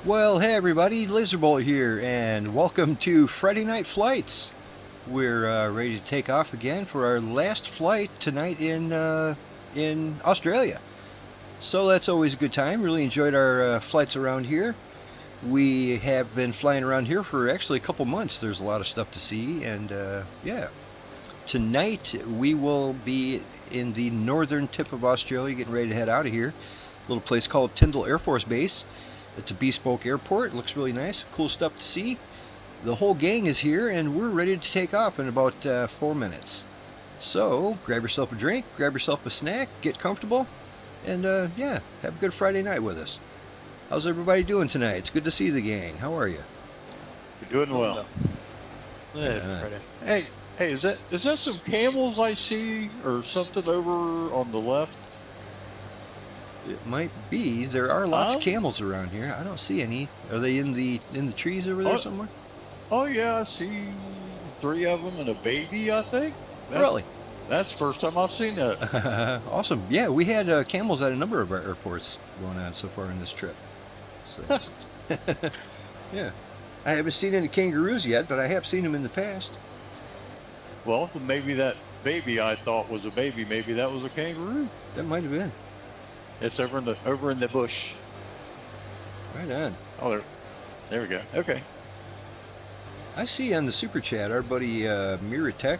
Well, hey everybody, Lazerbolt here, and welcome to Friday Night Flights. We're ready to take off again for our last flight tonight in Australia. So that's always a good time. Really enjoyed our flights around here. We have been flying around here for actually a couple months. There's a lot of stuff to see, and yeah. Tonight we will be in the northern tip of Australia, getting ready to head out of here. A little place called Tindal Air Force Base. It's a bespoke airport. It looks really nice. Cool stuff to see. The whole gang is here, and we're ready to take off in about 4 minutes. So grab yourself a drink, grab yourself a snack, get comfortable, and yeah, have a good Friday night with us. How's everybody doing tonight? It's good to see the gang. How are you? You're doing well. Yeah, Hey, is that some camels I see or something over on the left? It might be. There are lots of camels around here. I don't see any. Are they in the trees over there somewhere? Oh yeah, I see 3 of them and a baby, I think. Really? That's the first time I've seen that. Awesome. Yeah, we had camels at a number of our airports going on so far in this trip. So, yeah. I haven't seen any kangaroos yet, but I have seen them in the past. Well, maybe that baby I thought was a baby. Maybe that was a kangaroo. That might have been. It's over in the bush. Right on. Oh, there we go. Okay. I see on the super chat our buddy Miratech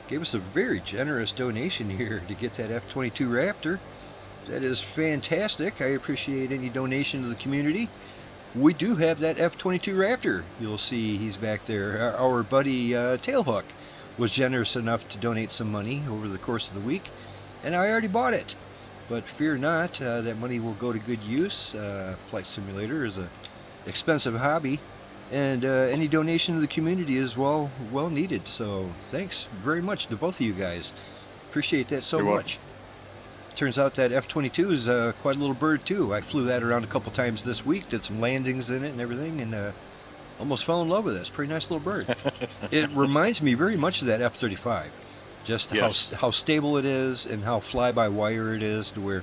gave us a very generous donation here to get that F-22 Raptor. That is fantastic. I appreciate any donation to the community. We do have that F-22 Raptor. You'll see he's back there. Our buddy Tailhook was generous enough to donate some money over the course of the week, and I already bought it. But fear not, that money will go to good use. Flight simulator is an expensive hobby, and any donation to the community is well needed. So thanks very much to both of you guys. Appreciate that so much. Turns out that F-22 is quite a little bird too. I flew that around a couple times this week, did some landings in it and everything, and almost fell in love with it. It's a pretty nice little bird. It reminds me very much of that F-35. Just how stable it is and how fly-by-wire it is, to where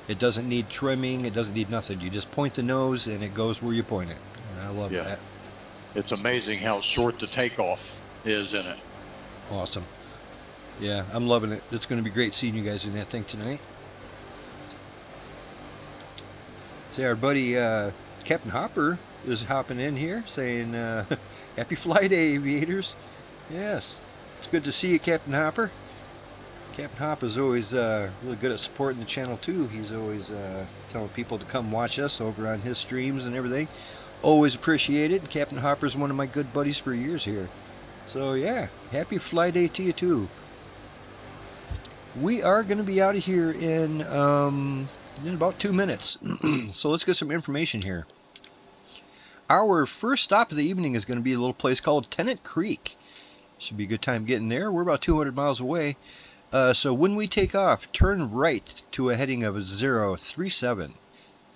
it doesn't need trimming, it doesn't need nothing. You just point the nose and it goes where you point it. And I love that. It's amazing how short the takeoff is in it. Awesome. Yeah, I'm loving it. It's going to be great seeing you guys in that thing tonight. See, our buddy Captain Hopper is hopping in here saying, happy flight day, aviators. Yes. It's good to see you, Captain Hopper. Captain Hopper is always really good at supporting the channel too. He's always telling people to come watch us over on his streams and everything. Always appreciate it. Captain Hopper is one of my good buddies for years here. So yeah, happy flight day to you too. We are going to be out of here in about 2 minutes. So let's get some information here. Our first stop of the evening is going to be a little place called Tennant Creek. Should be a good time getting there. We're about 200 miles away. So when we take off, turn right to a heading of 037.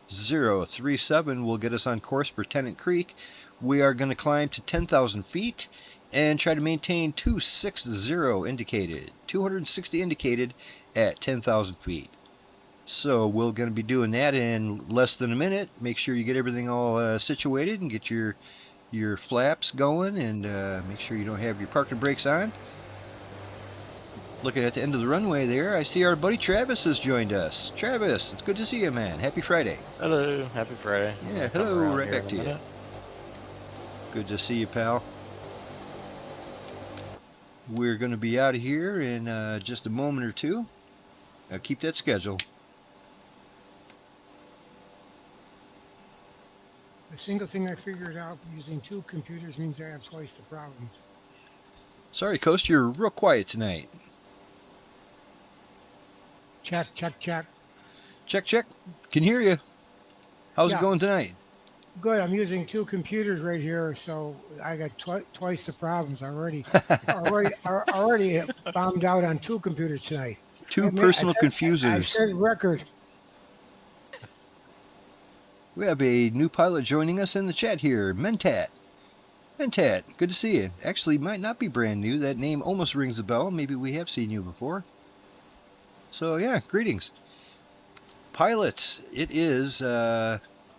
037 will get us on course for Tennant Creek. We are going to climb to 10,000 feet and try to maintain 260 indicated. 260 indicated at 10,000 feet. So we're going to be doing that in less than a minute. Make sure you get everything all situated and get your flaps going, and make sure you don't have your parking brakes on. Looking at the end of the runway there, I see our buddy Travis has joined us. Travis, it's good to see you, man. Happy Friday. Hello, happy Friday. Yeah, hello, right back to you. Good to see you, pal. We're going to be out of here in just a moment or two. Now keep that schedule. The single thing I figured out using 2 computers means I have twice the problems. Sorry, Coast, you're real quiet tonight. Check, check, check. Check, check. Can hear you. How's it going tonight? Good. I'm using 2 computers right here, so I got twice the problems already. already bombed out on 2 computers tonight. 2 personal confusers. I set record. We have a new pilot joining us in the chat here, Mentat. Mentat, good to see you. Actually, might not be brand new. That name almost rings a bell. Maybe we have seen you before. So yeah, greetings. Pilots, it is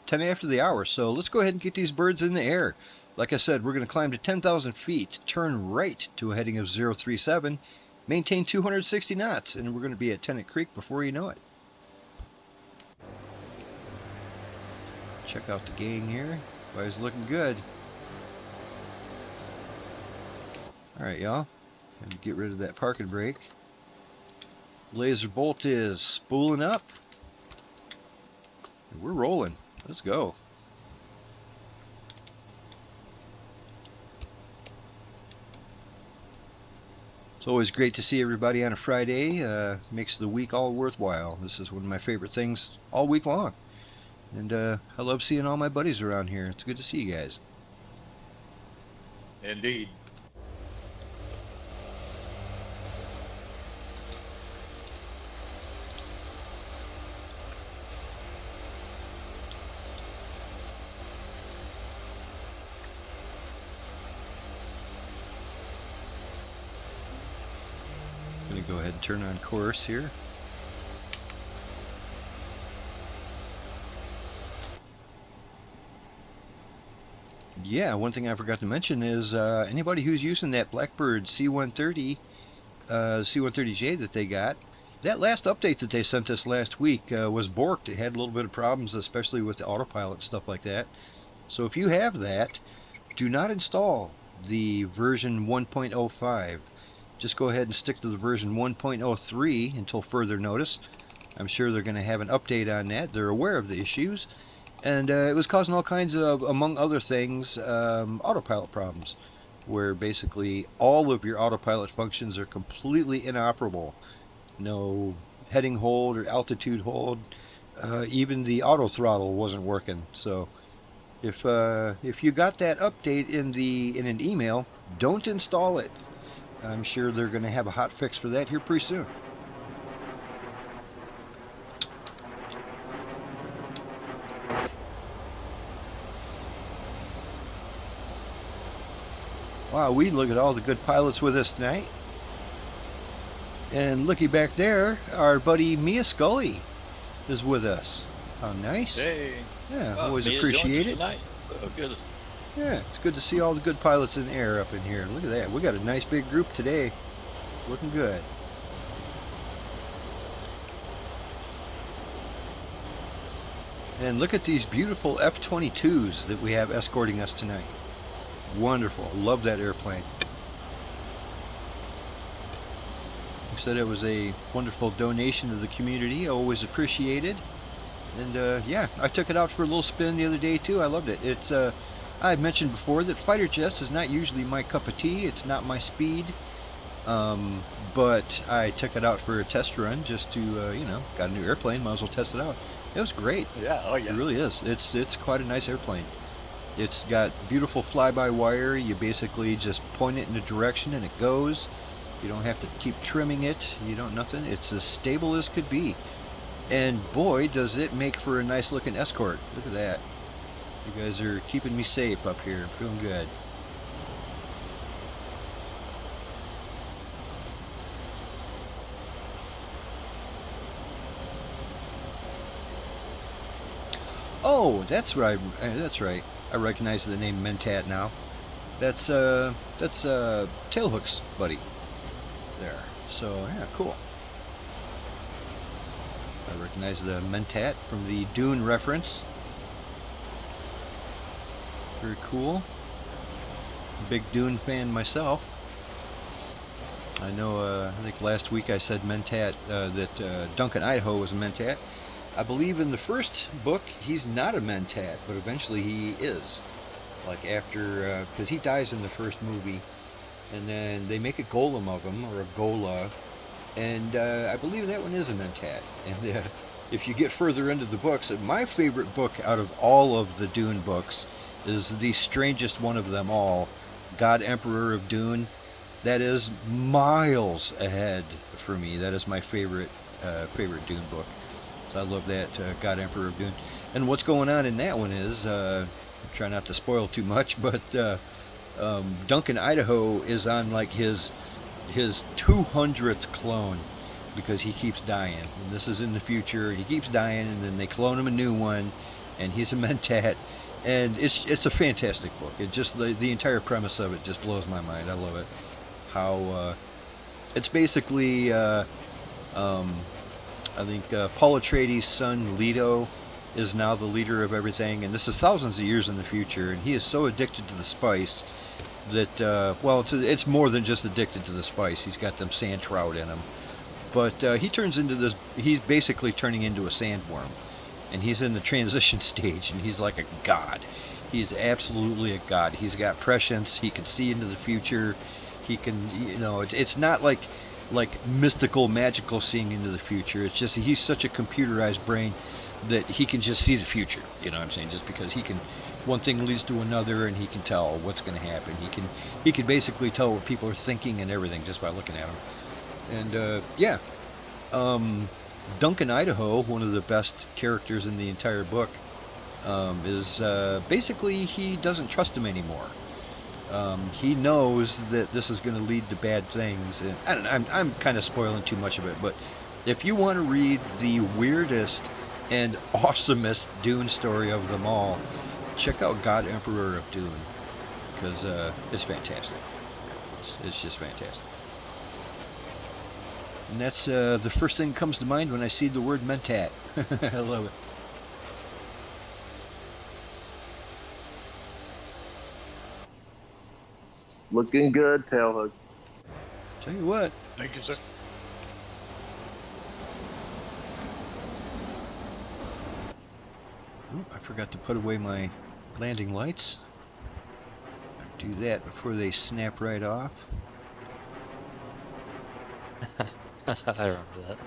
10 after the hour, so let's go ahead and get these birds in the air. Like I said, we're going to climb to 10,000 feet, turn right to a heading of 037, maintain 260 knots, and we're going to be at Tennant Creek before you know it. Check out the gang here. Everybody's looking good. Alright, y'all. Have to get rid of that parking brake. Lazerbolt is spooling up. We're rolling. Let's go. It's always great to see everybody on a Friday. Makes the week all worthwhile. This is one of my favorite things all week long. And I love seeing all my buddies around here. It's good to see you guys. Indeed. I'm going to go ahead and turn on course here. Yeah, one thing I forgot to mention is anybody who's using that Blackbird C-130J that they got, that last update that they sent us last week was borked. It had a little bit of problems, especially with the autopilot and stuff like that. So if you have that, do not install the version 1.05. Just go ahead and stick to the version 1.03 until further notice. I'm sure they're going to have an update on that. They're aware of the issues. And it was causing all kinds of, among other things, autopilot problems, where basically all of your autopilot functions are completely inoperable. No heading hold or altitude hold. Even the auto throttle wasn't working. So if you got that update in an email, don't install it. I'm sure they're going to have a hot fix for that here pretty soon. Wow, we look at all the good pilots with us tonight. And looky back there, our buddy Mia Scully is with us. How nice. Hey. Yeah, always appreciate it. Oh, good. Yeah, it's good to see all the good pilots in the air up in here. Look at that. We got a nice big group today. Looking good. And look at these beautiful F-22s that we have escorting us tonight. Wonderful. Love that airplane. Like I said, it was a wonderful donation to the community. Always appreciated. And yeah, I took it out for a little spin the other day too. I loved it. It's I've mentioned before that fighter jets is not usually my cup of tea. It's not my speed. But I took it out for a test run just to you know, got a new airplane, might as well test it out. It was great. Yeah, oh yeah. It really is. It's quite a nice airplane. It's got beautiful fly-by-wire. You basically just point it in a direction and it goes. You don't have to keep trimming it. You don't nothing. It's as stable as could be. And boy, does it make for a nice looking escort. Look at that. You guys are keeping me safe up here. I'm feeling good. Oh, that's right. That's right. I recognize the name Mentat now. That's Tailhook's buddy. There. So yeah, cool. I recognize the Mentat from the Dune reference. Very cool. Big Dune fan myself. I know. I think last week I said Mentat that Duncan Idaho was a Mentat. I believe in the first book he's not a Mentat, but eventually he is. Like after, because he dies in the first movie, and then they make a golem of him, or a Gola, and I believe that one is a Mentat. And if you get further into the books, my favorite book out of all of the Dune books is the strangest one of them all, God Emperor of Dune. That is miles ahead for me. That is my favorite Dune book. So I love that, God Emperor of Dune. And what's going on in that one is, try not to spoil too much, but Duncan Idaho is on like his 200th clone, because he keeps dying. And this is in the future. He keeps dying, and then they clone him a new one, and he's a mentat, and it's a fantastic book. It just the entire premise of it just blows my mind. I love it. How it's basically I think Paul Atreides' son Leto is now the leader of everything, and this is thousands of years in the future, and he is so addicted to the spice that well, it's more than just addicted to the spice. He's got them sand trout in him, but he turns into this. He's basically turning into a sandworm, and he's in the transition stage, and he's like a god. He's absolutely a god. He's got prescience. He can see into the future. He can, you know, it's not like mystical, magical seeing into the future. It's just he's such a computerized brain that he can just see the future. You know what I'm saying? Just because he can, one thing leads to another, and he can tell what's going to happen. He can basically tell what people are thinking and everything just by looking at them. And yeah, Duncan Idaho, one of the best characters in the entire book, is basically he doesn't trust him anymore. He knows that this is going to lead to bad things, and I don't know, I'm kind of spoiling too much of it, but if you want to read the weirdest and awesomest Dune story of them all, check out God Emperor of Dune, because it's fantastic. It's just fantastic. And that's the first thing that comes to mind when I see the word mentat. I love it. Looking good, Tailhook. Tell you what. Thank you, sir. Oh, I forgot to put away my landing lights. Do that before they snap right off. I remember that.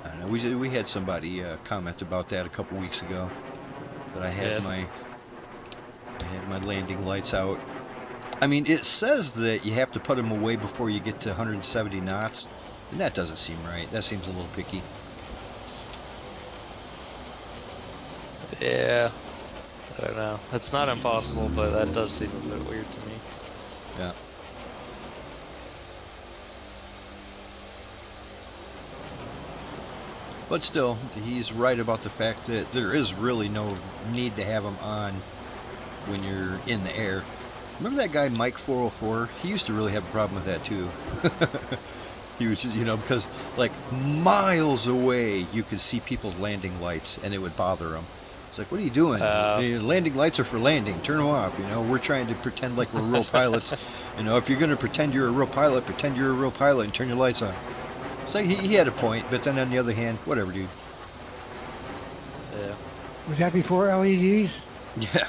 I don't know. We had somebody comment about that a couple weeks ago. That I had my landing lights out. I mean, it says that you have to put them away before you get to 170 knots, and that doesn't seem right. That seems a little picky. Yeah. I don't know. It's not impossible, but that does seem a bit weird to me. Yeah. But still, he's right about the fact that there is really no need to have them on when you're in the air. Remember that guy Mike 404? He used to really have a problem with that too. He was just, you know, because like miles away you could see people's landing lights and it would bother him. It's like, what are you doing? The landing lights are for landing. Turn them off. You know, we're trying to pretend like we're real pilots. You know, if you're going to pretend you're a real pilot, pretend you're a real pilot and turn your lights on. So he had a point, but then on the other hand, whatever, dude. Yeah. Was that before LEDs? Yeah.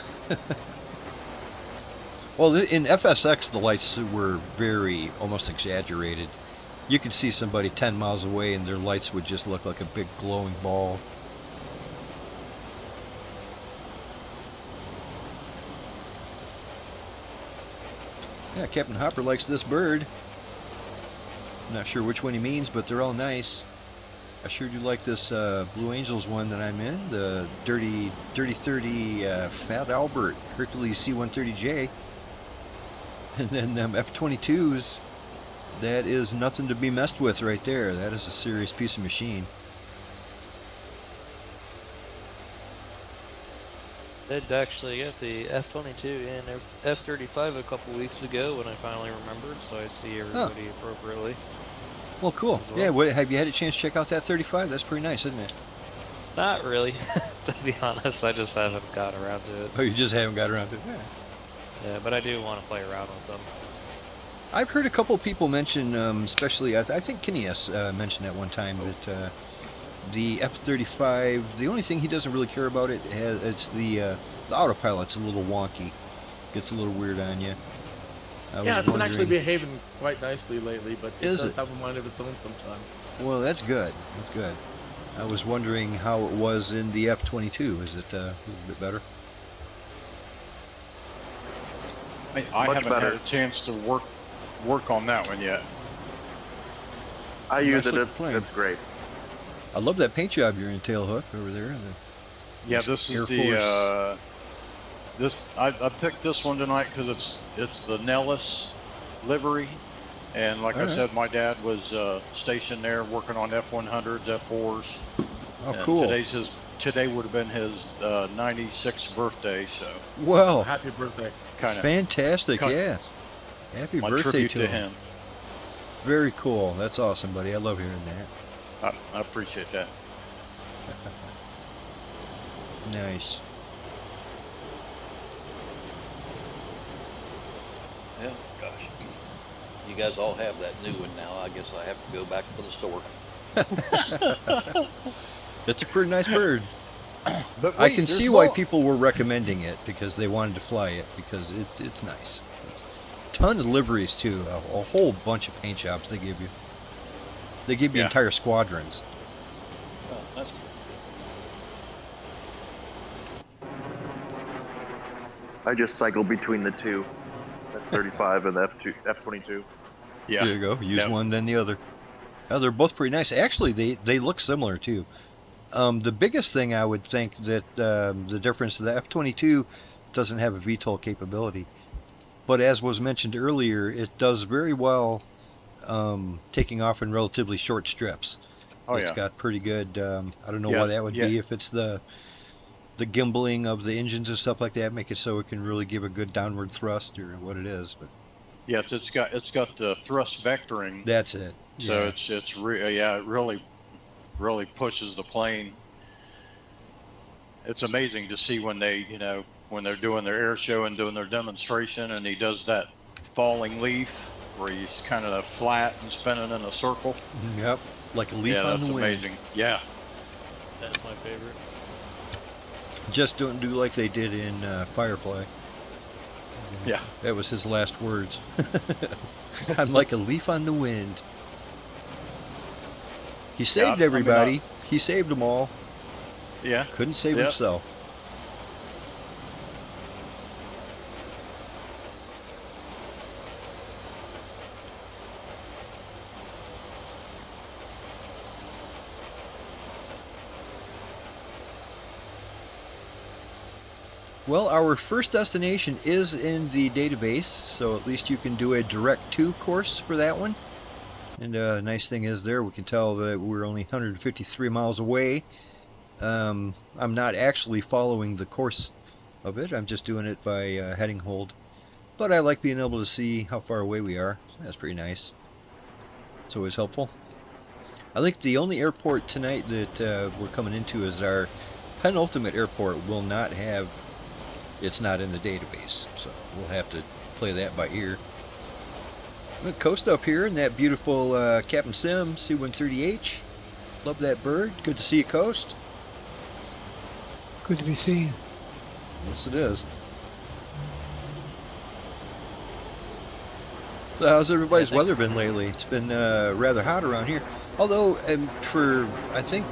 Well, in FSX, the lights were very, almost exaggerated. You could see somebody 10 miles away and their lights would just look like a big glowing ball. Yeah, Captain Hopper likes this bird. Not sure which one he means, but they're all nice. I sure do like this Blue Angels one that I'm in, the Dirty 30 Fat Albert Hercules C-130J. And then them F-22s, that is nothing to be messed with right there. That is a serious piece of machine. Did actually get the F-22 and F-35 a couple weeks ago when I finally remembered, so I see everybody appropriately. Well, cool. Well. Yeah, have you had a chance to check out that 35? That's pretty nice, isn't it? Not really, to be honest. I just haven't got around to it. Oh, you just haven't got around to it? Yeah. Yeah, but I do want to play around with them. I've heard a couple people mention, especially, I think Kineas mentioned at one time that the F-35, the only thing he doesn't really care about it's the autopilot's a little wonky. Gets a little weird on you. Yeah, it's been actually behaving quite nicely lately, but it Is does it? have a mind of its own sometimes. Well, that's good. That's good. I was wondering how it was in the F-22. Is it a bit better? I Much haven't better. had a chance to work on that one yet. I use it. looking plane. It's great. I love that paint job you're in, Tailhook, over there. Yeah, this Air is the I picked this one tonight because it's the Nellis livery, And like All I right. said, my dad was stationed there working on F-100s, F-4s. Oh, And cool. today would have been his 96th birthday, so Well, Happy birthday. kind of fantastic. Yeah. Happy my birthday tribute to to him. him. Very cool. That's awesome, buddy. I love hearing that. I appreciate that. Nice. Yeah, gosh. You guys all have that new one now. I guess I have to go back to the store. It's a pretty nice bird. But I can see why people were recommending it because they wanted to fly it because it's nice. Ton of liveries too. A whole bunch of paint jobs they give you. They give you Yeah. entire squadrons. Oh, that's I just cycle between the two, F-35 and the F-22. Yeah. There you go. Use Yep. one then the other. Oh, they're both pretty nice. Actually, they look similar too. The biggest thing I would think that the difference, the F-22 doesn't have a VTOL capability, but as was mentioned earlier, it does very well taking off in relatively short strips. Oh, It's yeah. got pretty good. I don't know Yeah, why that would yeah. be. If it's the gimbaling of the engines and stuff like that, make it so it can really give a good downward thrust or what it is. But Yes, it's got the thrust vectoring. that's it. So Yeah. it really pushes the plane. It's amazing to see when when they're doing their air show and doing their demonstration, and he does that falling leaf where he's kind of flat and spinning in a circle. Yep. Like a leaf Yeah, on that's the wind. amazing. Yeah, That's my favorite. Just don't do like they did in Firefly. yeah. That was his last words. I'm like a leaf on the wind. He saved I mean, everybody. He saved them all. Yeah. Couldn't save Yep. himself. Well, our first destination is in the database, so at least you can do a direct to course for that one. And nice thing is there, we can tell that we're only 153 miles away. I'm not actually following the course of it, I'm just doing it by heading hold. But I like being able to see how far away we are. That's pretty nice. It's always helpful. I think the only airport tonight that we're coming into is our penultimate airport will not have, it's not in the database, so we'll have to play that by ear. I'm going to coast up here in that beautiful Captain Sim C-130H. Love that bird. Good to see you coast. Good to be seen. Yes, it is. So how's everybody's weather been lately? It's been rather hot around here. Although, I think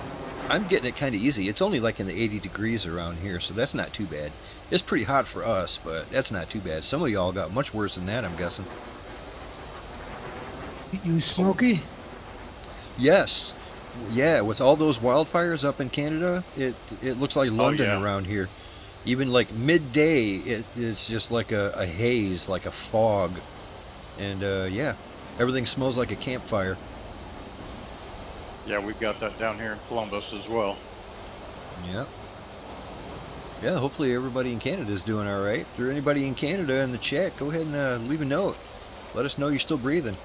I'm getting it kind of easy. It's only like in the 80 degrees around here, so that's not too bad. It's pretty hot for us, but that's not too bad. Some of y'all got much worse than that, I'm guessing. You smoky? Yes. Yeah, with all those wildfires up in Canada, it looks like London yeah. around here. Even like midday, it's just like a haze, like a fog. And yeah, everything smells like a campfire. Yeah, we've got that down here in Columbus as well. Yeah. Yeah, hopefully everybody in Canada is doing all right. If there's anybody in Canada in the chat, go ahead and leave a note. Let us know you're still breathing.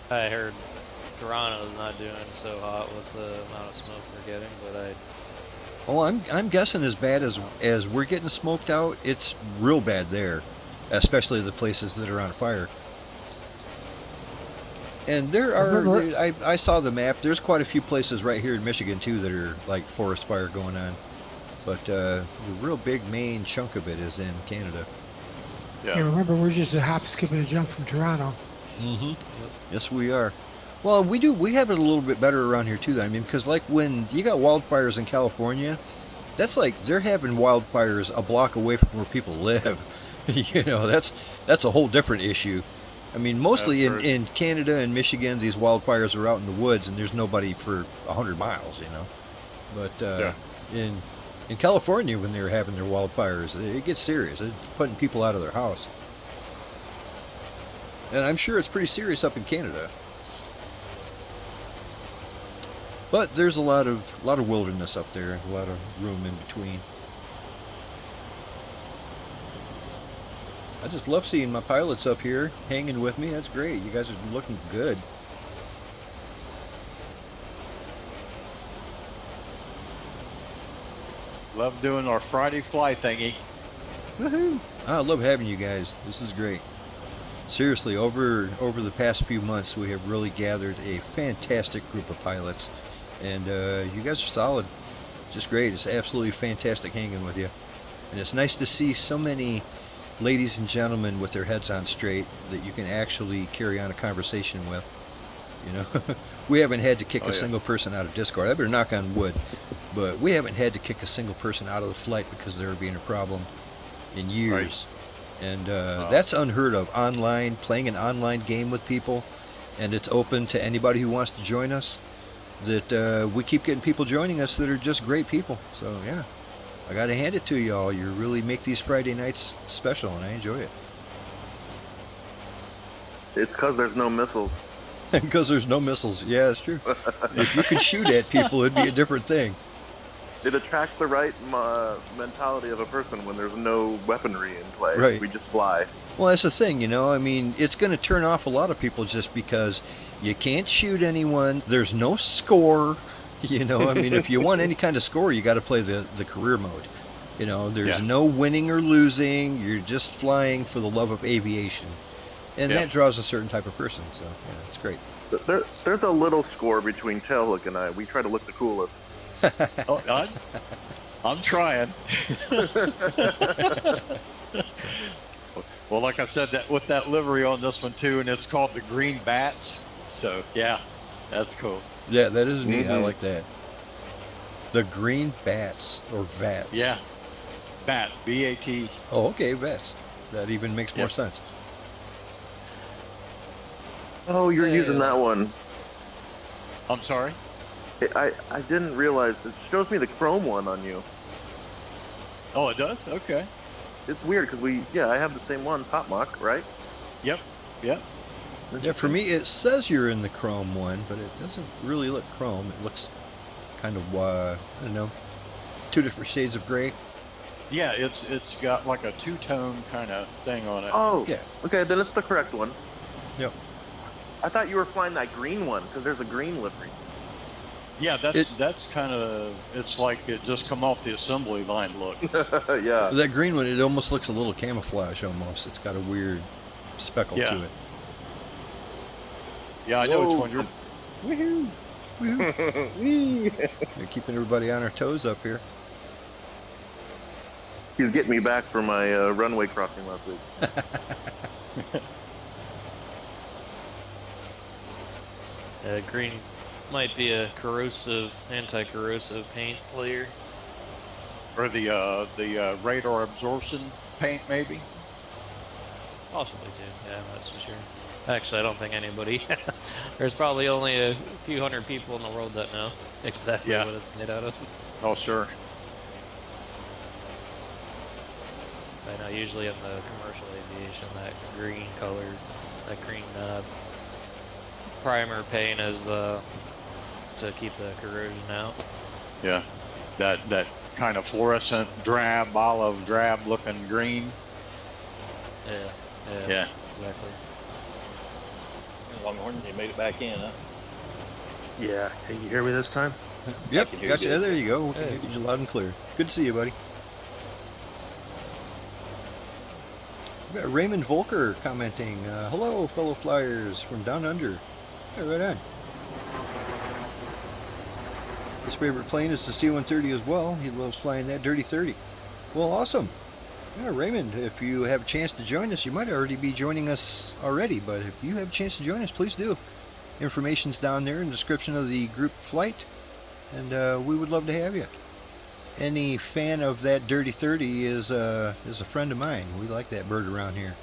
I heard Toronto's not doing so hot with the amount of smoke we're getting, but Oh, I'm guessing as bad as we're getting smoked out, it's real bad there, especially the places that are on fire. And there are, I saw the map, there's quite a few places right here in Michigan too that are like forest fire going on. But the real big main chunk of it is in Canada. Yeah. Yeah, remember, we're just a hop, skip, and a jump from Toronto. Mm-hmm. Yes, we are. Well, we have it a little bit better around here too. I mean, because like when you got wildfires in California, that's like they're having wildfires a block away from where people live. You know, that's a whole different issue. I mean, mostly in Canada and Michigan, these wildfires are out in the woods and there's nobody for 100 miles, you know. But in California, when they're having their wildfires, it gets serious. It's putting people out of their house. And I'm sure it's pretty serious up in Canada. But there's a lot of wilderness up there, a lot of room in between. I just love seeing my pilots up here hanging with me. That's great. You guys are looking good. Love doing our Friday fly thingy. Woohoo! I love having you guys. This is great. Seriously, over the past few months, we have really gathered a fantastic group of pilots, and you guys are solid. Just great. It's absolutely fantastic hanging with you, and it's nice to see so many ladies and gentlemen with their heads on straight that you can actually carry on a conversation with. You know, we haven't had to kick a single person out of Discord. I better knock on wood, but we haven't had to kick a single person out of the flight because there being a problem in years. And that's unheard of. Online, playing an online game with people, and it's open to anybody who wants to join us. That we keep getting people joining us that are just great people. So yeah, I gotta hand it to y'all. You really make these Friday nights special, and I enjoy it. It's because there's no missiles. Because there's no missiles. Yeah, it's true. If you could shoot at people, it'd be a different thing. It attracts the right mentality of a person when there's no weaponry in play. Right. We just fly. Well, that's the thing, you know. I mean, it's going to turn off a lot of people just because you can't shoot anyone. There's no score. You know, I mean, if you want any kind of score, you got to play the career mode. You know, there's no winning or losing. You're just flying for the love of aviation. And that draws a certain type of person. So, yeah, it's great. There's a little score between Tailhook and I. We try to look the coolest. I'm trying. Well, like I said, that with that livery on this one too, and it's called the Green Bats. So yeah, that's cool. Yeah, that is neat. I like that. The Green Bats or Vats. Yeah, Bat, B-A-T. Oh, okay, Vats. That even makes more sense. Oh, you're using that one. I'm sorry. I didn't realize it shows me the chrome one on you. Oh, it does? Okay. It's weird because I have the same one, Top Mock, right? Yep. Yeah, for me it says you're in the chrome one, but it doesn't really look chrome. It looks kind of I don't know, two different shades of gray. Yeah, it's got like a two-tone kind of thing on it. Oh, yeah. Okay, then it's the correct one. Yep. I thought you were flying that green one because there's a green livery. Yeah, that's kind of, it's like it just come off the assembly line look. Yeah. That green one, it almost looks a little camouflage almost. It's got a weird speckle to it. Yeah, I know which one you're. Woohoo! Woohoo! You're keeping everybody on our toes up here. He's getting me back for my runway crossing last week. Green might be a corrosive, anti-corrosive paint layer. Or the radar absorption paint, maybe. Possibly too. Yeah, I'm not so sure. Actually, I don't think anybody. There's probably only a few hundred people in the world that know exactly what it's made out of. Oh, sure. I know usually in the commercial aviation, that green color, that green primer paint is to keep the corrosion out. Yeah, that kind of fluorescent drab, olive drab looking green. Yeah, exactly. Longhorn, you made it back in, huh? Yeah. Can you hear me this time? Yep, can hear gotcha. you. There you go. We can Hey. hear you loud and clear. Good to see you, buddy. We got Raymond Volker commenting, hello, fellow flyers from down under. Yeah, right on. His favorite plane is the C-130 as well. He loves flying that Dirty 30. Well, awesome. Yeah, Raymond, if you have a chance to join us, you might already be joining us already, but if you have a chance to join us, please do. Information's down there in the description of the group flight, and we would love to have you. Any fan of that Dirty 30 is a friend of mine. We like that bird around here.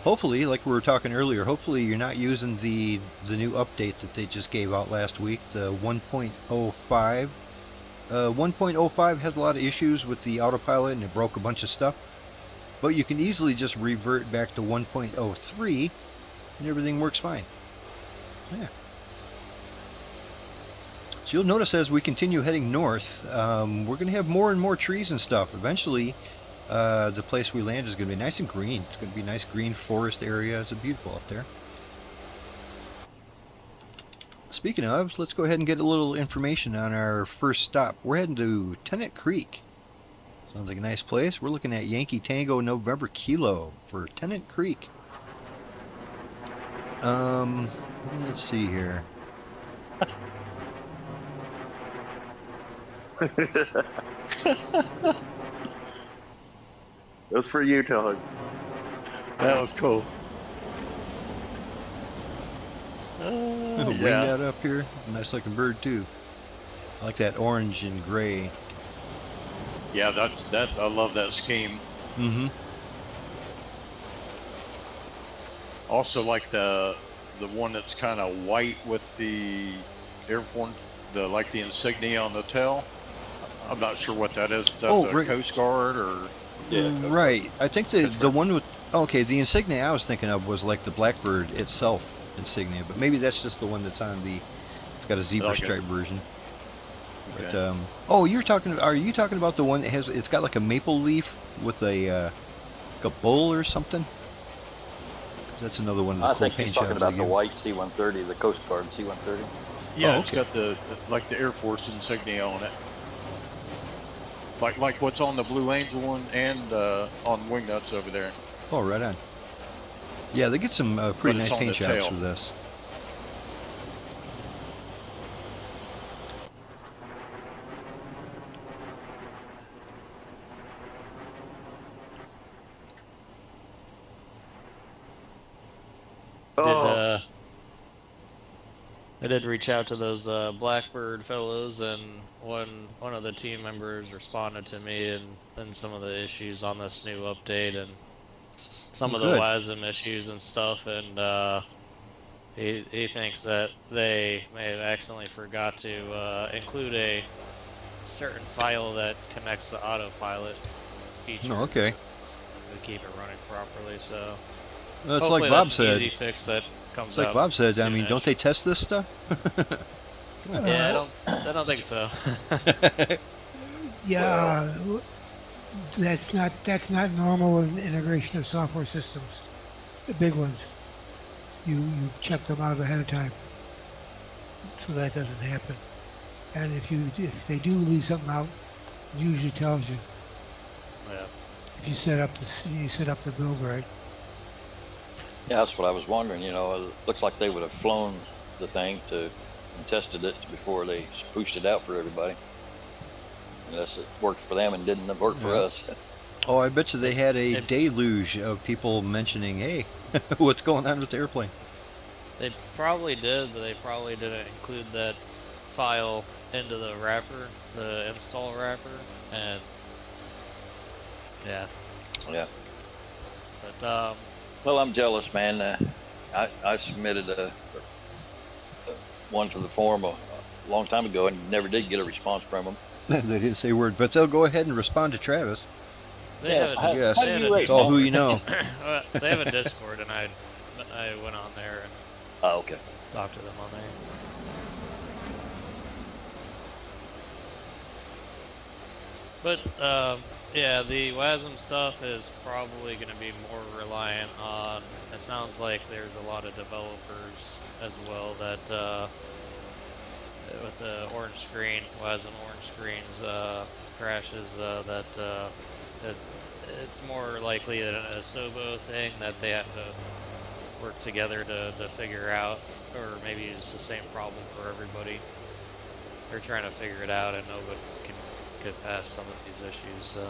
Hopefully, like we were talking earlier, hopefully you're not using the new update that they just gave out last week, the 1.05. 1.05 has a lot of issues with the autopilot, and it broke a bunch of stuff. But you can easily just revert back to 1.03 and everything works fine. Yeah. So you'll notice as we continue heading north, we're going to have more and more trees and stuff. Eventually, the place we land is going to be nice and green. It's going to be a nice green forest area. It's beautiful up there. Speaking of, let's go ahead and get a little information on our first stop. We're heading to Tennant Creek. Sounds like a nice place. We're looking at Yankee Tango November Kilo for Tennant Creek. Let's see here. It was for you, Tug. That was cool. Wing Yeah. that up here. Nice looking bird too. I like that orange and gray. Yeah, that I love that scheme. Mm-hmm. Also like the one that's kind of white with the airborne, like the insignia on the tail. I'm not sure what that is. Is that the right. Coast Guard or? Yeah. Right. I think the one with the insignia I was thinking of was like the Blackbird itself insignia, but maybe that's just the one that's on the. It's got a zebra Okay. stripe version. But Okay. are you talking about the one that has? It's got like a maple leaf with a like a bull or something. That's another one of the I cool think paint he's talking jobs. about they the give. white C-130, the Coast Guard C-130. Yeah, Oh, it's okay. got the Air Force insignia on it. Like what's on the Blue Angel one and on Wingnuts over there. Oh, right on. Yeah, they get some pretty But it's nice on paint the jobs tail. with this. Oh, I did reach out to those Blackbird fellows, and one of the team members responded to me and some of the issues on this new update and some of the Good. WASM issues and stuff, and he thinks that they may have accidentally forgot to include a certain file that connects the autopilot feature Oh, okay. to keep it running properly. So Well, it's hopefully like Bob that's an said. easy fix that comes It's like out Bob said. I mean, soonish. don't they test this stuff? Yeah, I don't think so. Yeah, that's not normal in integration of software systems. The big ones, you check them out ahead of time, so that doesn't happen. And if they do leave something out, it usually tells you Yeah. if you set up the build right. Yeah, that's what I was wondering. You know, it looks like they would have flown the thing and tested it before they pushed it out for everybody. Unless it worked for them and didn't work for Yeah. us. Oh, I bet you they had a deluge of people mentioning, "Hey, what's going on with the airplane?" They probably did, but they probably didn't include that file into the wrapper, the install wrapper, and yeah. Yeah. But Well, I'm jealous, man. I submitted one for the forum a long time ago and never did get a response from them. They didn't say a word, but they'll go ahead and respond to Travis. they Yeah, have how- a, Yes, how they do have you a rate it's all who Walmart? you know. they have a Discord, and I went on there and Oh, okay. talked to them on there. But yeah, the WASM stuff is probably going to be more reliant on. It sounds like there's a lot of developers as well that with the orange screen, WASM orange screens crashes, it's more likely than a SOBO thing that they have to work together to figure out, or maybe it's the same problem for everybody. They're trying to figure it out, and nobody can get past some of these issues. So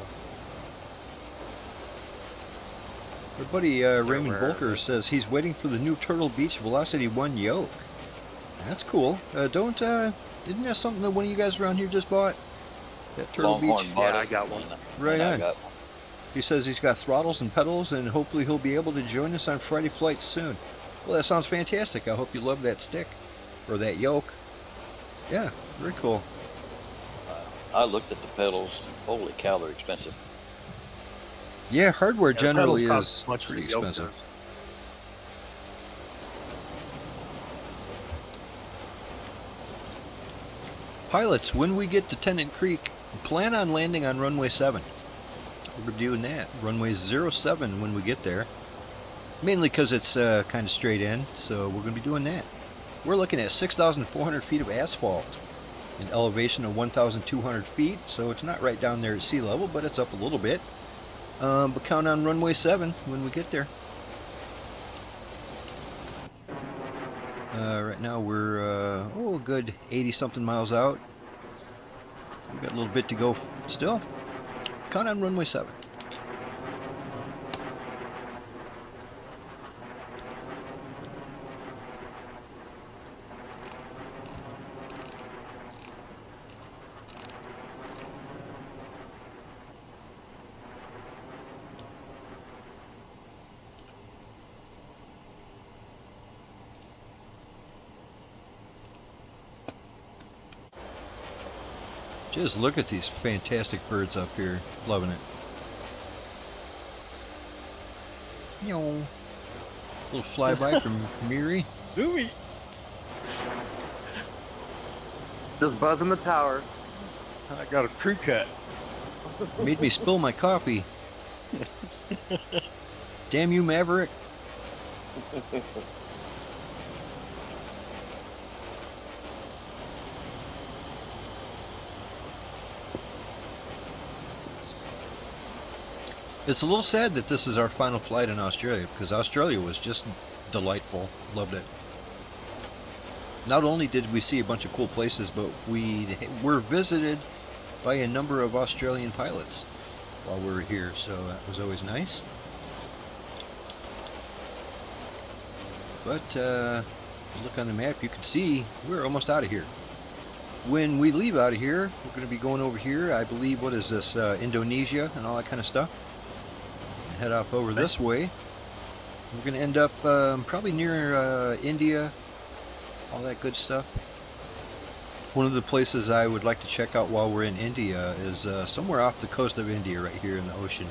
Our buddy Raymond aware of Volker it. says he's waiting for the new Turtle Beach Velocity 1 yoke. That's cool. Isn't that something that one of you guys around here just bought? That Turtle Longhorn Beach? bought Yeah, it, I got one. and Right I on. got one. He says he's got throttles and pedals, and hopefully he'll be able to join us on Friday flights soon. Well, that sounds fantastic. I hope you love that stick, or that yoke. Yeah, very cool. I looked at the pedals. Holy cow, they're expensive. Yeah, hardware Yeah, the pedal generally costs is as much as pretty the yoke expensive. does. Pilots, when we get to Tennant Creek, plan on landing on runway 7. We're doing that. Runway 07 when we get there. Mainly because it's kind of straight in, so we're going to be doing that. We're looking at 6,400 feet of asphalt, an elevation of 1,200 feet, so it's not right down there at sea level, but it's up a little bit. But count on runway 7 when we get there. Right now we're a good 80-something miles out. We've got a little bit to go still. Count on runway 7. Just look at these fantastic birds up here. Loving it. Little flyby from Miri. Doomy. Just buzzing the tower. I got a crew cut. Made me spill my coffee. Damn you, Maverick. It's a little sad that this is our final flight in Australia, because Australia was just delightful. Loved it. Not only did we see a bunch of cool places, but we were visited by a number of Australian pilots while we were here, so that was always nice. But look on the map, you can see we're almost out of here. When we leave out of here, we're going to be going over here, I believe, what is this, Indonesia and all that kind of stuff. Head off over this way. We're going to end up probably near India, all that good stuff. One of the places I would like to check out while we're in India is somewhere off the coast of India, right here in the ocean.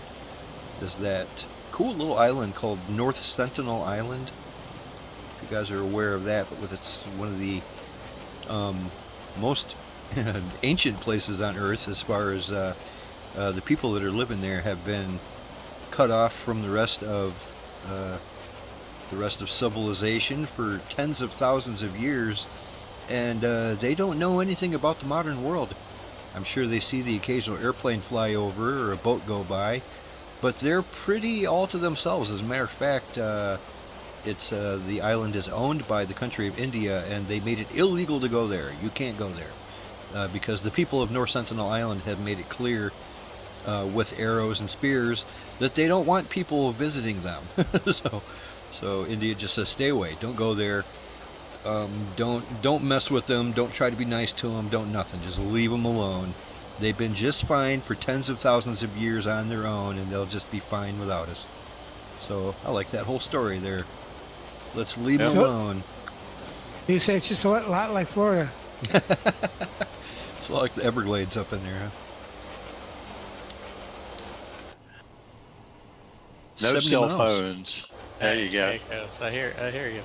Is that cool little island called North Sentinel Island. If you guys are aware of that, but it's one of the most ancient places on Earth, as far as the people that are living there have been cut off from the rest of civilization for tens of thousands of years, and they don't know anything about the modern world. I'm sure they see the occasional airplane fly over or a boat go by, but they're pretty all to themselves. As a matter of fact, it's the island is owned by the country of India, and they made it illegal to go there. You can't go there because the people of North Sentinel Island have made it clear with arrows and spears that they don't want people visiting them. so India just says stay away, don't go there, don't mess with them, don't try to be nice to them, don't nothing, just leave them alone. They've been just fine for tens of thousands of years on their own, and they'll just be fine without us. So I like that whole story there. Let's leave them alone. You say it's just a lot like Florida. It's a lot like the Everglades up in there, huh? No 70 cell miles. phones. There you go. So I hear you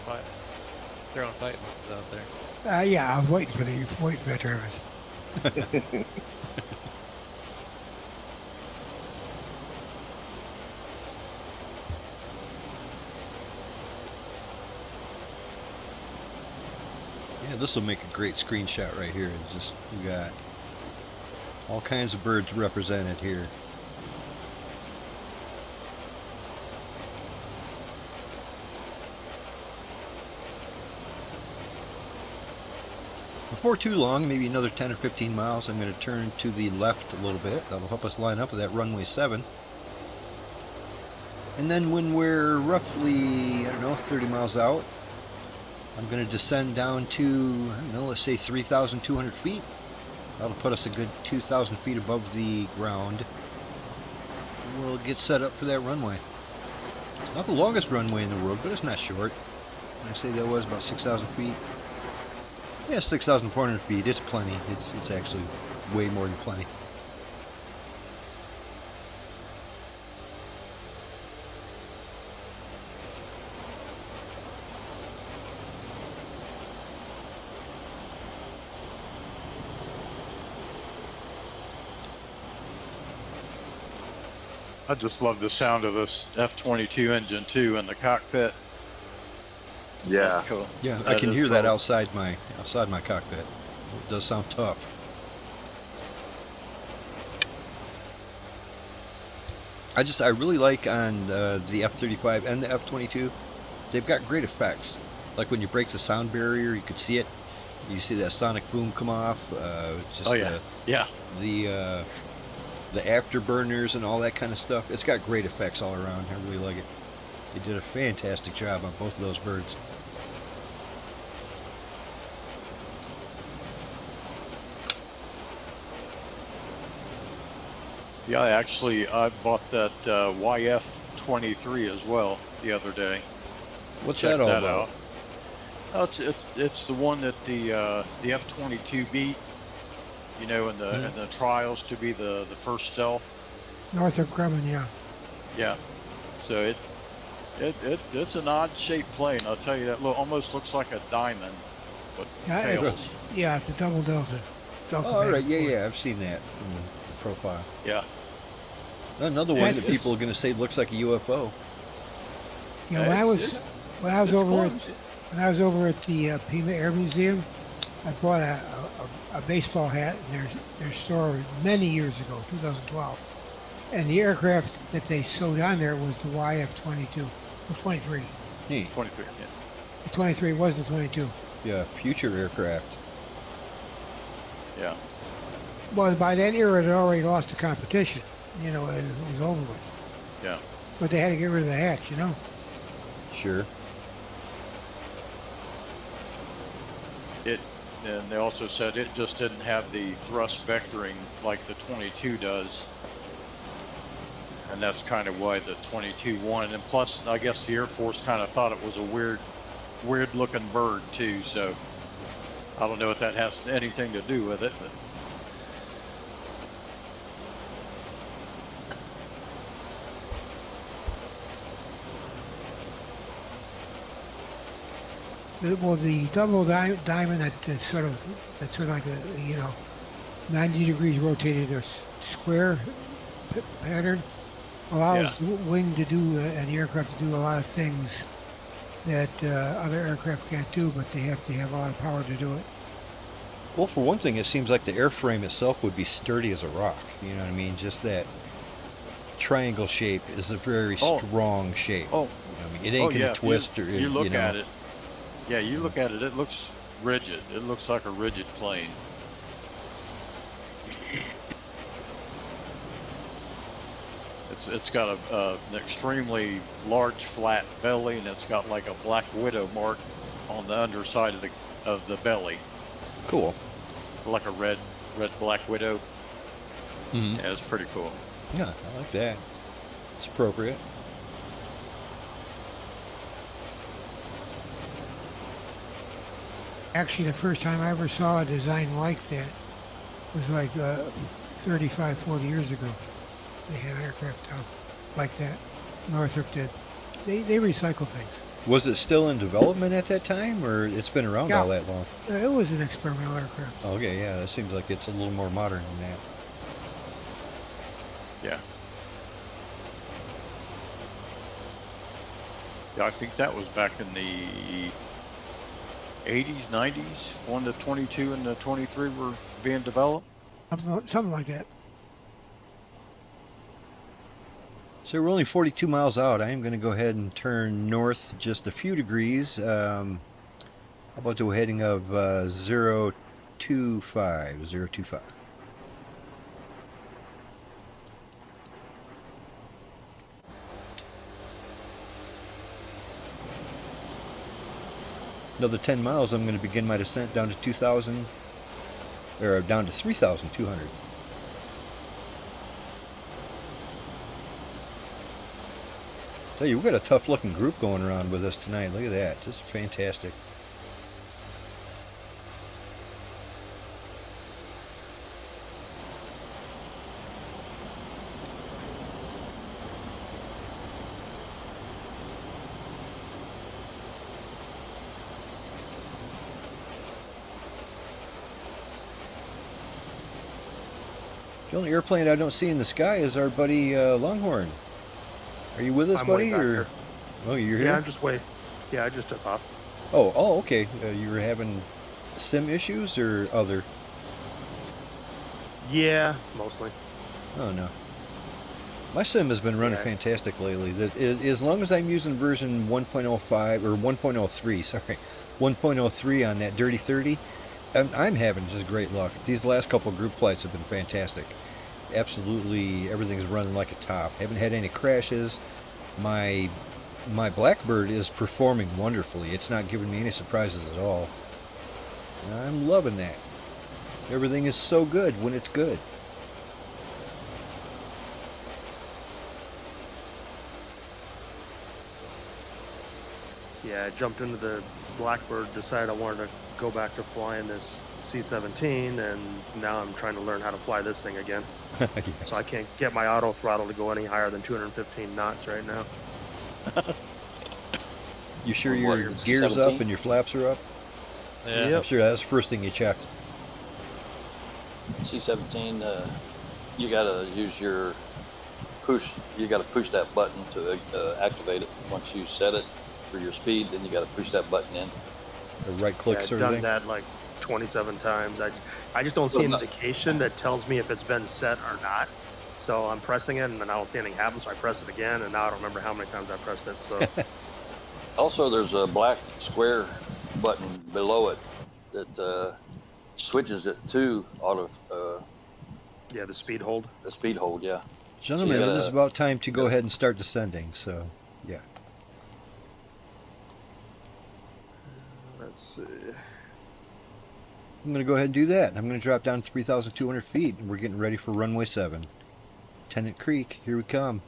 throwing fight moves out there. Yeah, I was waiting for that, Travis. Yeah, this will make a great screenshot right here. It's just, we got all kinds of birds represented here. Before too long, maybe another 10 or 15 miles, I'm going to turn to the left a little bit. That'll help us line up with that runway 7. And then when we're roughly, I don't know, 30 miles out, I'm going to descend down to, I don't know, let's say 3,200 feet. That'll put us a good 2,000 feet above the ground. We'll get set up for that runway. Not the longest runway in the world, but it's not short. I say that was about 6,000 feet. Yeah, 6,400 feet. It's plenty. It's actually way more than plenty. I just love the sound of this F-22 engine too in the cockpit. Yeah. That's cool. Yeah, I That can is hear that cool. outside my cockpit. It does sound tough. I really like on the F-35 and the F-22, they've got great effects. Like when you break the sound barrier, you could see it. You see that sonic boom come off. Just Oh yeah, yeah. the afterburners and all that kind of stuff. It's got great effects all around. I really like it. They did a fantastic job on both of those birds. Yeah, I bought that YF-23 as well the other day. What's Check that all that about? out. Oh, it's the one that the F-22 beat, you know, in the trials to be the first stealth. Northrop Grumman, yeah. Yeah. So it's an odd shaped plane. I'll tell you that. Almost looks like a diamond, but Yeah, tails. it's a double delta. Delta Oh, all right, manifold. yeah, I've seen that from the profile. Yeah. Another one That's- that people are going to say looks like a UFO. Yeah, when I was it's over close. when I was over at the Pima Air Museum, I bought a baseball hat in their store many years ago, 2012, and the aircraft that they sewed on there was the YF-22, the 23. Neat. 23. Yeah. The 23 was the 22. Yeah, future aircraft. Yeah. Well, by that era, it had already lost the competition. You know, it was over with. Yeah. But they had to get rid of the hats, you know. Sure. And they also said it just didn't have the thrust vectoring like the 22 does. And that's kind of why the 22 won. And plus, I guess the Air Force kind of thought it was a weird looking bird too. So I don't know if that has anything to do with it, but The double diamond that's sort of like a 90 degrees rotated or square pattern allows the wing to do and the aircraft to do a lot of things that other aircraft can't do, but they have to have a lot of power to do it. Well, for one thing, it seems like the airframe itself would be sturdy as a rock. You know what I mean? Just that triangle shape is a very strong shape. Oh. You know what I mean? It ain't gonna twist or you look know. at it. Yeah, you look at it. It looks rigid. It looks like a rigid plane. It's got an extremely large flat belly, and it's got like a black widow mark on the underside of the belly, Cool. like a red black widow. Mm-hmm. Yeah, it's pretty cool. Yeah, I like that. It's appropriate. Actually, the first time I ever saw a design like that was like 35, 40 years ago. They had aircraft out like that. Northrop did. They recycle things. Was it still in development at that time, or it's been around all that long? It was an experimental aircraft. Okay, yeah, that seems like it's a little more modern than that. Yeah. Yeah, I think that was back in the 80s, 90s, when the 22 and the 23 were being developed. Something like that. So we're only 42 miles out. I am going to go ahead and turn north just a few degrees. How about the heading of 025. Another 10 miles, I'm going to begin my descent down to 2,000, or down to 3,200. Tell you, we've got a tough looking group going around with us tonight. Look at that. Just fantastic. The only airplane I don't see in the sky is our buddy Longhorn. Are you with us, I'm way buddy? back Or here. oh, you're Yeah, here. I'm just way. Yeah, I just took off. Oh, okay. You were having sim issues or other? Yeah, mostly. Oh no. My sim has been running Yeah. fantastic lately. As long as I'm using version 1.05 or 1.03, sorry, 1.03 on that Dirty 30, I'm having just great luck. These last couple group flights have been fantastic. Absolutely, everything's running like a top. Haven't had any crashes. My Blackbird is performing wonderfully. It's not giving me any surprises at all. And I'm loving that. Everything is so good when it's good. Yeah, I jumped into the Blackbird, decided I wanted to go back to flying this C-17, and now I'm trying to learn how to fly this thing again. Yeah. So I can't get my auto throttle to go any higher than 215 knots right now. You sure On what, your your gear's up C-17? and your flaps are up? Yeah. Yep. I'm sure that's the first thing you checked. C-17, you gotta use your push. You gotta push that button to activate it. Once you set it for your speed, then you gotta push that button in. A right click Yeah, I've sort of done thing. that like 27 times. I just don't see an indication that tells me if it's been set or not. So I'm pressing it, and then I don't see anything happen. So I press it again, and now I don't remember how many times I pressed it. So Also, there's a black square button below it that switches it to auto yeah, the speed hold. the speed hold. Yeah. Gentlemen, So you it is gotta- about time to go ahead and start descending, so yeah. Let's see. I'm going to go ahead and do that. I'm going to drop down 3,200 feet, and we're getting ready for runway 7. Tennant Creek, here we come.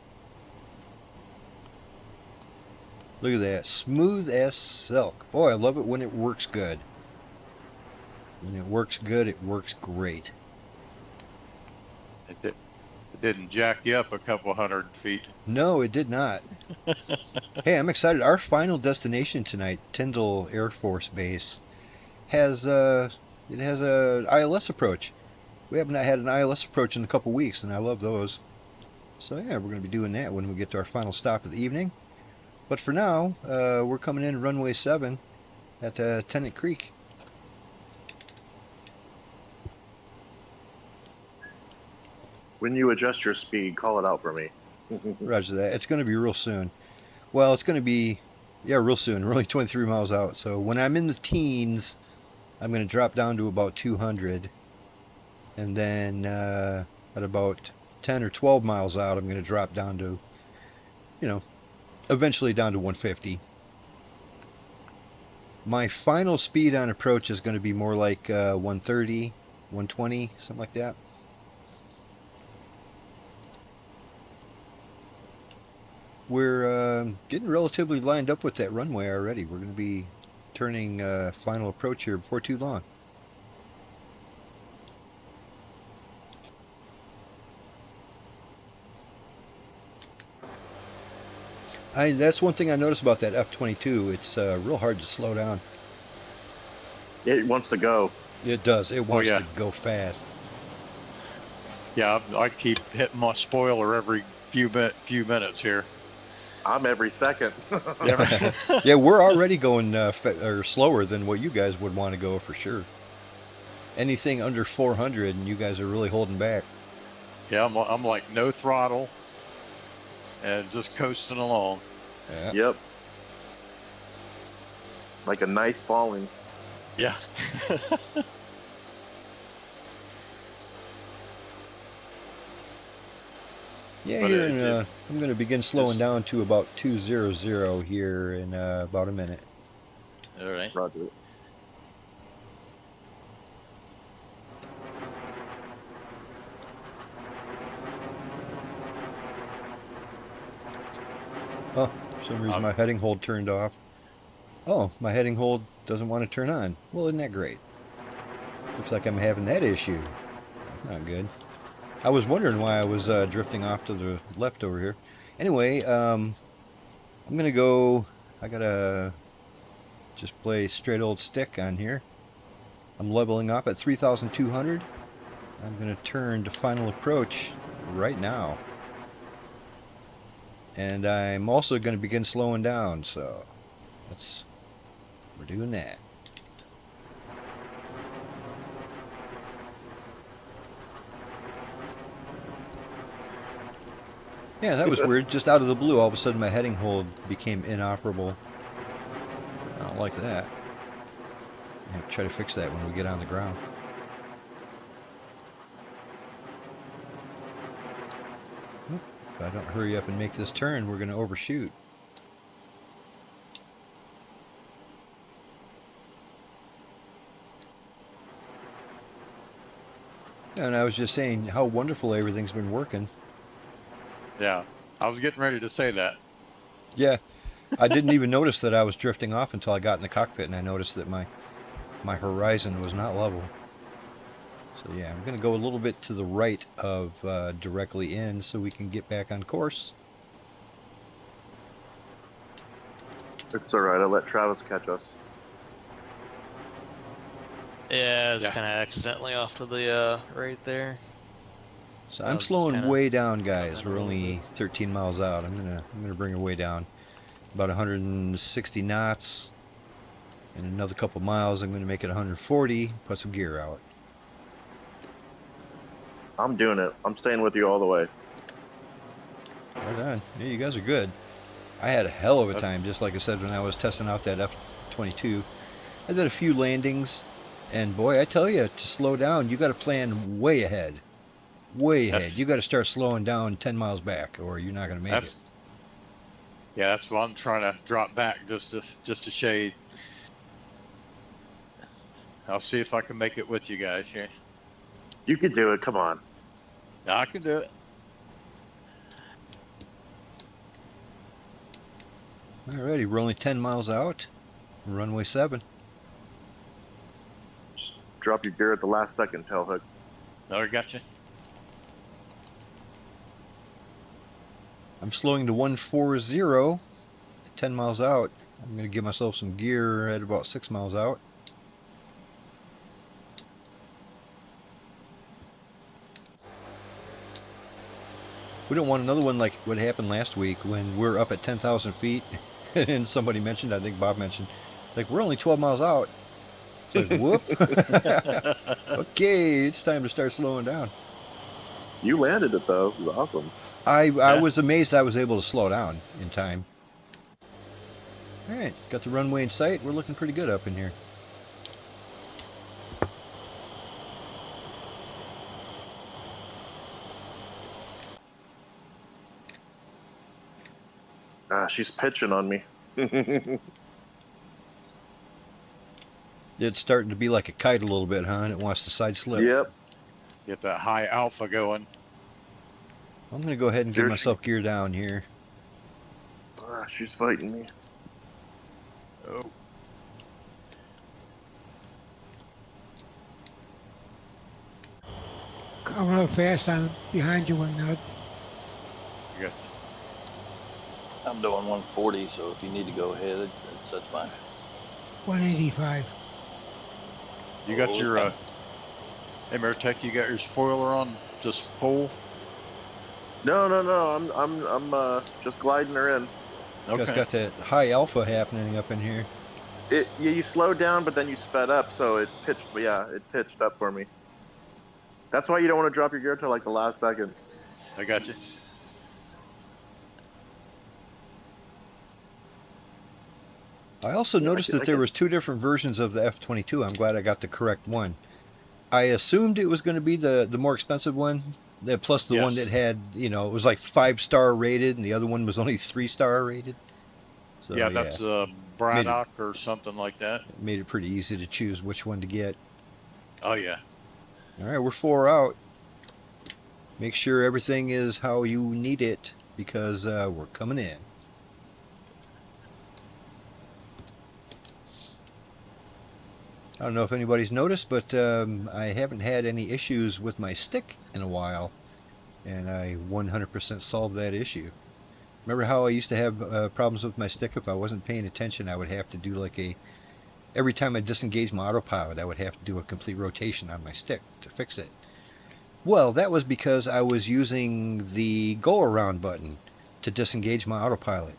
Look at that, smooth as silk. Boy, I love it when it works good. When it works good, it works great. It didn't jack you up a couple hundred feet. No, it did not. Hey, I'm excited. Our final destination tonight, Tindal Air Force Base, has a ILS approach. We have not had an ILS approach in a couple weeks, and I love those. So yeah, we're going to be doing that when we get to our final stop of the evening. But for now, we're coming in runway 7 at Tennant Creek. When you adjust your speed, call it out for me. Roger that. It's going to be real soon. Well, it's going to be, yeah, real soon. We're only 23 miles out. So when I'm in the teens, I'm going to drop down to about 200. And then at about 10 or 12 miles out, I'm going to drop down to, you know, eventually down to 150. My final speed on approach is going to be more like 130, 120, something like that. We're getting relatively lined up with that runway already. We're going to be turning final approach here before too long. That's one thing I noticed about that F-22. It's real hard to slow down. It wants to go. It does. It wants yeah. to go fast. Yeah, I keep hitting my spoiler every few minutes here. I'm every second. Yeah, we're already going or slower than what you guys would want to go for sure. Anything under 400, and you guys are really holding back. Yeah, I'm like no throttle and just coasting along. Yeah. Yep. Like a knife falling. Yeah. Yeah, But here it in, did- I'm going to begin slowing Just- down to about 200 here in about a minute. All right. Roger. Oh, for some reason my heading hold turned off. Oh, my heading hold doesn't want to turn on. Well, isn't that great? Looks like I'm having that issue. Not good. I was wondering why I was drifting off to the left over here. Anyway, I'm going to go... I got to just play straight old stick on here. I'm leveling up at 3,200. I'm going to turn to final approach right now. And I'm also going to begin slowing down, so we're doing that. Yeah, that was weird. Just out of the blue, all of a sudden my heading hold became inoperable. I don't like that. I have to try to fix that when we get on the ground. If I don't hurry up and make this turn, we're going to overshoot. And I was just saying how wonderful everything's been working. Yeah, I was getting ready to say that. Yeah, I didn't even notice that I was drifting off until I got in the cockpit and I noticed that my horizon was not level. So yeah, I'm going to go a little bit to the right of directly in so we can get back on course. It's alright, I'll let Travis catch us. Yeah, it's Yeah. kind of accidentally off to the right there. So I'm Just slowing kinda way down, guys. coming We're a little only 13 miles out. I'm gonna bring her way down, about 160 knots. In another couple miles, I'm gonna make it 140. Put some gear out. I'm doing it. I'm staying with you all the way. Right on. Yeah, you guys are good. I had a hell of a time, just like I said when I was testing out that F-22. I did a few landings, and boy, I tell you, to slow down, you got to plan way ahead. Way ahead. You got to start slowing down 10 miles back, or you're not going to make it. Yeah, that's why I'm trying to drop back just a shade. I'll see if I can make it with you guys here. You can do it, come on. I can do it. Alrighty, we're only 10 miles out. Runway 7. Just drop your gear at the last second, tailhook. No, I got you. I'm slowing to 140 at 10 miles out. I'm going to give myself some gear at about 6 miles out. We don't want another one like what happened last week when we're up at 10,000 feet and somebody mentioned, I think Bob mentioned, like we're only 12 miles out. It's like, whoop. Okay, it's time to start slowing down. You landed it though. It was awesome. I was amazed I was able to slow down in time. Alright, got the runway in sight. We're looking pretty good up in here. She's pitching on me. It's starting to be like a kite a little bit, huh? And it wants to side slip. Yep. Get that high alpha going. I'm going to go ahead and give Here she- myself gear down here. She's fighting me. Oh, Coming up fast on behind you, Wingnut. I got you. I'm doing 140, so if you need to go ahead, that's fine. 185. You got Oh, your okay. Tech, you got your spoiler on just full? No. I'm just gliding her in. You guys got that high alpha happening up in here. You slowed down, but then you sped up, so it pitched. Yeah, it pitched up for me. That's why you don't want to drop your gear till like the last second. I got you. I also noticed I that there can- was 2 different versions of the F-22. I'm glad I got the correct one. I assumed it was going to be the more expensive one, plus the one Yes. that had, it was like 5-star rated, and the other one was only 3-star rated. So yeah, that's Braddock or something like that. it made it pretty easy to choose which one to get. Oh yeah. All right, we're 4 out. Make sure everything is how you need it, because we're coming in. I don't know if anybody's noticed, but I haven't had any issues with my stick in a while, and I 100% solved that issue. Remember how I used to have problems with my stick? If I wasn't paying attention, I would have to do like every time I disengaged my autopilot, I would have to do a complete rotation on my stick to fix it. Well, that was because I was using the go-around button to disengage my autopilot.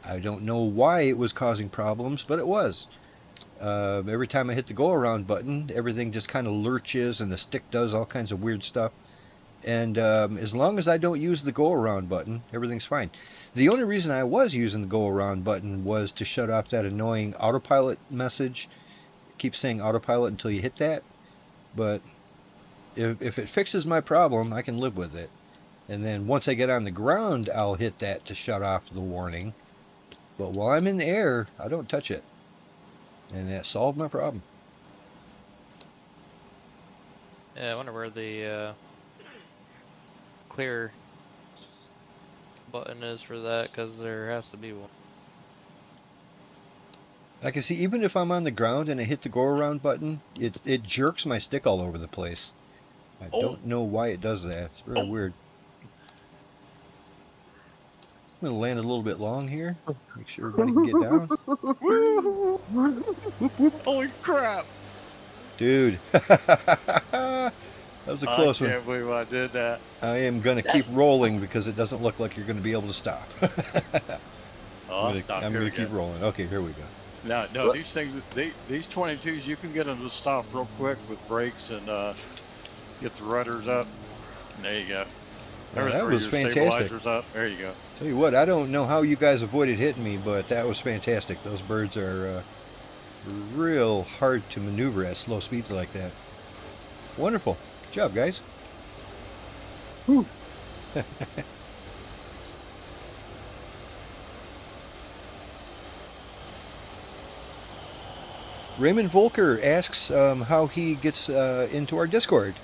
I don't know why it was causing problems, but it was. Every time I hit the go-around button, everything just kind of lurches and the stick does all kinds of weird stuff. And as long as I don't use the go-around button, everything's fine. The only reason I was using the go-around button was to shut off that annoying autopilot message. It keeps saying autopilot until you hit that. But if it fixes my problem, I can live with it. And then once I get on the ground, I'll hit that to shut off the warning. But while I'm in the air, I don't touch it. And that solved my problem. Yeah, I wonder where the clear button is for that, because there has to be one. I can see even if I'm on the ground and I hit the go-around button, it jerks my stick all over the place. I don't know why it does that. It's really weird. I'm going to land a little bit long here. Make sure everybody can get down. Whoop, whoop. Holy crap! Dude. That was a close I one. can't believe I did that. I am going to keep rolling because it doesn't look like you're going to be able to stop. Oh, I'm going to keep rolling. Okay, here we go. No, these things, these 22s, you can get them to stop real quick with brakes and get the rudders up. And there you go. Well, that was fantastic. Stabilizers up. There you go. Tell you what, I don't know how you guys avoided hitting me, but that was fantastic. Those birds are real hard to maneuver at slow speeds like that. Wonderful. Good job, guys. Whew. Raymond Volker asks how he gets into our Discord.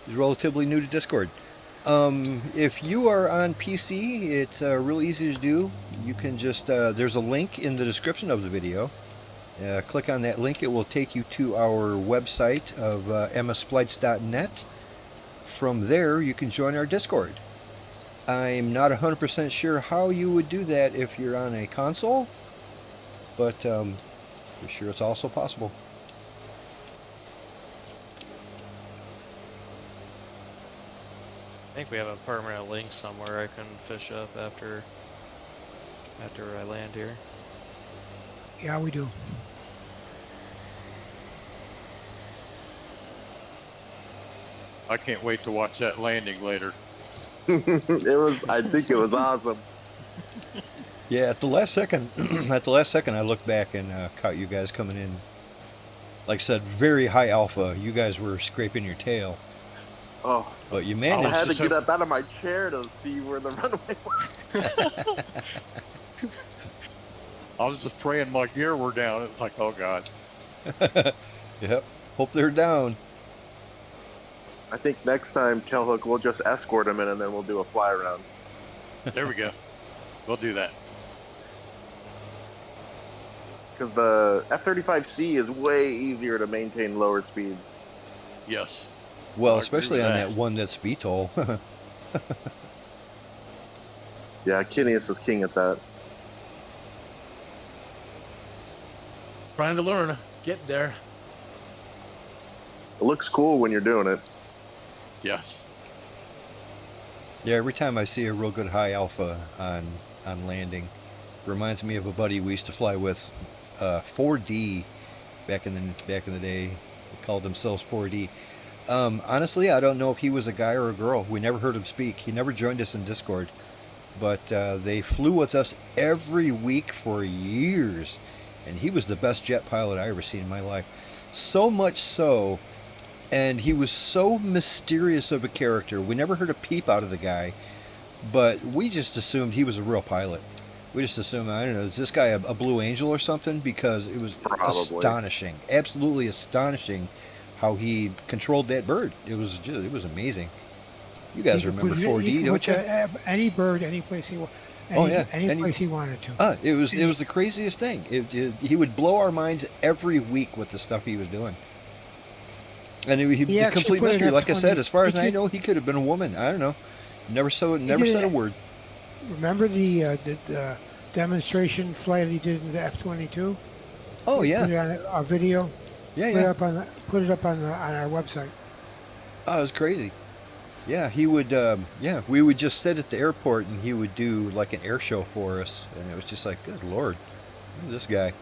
He's relatively new to Discord. If you are on PC, it's real easy to do. You can just, there's a link in the description of the video. Click on that link. It will take you to our website of msplights.net. From there, you can join our Discord. I'm not 100% sure how you would do that if you're on a console, but for sure it's also possible. I think we have a permanent link somewhere I can fish up after I land here. Yeah, we do. I can't wait to watch that landing later. I think it was awesome. Yeah, at the last second, I looked back and caught you guys coming in. Like I said, very high alpha. You guys were scraping your tail, Oh, but you I managed. had to get up out of my chair to see where the runway was. I was just praying my gear were down. It's like, oh God. Yep. Hope they're down. I think next time, Tailhook, we'll just escort him in and then we'll do a fly around. There we go. We'll do that. Because the F-35C is way easier to maintain lower speeds. Yes. Well, I agree especially with on that. that one that's VTOL. Yeah, Kineas is king at that. Trying to learn. Get there. It looks cool when you're doing it. Yes. Yeah, every time I see a real good high alpha on landing, reminds me of a buddy we used to fly with, 4D, back in the day. They called themselves 4D. Honestly, I don't know if he was a guy or a girl. We never heard him speak. He never joined us in Discord, but they flew with us every week for years, and he was the best jet pilot I ever seen in my life. So much so. And he was so mysterious of a character. We never heard a peep out of the guy, but we just assumed he was a real pilot. We just assumed, I don't know, is this guy a Blue Angel or something? Because it was astonishing, absolutely astonishing how he controlled that bird. It was amazing. You guys remember 4D, don't you? Any bird, any place he wanted. Any place he wanted to. It was the craziest thing. He would blow our minds every week with the stuff he was doing. And he'd be a complete mystery. Like I said, as far as I know, he could have been a woman. I don't know. Never said a word. Remember the demonstration flight he did in the F-22? Oh yeah. Put it on our video. Yeah, yeah. Put it up on our website. Oh, it was crazy. Yeah, he would. Yeah, we would just sit at the airport, and he would do like an air show for us, and it was just like, good lord, look at this guy,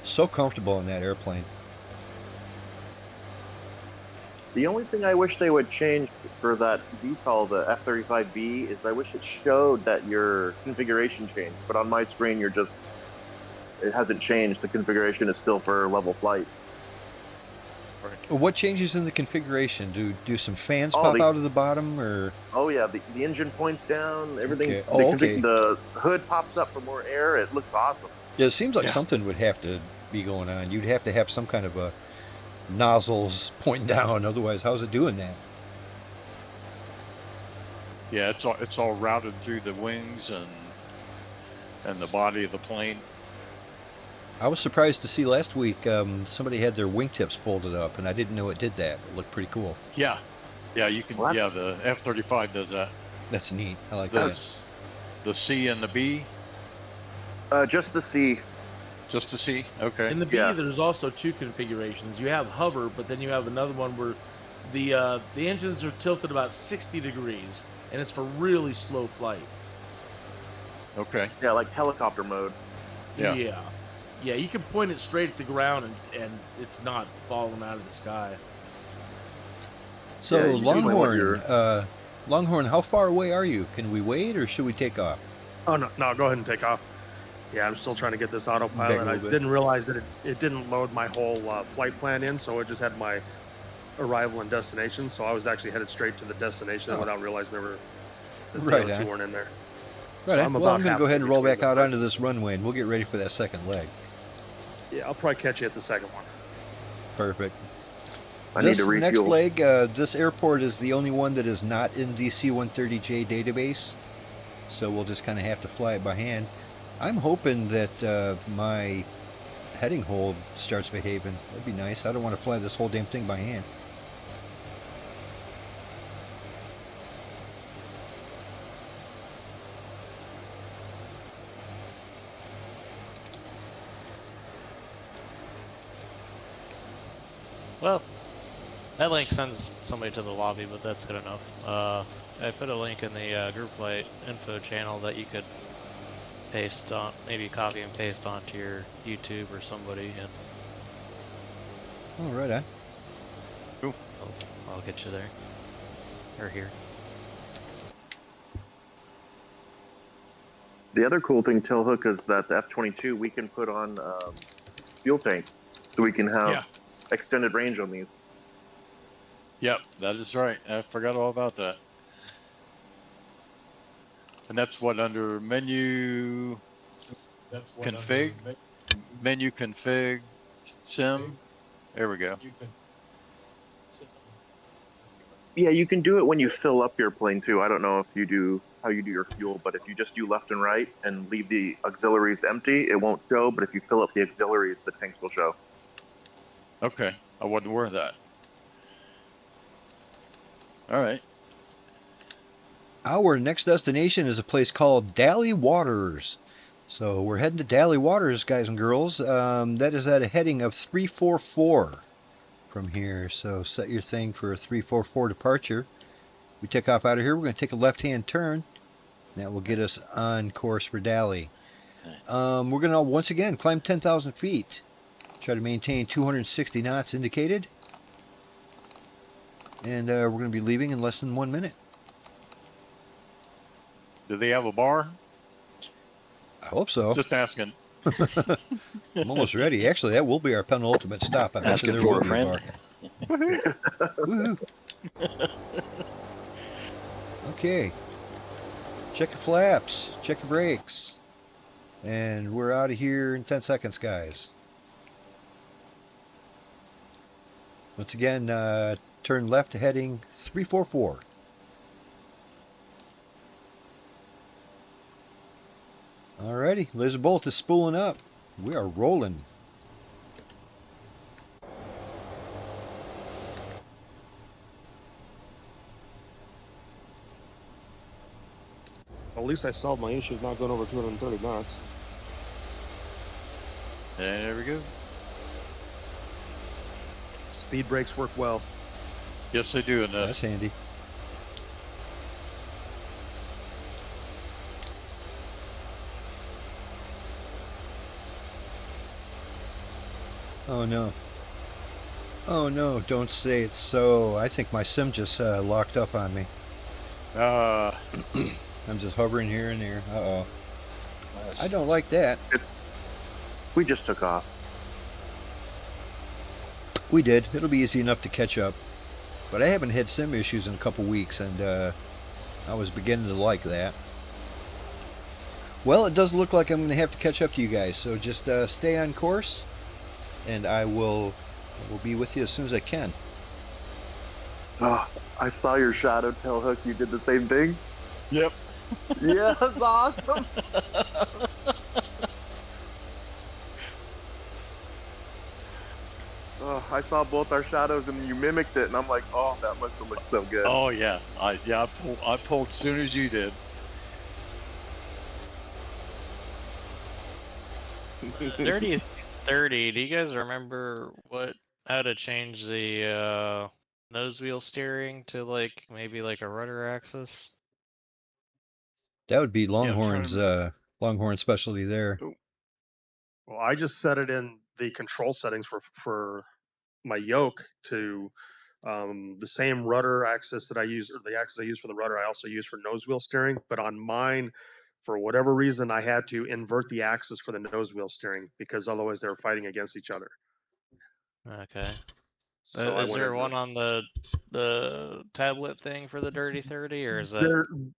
so comfortable in that airplane. The only thing I wish they would change for that VTOL, the F-35B, is I wish it showed that your configuration changed. But on my screen, it hasn't changed. The configuration is still for level flight. What changes in the configuration? Do some fans pop out of the bottom, or? Oh yeah, the engine points down. Everything. Okay. Oh, okay. The hood pops up for more air. It looks awesome. Yeah, it seems like something would have to be going on. You'd have to have some kind of a nozzles pointing down. Otherwise, how's it doing that? Yeah, it's all routed through the wings and the body of the plane. I was surprised to see last week somebody had their wingtips folded up, and I didn't know it did that. It looked pretty cool. Yeah, you can. What? Yeah, the F-35 does that. That's neat. I like that. The C and the B. Just the C. Just the C. Okay. In the B, there's also two configurations. You have hover, but then you have another one where the engines are tilted about 60 degrees, and it's for really slow flight. Okay. Yeah, like helicopter mode. Yeah. Yeah, you can point it straight at the ground, and it's not falling out of the sky. So, Longhorn, Longhorn, how far away are you? Can we wait, or should we take off? Oh, no, go ahead and take off. Yeah, I'm still trying to get this autopilot. I didn't realize that it didn't load my whole flight plan in, so it just had my arrival and destination. So I was actually headed straight to the destination without realizing the two weren't in there. Right. So I'm going to go ahead and roll back out onto this runway, and we'll get ready for that second leg. Yeah, I'll probably catch you at the second one. Perfect. This next leg, this airport is the only one that is not in the C-130J database, so we'll just kind of have to fly it by hand. I'm hoping that my heading hold starts behaving. That'd be nice. I don't want to fly this whole damn thing by hand. Well, that link sends somebody to the lobby, but that's good enough. I put a link in the group flight info channel that you could paste on, maybe copy and paste onto your YouTube or somebody, and oh, right on. Cool. I'll get you there or here. The other cool thing, Tailhook, is that the F-22 we can put on fuel tanks, so we can have extended range on these. Yep, that is right. I forgot all about that. And that's what under menu config, menu config sim. There we go. Yeah, you can do it when you fill up your plane too. I don't know if you do how you do your fuel, but if you just do left and right and leave the auxiliaries empty, it won't show. But if you fill up the auxiliaries, the tanks will show. Okay, I wasn't aware of that. All right. Our next destination is a place called Daly Waters. So we're heading to Daly Waters, guys and girls. That is at a heading of 344 from here. So set your thing for a 344 departure. We take off out of here. We're going to take a left-hand turn. That will get us on course for Daly. We're going to once again climb 10,000 feet. Try to maintain 260 knots indicated. And we're going to be leaving in less than 1 minute. Do they have a bar? I hope so. Just asking. I'm almost ready. Actually, that will be our penultimate stop. I bet you there will be a bar. Woohoo. Okay. Check your flaps. Check your brakes. And we're out of here in 10 seconds, guys. Once again, turn left heading 344. Alrighty, Lazerbolt is spooling up. We are rolling. At least I solved my issue of not going over 230 knots. And there we go. Speed brakes work well. Yes, they do in this. That's handy. Oh no. Oh no, don't say it's so. I think my sim just locked up on me. I'm just hovering here and there. Uh-oh. I don't like that. We just took off. We did. It'll be easy enough to catch up. But I haven't had sim issues in a couple weeks, and I was beginning to like that. Well, it does look like I'm going to have to catch up to you guys, so just stay on course, and I will be with you as soon as I can. Oh, I saw your shadow tail hook. You did the same thing? Yep. Yes, awesome. Oh, I saw both our shadows and you mimicked it, and I'm like, oh, that must have looked so good. Oh yeah, I pulled as soon as you did. Dirty 30. Do you guys remember how to change the nose wheel steering to like maybe like a rudder axis? That would be Yeah, I'm trying Longhorn's to- Longhorn specialty there. Well, I just set it in the control settings for my yoke to the same rudder axis that I use, or the axis I use for the rudder, I also use for nose wheel steering. But on mine, for whatever reason, I had to invert the axis for the nose wheel steering because otherwise they were fighting against each other. Okay. So I Is went there in. one on the tablet thing for the Dirty 30, or is that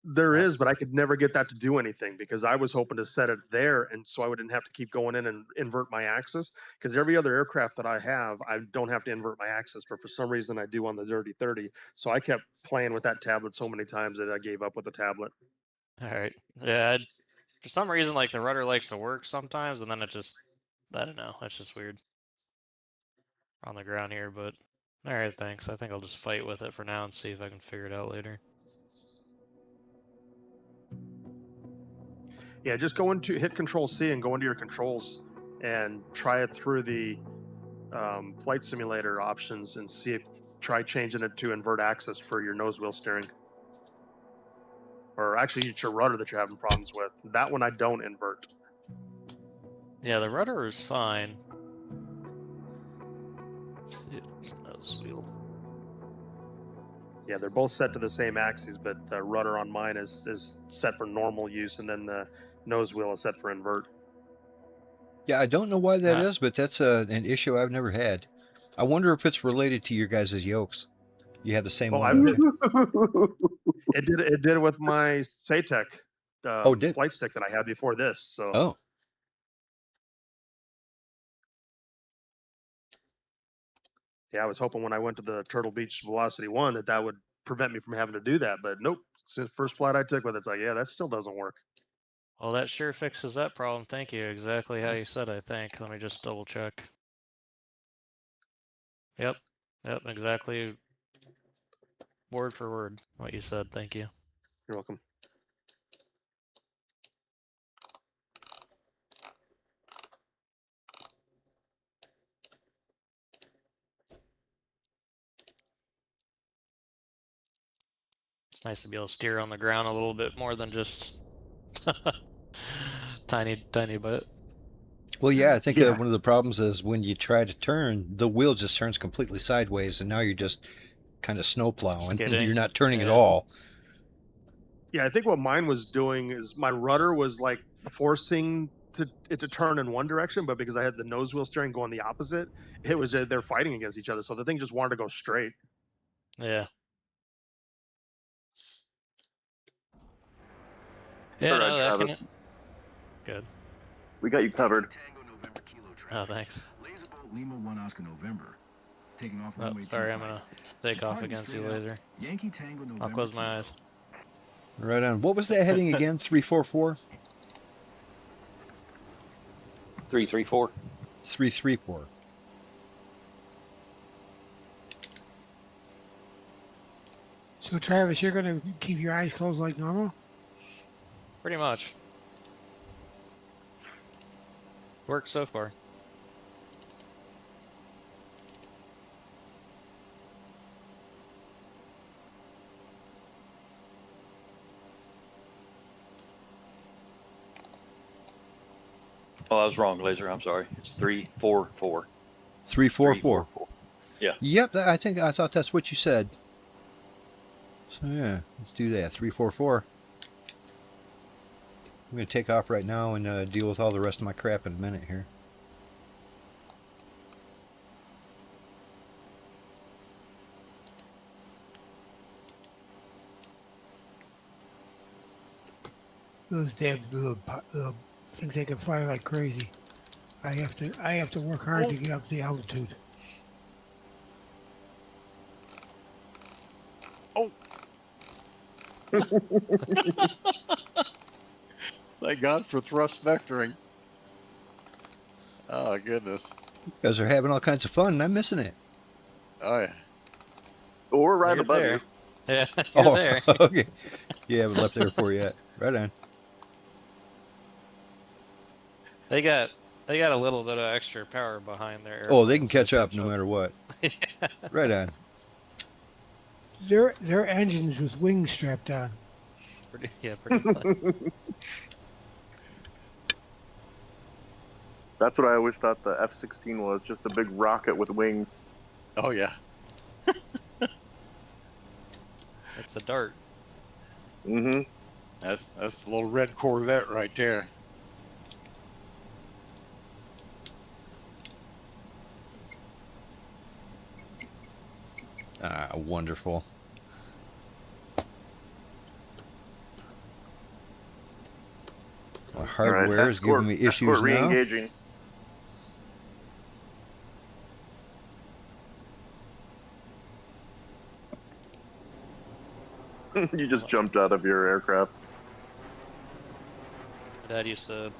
There not- is, but I could never get that to do anything because I was hoping to set it there, and so I wouldn't have to keep going in and invert my axis. Because every other aircraft that I have, I don't have to invert my axis, but for some reason I do on the Dirty 30. So I kept playing with that tablet so many times that I gave up with the tablet. all right? Yeah, for some reason, like the rudder likes to work sometimes, and then it just, I don't know, that's just weird on the ground here. But all right, thanks. I think I'll just fight with it for now and see if I can figure it out later. Yeah, just go into hit Control C and go into your controls and try it through the flight simulator options and see if try changing it to invert axis for your nose wheel steering. Or actually, it's your rudder that you're having problems with. That one I don't invert. Yeah, the rudder is fine. Let's see if there's nose wheel. Yeah, they're both set to the same axes, but the rudder on mine is set for normal use, and then the nose wheel is set for invert. Yeah, I don't know why that Ah. is, but that's an issue I've never had. I wonder if it's related to your guys' yokes. You have the same Oh, one, don't you? it did it with my Satec Did flight stick that I had before this. So oh, yeah, I was hoping when I went to the Turtle Beach Velocity 1 that would prevent me from having to do that, but nope. Since the first flight I took with it, it's like, yeah, that still doesn't work. Well, that sure fixes that problem. Thank you. Exactly how you said, I think. Let me just double check. Yep. Yep, exactly. Word for word, what you said. Thank you. You're welcome. It's nice to be able to steer on the ground a little bit more than just tiny bit. well, yeah. I think Yeah. one of the problems is when you try to turn, the wheel just turns completely sideways, and now you're just kind of snow plowing. Skidding. You're not turning at Yeah. all. Yeah, I think what mine was doing is my rudder was like forcing it to turn in one direction, but because I had the nose wheel steering going the opposite, it was they're fighting against each other. So the thing just wanted to go straight. Yeah. Yeah, All right, no, that Travis. can. Good. We got you covered. Oh, thanks. Lazerbolt Lima 1 Oscar November. Taking off Oh, runway sorry, I'm 25. gonna take off Departing against you, straight out. laser. Yankee Tango November. I'll close my Kilo. eyes. Right on. What was that heading again? 344? 334. 334. So Travis, you're gonna keep your eyes closed like normal? Pretty much. Worked so far. Oh, I was wrong, Laser. I'm sorry. It's 344. 344. 344. Yeah. Yep, I thought that's what you said. So yeah, let's do that. 344. I'm gonna take off right now and deal with all the rest of my crap in a minute here. Those damn little things, they can fly like crazy. I have to work hard to get up the altitude. Oh. Thank God for thrust vectoring. Oh, goodness. You guys are having all kinds of fun, and I'm missing it. Oh, yeah. Or right You're above there. you. Yeah, you're Oh, there. okay. You haven't left the airport yet. Right on. They got a little bit of extra power behind their Oh, they can airplanes. catch up no matter what. Yeah. Right on. They're engines with wings strapped on. Pretty much. That's what I always thought the F-16 was, just a big rocket with wings. Oh, yeah. It's a dart. Mm-hmm. That's a little red Corvette right there. Ah, wonderful. My hardware is giving me issues now. Re-engaging. You just jumped out of your aircraft. My dad used to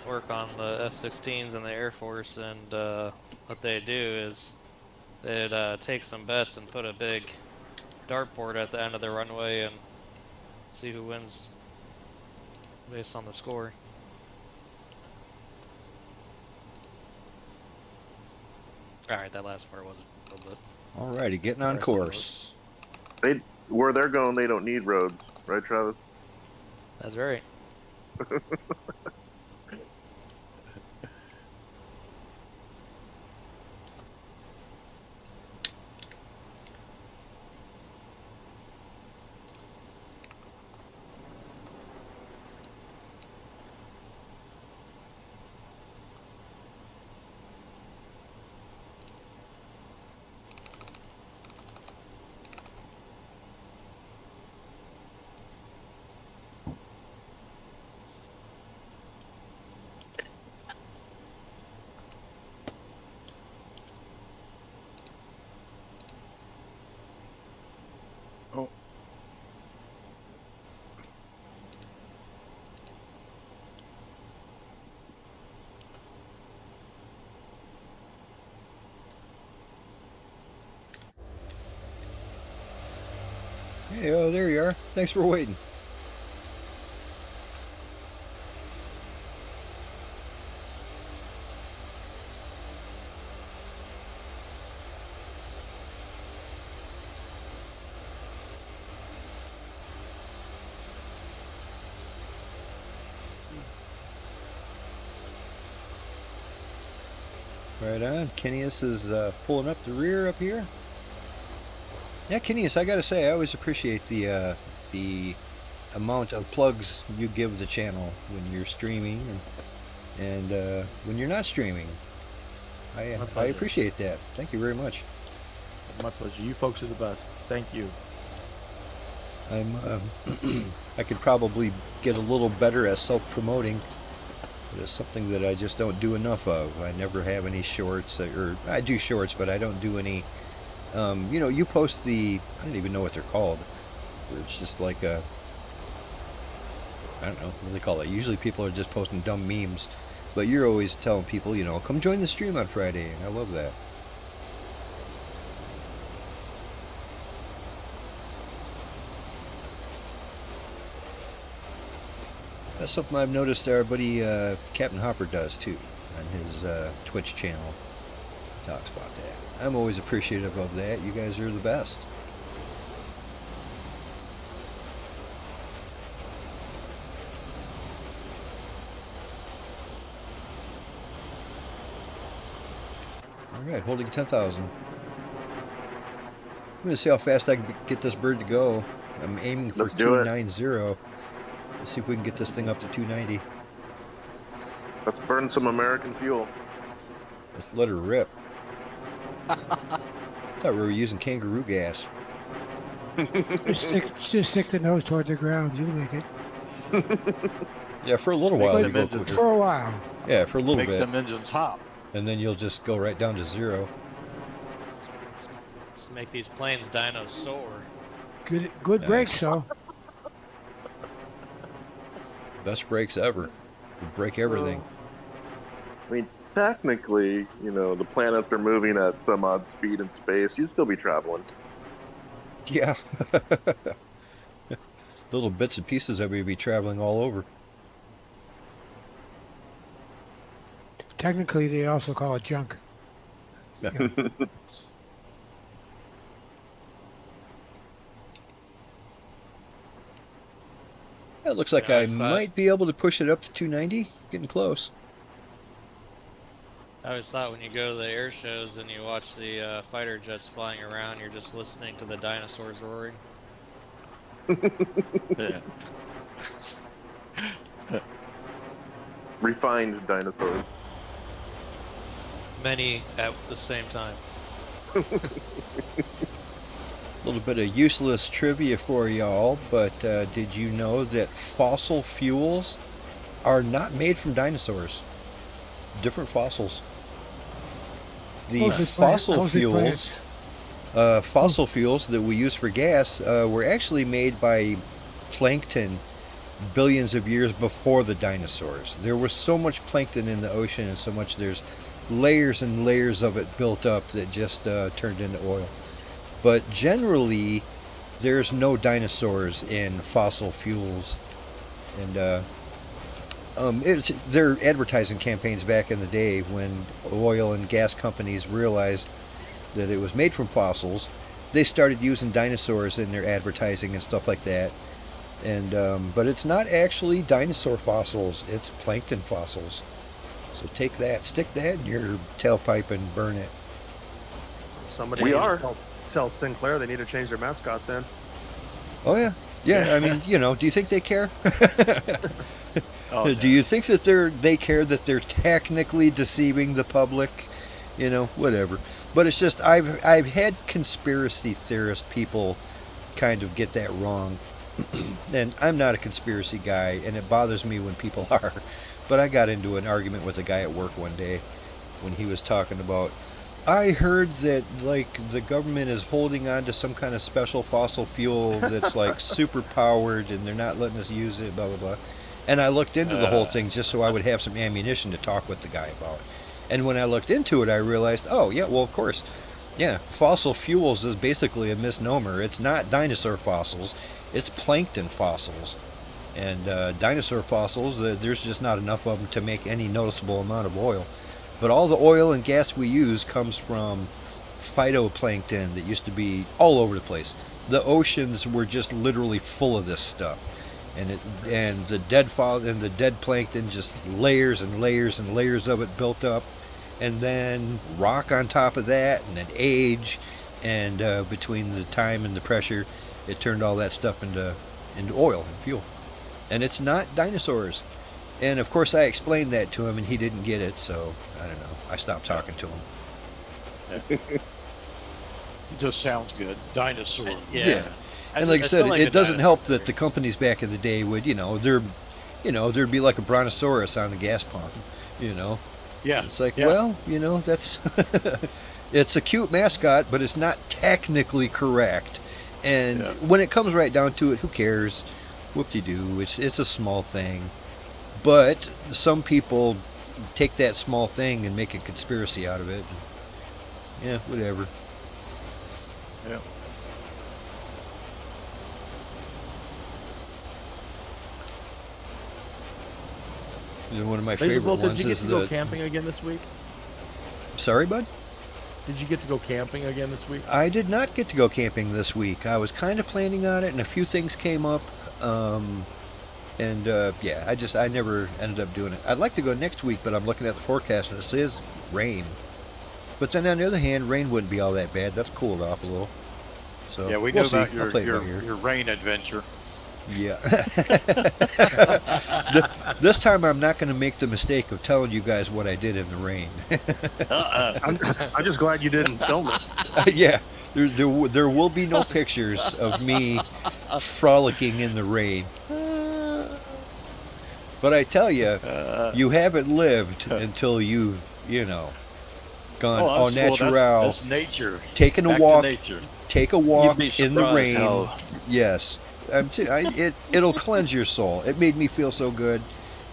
work on the F-16s in the Air Force, and what they do is they'd take some bets and put a big dartboard at the end of the runway and see who wins based on the score. Alright, that last part wasn't a little bit. Alrighty, getting on course. Where they're going, they don't need roads, right, Travis? That's right. Oh. Hey, oh, there you are. Thanks for waiting. Right on. Kineas is pulling up the rear up here. Yeah, Kineas, I gotta say, I always appreciate the amount of plugs you give the channel when you're streaming and when you're not streaming. I appreciate that. Thank you very much. My pleasure. You folks are the best. Thank you. I'm I could probably get a little better at self-promoting. It is something that I just don't do enough of. I never have any shorts, or I do shorts, but I don't do any. You know, you post the, I don't even know what they're called. It's just like a, I don't know what they call it. Usually people are just posting dumb memes, but you're always telling people, you know, come join the stream on Friday, and I love that. That's something I've noticed our buddy Captain Hopper does too on his Twitch channel. He talks about that. I'm always appreciative of that. You guys are the best. Alright, holding 10,000. I'm going to see how fast I can get this bird to go. I'm aiming for Let's do it. 290. Let's see if we can get this thing up to 290. Let's burn some American fuel. Let's let her rip. Thought we were using kangaroo gas. Just stick the nose toward the ground. You'll make it. Yeah, for a little while. You go quicker. For a while. Yeah, for a little Makes bit. them engines hop. And then you'll just go right down to 0. Let's make these planes dynos soar. Good Nice. brakes, though. Best brakes ever. We break everything. I mean, technically, you know, the planets are moving at some odd speed in space. You'd still be traveling. Yeah. Little bits and pieces that we'd be traveling all over. Technically, they also call it junk. Yeah. It looks like Yeah, I I thought- might be able to push it up to 290. Getting close. I always thought when you go to the air shows and you watch the fighter jets flying around, you're just listening to the dinosaurs roaring. Yeah. Refined dinosaurs. Many at the same time. A little bit of useless trivia for y'all, but did you know that fossil fuels are not made from dinosaurs? Different fossils. The Mostly fossil fuels that we use for gas were actually made by plankton billions of years before the dinosaurs. There was so much plankton in the ocean and so much there's layers and layers of it built up that just turned into oil. But generally, there's no dinosaurs in fossil fuels, and their advertising campaigns back in the day when oil and gas companies realized that it was made from fossils. They started using dinosaurs in their advertising and stuff like that. And but it's not actually dinosaur fossils; it's plankton fossils. So take that, stick that in your tailpipe, and burn it. Somebody We needs to are. tell Sinclair they need to change their mascot then. Oh yeah, yeah. I mean, you know, do you think they care? Oh, Do you think that they care that they're technically deceiving the public? You know, whatever. But it's just I've had conspiracy theorist people kind of get that wrong. And I'm not a conspiracy guy, and it bothers me when people are. But I got into an argument with a guy at work one day when he was talking about, I heard that like the government is holding on to some kind of special fossil fuel that's like super powered and they're not letting us use it, blah blah blah. And I looked into the whole thing just so I would have some ammunition to talk with the guy about. And when I looked into it, I realized, oh yeah, well of course, yeah, fossil fuels is basically a misnomer. It's not dinosaur fossils, it's plankton fossils. And dinosaur fossils, there's just not enough of them to make any noticeable amount of oil. But all the oil and gas we use comes from phytoplankton that used to be all over the place. The oceans were just literally full of this stuff. And the dead plankton, just layers and layers and layers of it built up, and then rock on top of that, and then age, and between the time and the pressure, it turned all that stuff into oil and fuel. And it's not dinosaurs. And of course I explained that to him and he didn't get it, so I don't know. I stopped talking to him. It just sounds good. Dinosaur. Yeah. And like I said, it doesn't help that the companies back in the day would, there'd be like a brontosaurus on the gas pump, Yeah. It's like, yeah. well, that's it's a cute mascot, but it's not technically correct. And when it comes right down to it, who cares? Whoop-de-doo. It's a small thing. But some people take that small thing and make a conspiracy out of it. Yeah, whatever. Yeah. One of my favorite Lazerbolt, ones did you get is to go camping again this week? Sorry, bud? Did you get to go camping again this week? I did not get to go camping this week. I was kind of planning on it, and a few things came up. I never ended up doing it. I'd like to go next week, but I'm looking at the forecast, and it says rain. But then on the other hand, rain wouldn't be all that bad. That's cooled off a little. So Yeah, we we'll know see. about I'll play it by ear. your rain adventure. Yeah. This time I'm not going to make the mistake of telling you guys what I did in the rain. I'm just glad you didn't film it. Yeah, there will be no pictures of me frolicking in the rain. But I tell you, you haven't lived until you've, gone au natural, that's nature. taken a Back to walk, nature. take a walk You'd be in the surprised rain. how- Yes, it'll cleanse your soul. It made me feel so good.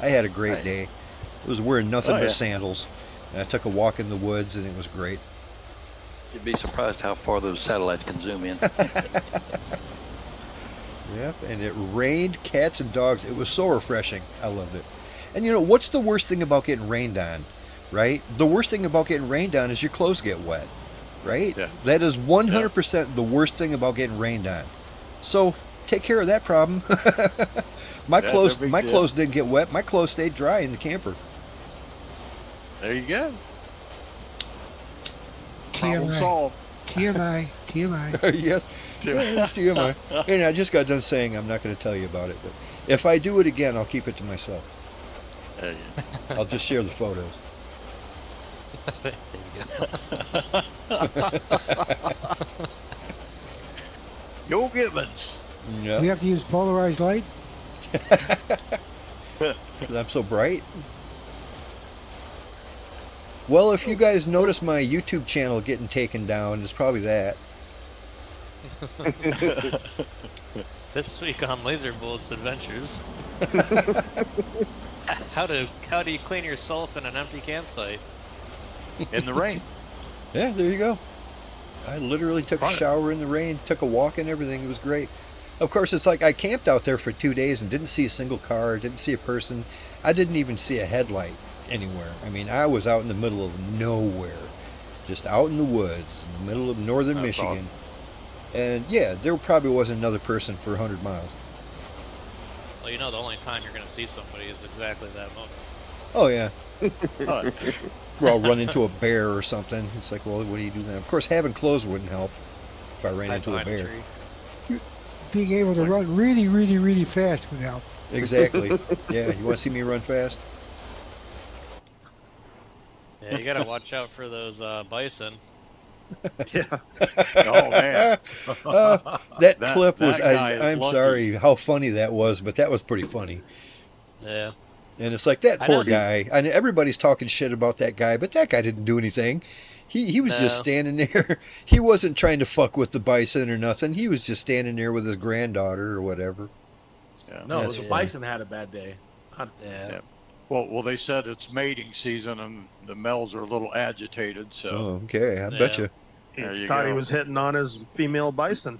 I had a great Right. day. I was wearing nothing Oh, but yeah. sandals. And I took a walk in the woods, and it was great. You'd be surprised how far those satellites can zoom in. Yep, and it rained cats and dogs. It was so refreshing. I loved it. And what's the worst thing about getting rained on, right? The worst thing about getting rained on is your clothes get wet, right? Yeah. That is 100% the worst thing about getting rained on. So take care of that problem. My Yeah, clothes, no big my deal. clothes didn't get wet. My clothes stayed dry in the camper. There you go. Problem TMI. solved. TMI. TMI. Yeah, it's TMI. And I just got done saying I'm not going to tell you about it, but if I do it again, I'll keep it to myself. There you go. I'll just share the photos. There you go. Yo Gibbons. Yeah. We have to use polarized light. 'Cause I'm so bright. Well, if you guys notice my YouTube channel getting taken down, it's probably that. This week on Lazerbolt's Adventures. How do you clean yourself in an empty campsite? In the rain. Yeah, there you go. I literally took a Fun. shower in the rain, took a walk and everything. It was great. Of course, it's like I camped out there for 2 days and didn't see a single car, didn't see a person. I didn't even see a headlight anywhere. I mean, I was out in the middle of nowhere, just out in the woods, in the middle of northern That's Michigan. awesome. And yeah, there probably wasn't another person for 100 miles. Well, the only time you're going to see somebody is exactly that moment. Oh, yeah. Oh, Or I'll run into a bear or something. It's like, well, what do you do then? Of course, having clothes wouldn't help if I ran Hide into a behind bear. tree. Being able to run really, really, really fast would help. Exactly. Yeah, you want to see me run fast? Yeah, you got to watch out for those bison. Yeah. oh man. That That- clip was, that guy is I'm lucky. sorry how funny that was, but that was pretty funny. Yeah. And it's like, that I poor know. guy. And everybody's talking shit about that guy, but that guy didn't do anything. He was just No. standing there. He wasn't trying to fuck with the bison or nothing. He was just standing there with his granddaughter or whatever. Yeah. No, That's the funny. bison had a bad day. Yeah. Yeah. Well, they said it's mating season and the males are a little agitated. So Oh, okay. I bet you. He There you thought go. he was hitting on his female bison.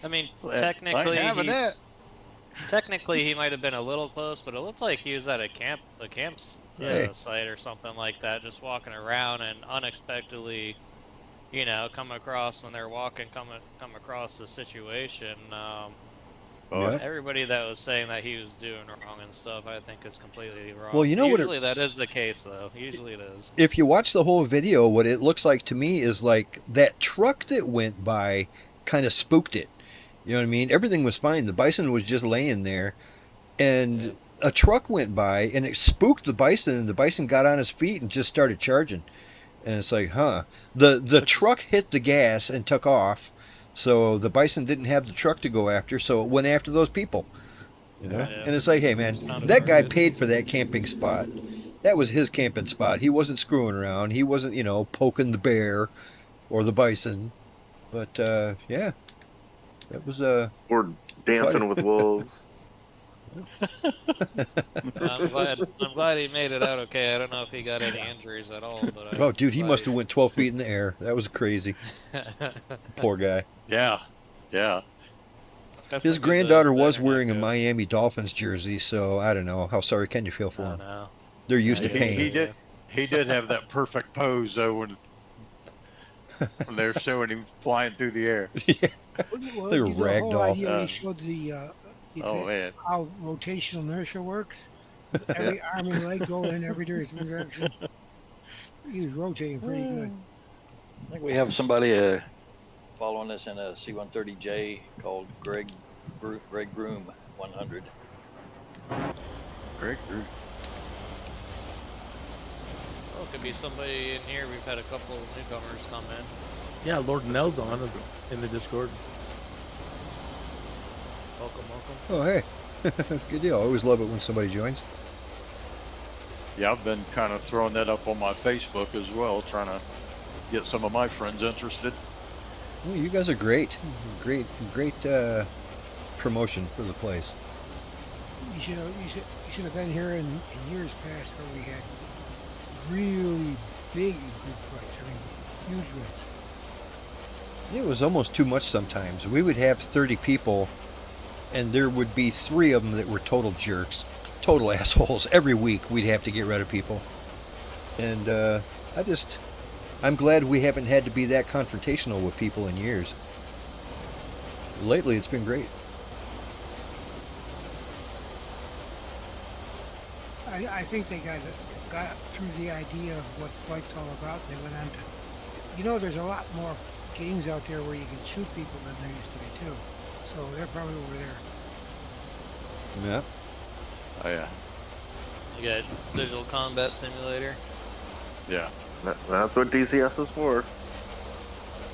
I mean, I technically, ain't having that. technically he might have been a little close, but it looked like he was at a camp's Hey. site or something like that, just walking around and unexpectedly, come across when they're walking, come across the situation. Yeah. Everybody that was saying that he was doing wrong and stuff, I think is completely wrong. Well, you know what it- Usually that is the case, though. Usually it is. If you watch the whole video, what it looks like to me is like that truck that went by kind of spooked it. You know what I mean? Everything was fine. The bison was just laying there, and a truck went by and it spooked the bison, and the bison got on his feet and just started charging. And it's like, huh? The truck hit the gas and took off, so the bison didn't have the truck to go after, so it went after those people. You know? Yeah. And it's like, hey man, Sounded that guy pretty good. paid for that camping spot. That was his camping spot. He wasn't screwing around. He wasn't, poking the bear or the bison. But yeah, that was Or dancing with wolves. I'm glad he made it out okay. I don't know if he got any injuries at all, but oh dude, he must have went 12 feet in the air. That was crazy. Poor guy. Yeah. Yeah. His granddaughter was wearing a Miami Dolphins jersey, so I don't know. How sorry can you feel for Oh, him? no. They're used to He pain. did. He did have that perfect pose though when they're showing him flying through the air. Well, They were the whole ragdoll. idea they showed the Oh man. how rotational inertia works. With every arm and leg going in every different direction. He was rotating pretty good. I think we have somebody following us in a C-130J called Greg Groom 100. Great. Oh, it could be somebody in here. We've had a couple of newcomers come in. Yeah, Lord Nell's on in the Discord. Welcome, welcome. Oh, hey. Good deal. I always love it when somebody joins. Yeah, I've been kind of throwing that up on my Facebook as well, trying to get some of my friends interested. Oh, you guys are great. Great promotion for the place. You should have been here in years past where we had really big group flights. I mean, huge ones. It was almost too much sometimes. We would have 30 people, and there would be 3 of them that were total jerks, total assholes. Every week we'd have to get rid of people. And I'm glad we haven't had to be that confrontational with people in years. Lately it's been great. I think they got through the idea of what flight's all about. They went on to, there's a lot more games out there where you can shoot people than there used to be too. So they're probably over there. Yeah. Oh yeah. You got Digital Combat Simulator. Yeah. That's what DCS is for.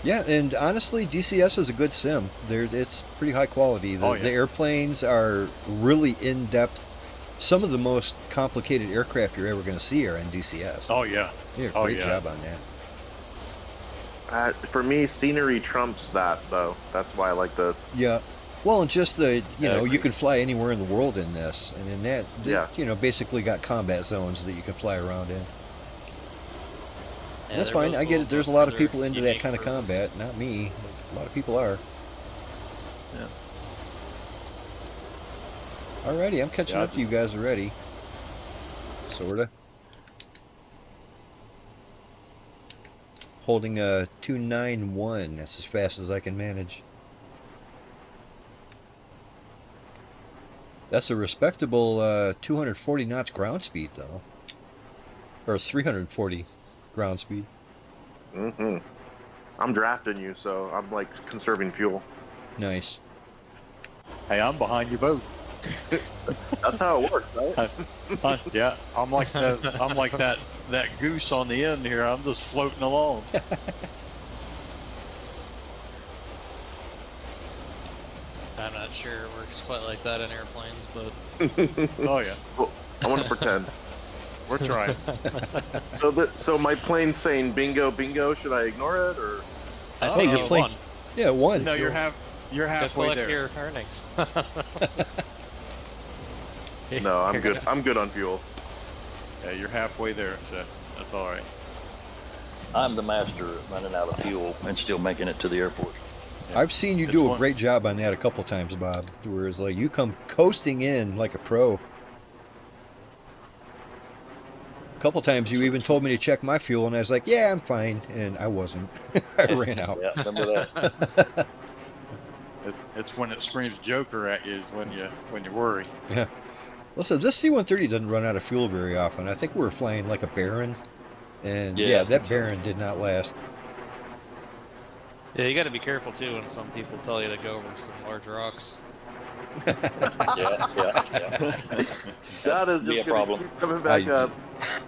Yeah, and honestly, DCS is a good sim. It's pretty high quality. The airplanes are really in-depth. Some of the most complicated aircraft you're ever going to see are in DCS. Oh yeah. Yeah, great job on that. For me, scenery trumps that, though. That's why I like this. Yeah. Well, and just you can fly anywhere in the world in this, and in that, basically got combat zones that you can fly around in. Yeah, that's fine. I get it. There's a lot of people into that kind of combat. Not me. A lot of people are. Yeah. Alrighty, I'm catching up to you guys already. Sorta. Holding a 291. That's as fast as I can manage. That's a respectable 240 knots ground speed, though. Or 340 ground speed. Mm-hmm. I'm drafting you, so I'm like conserving fuel. Nice. Hey, I'm behind you both. That's how it works, right? Yeah, I'm like that goose on the end here. I'm just floating along. I'm not sure it works quite like that in airplanes, but Oh yeah. Well, I want to pretend. We're trying. So my plane's saying bingo, bingo. Should I ignore it or? I Oh, think your you plane- won. Yeah, one. No, you're halfway Collect there. your earnings. No, I'm good. I'm good on fuel. Yeah, you're halfway there, so that's all right. I'm the master of running out of fuel and still making it to the airport. Yeah. I've seen you It's do a one- great job on that a couple times, Bob. Where it's like you come coasting in like a pro. A couple times you even told me to check my fuel, and I was like, "Yeah, I'm fine," and I wasn't. I ran out. Yeah, remember that. It's when it screams Joker at you is when you worry. Yeah. Well, so this C-130 doesn't run out of fuel very often. I think we were flying like a Baron, and yeah, that Baron did not last. Yeah, you got to be careful too when some people tell you to go over some large rocks. Yeah. That is Be a just problem. keep coming back up.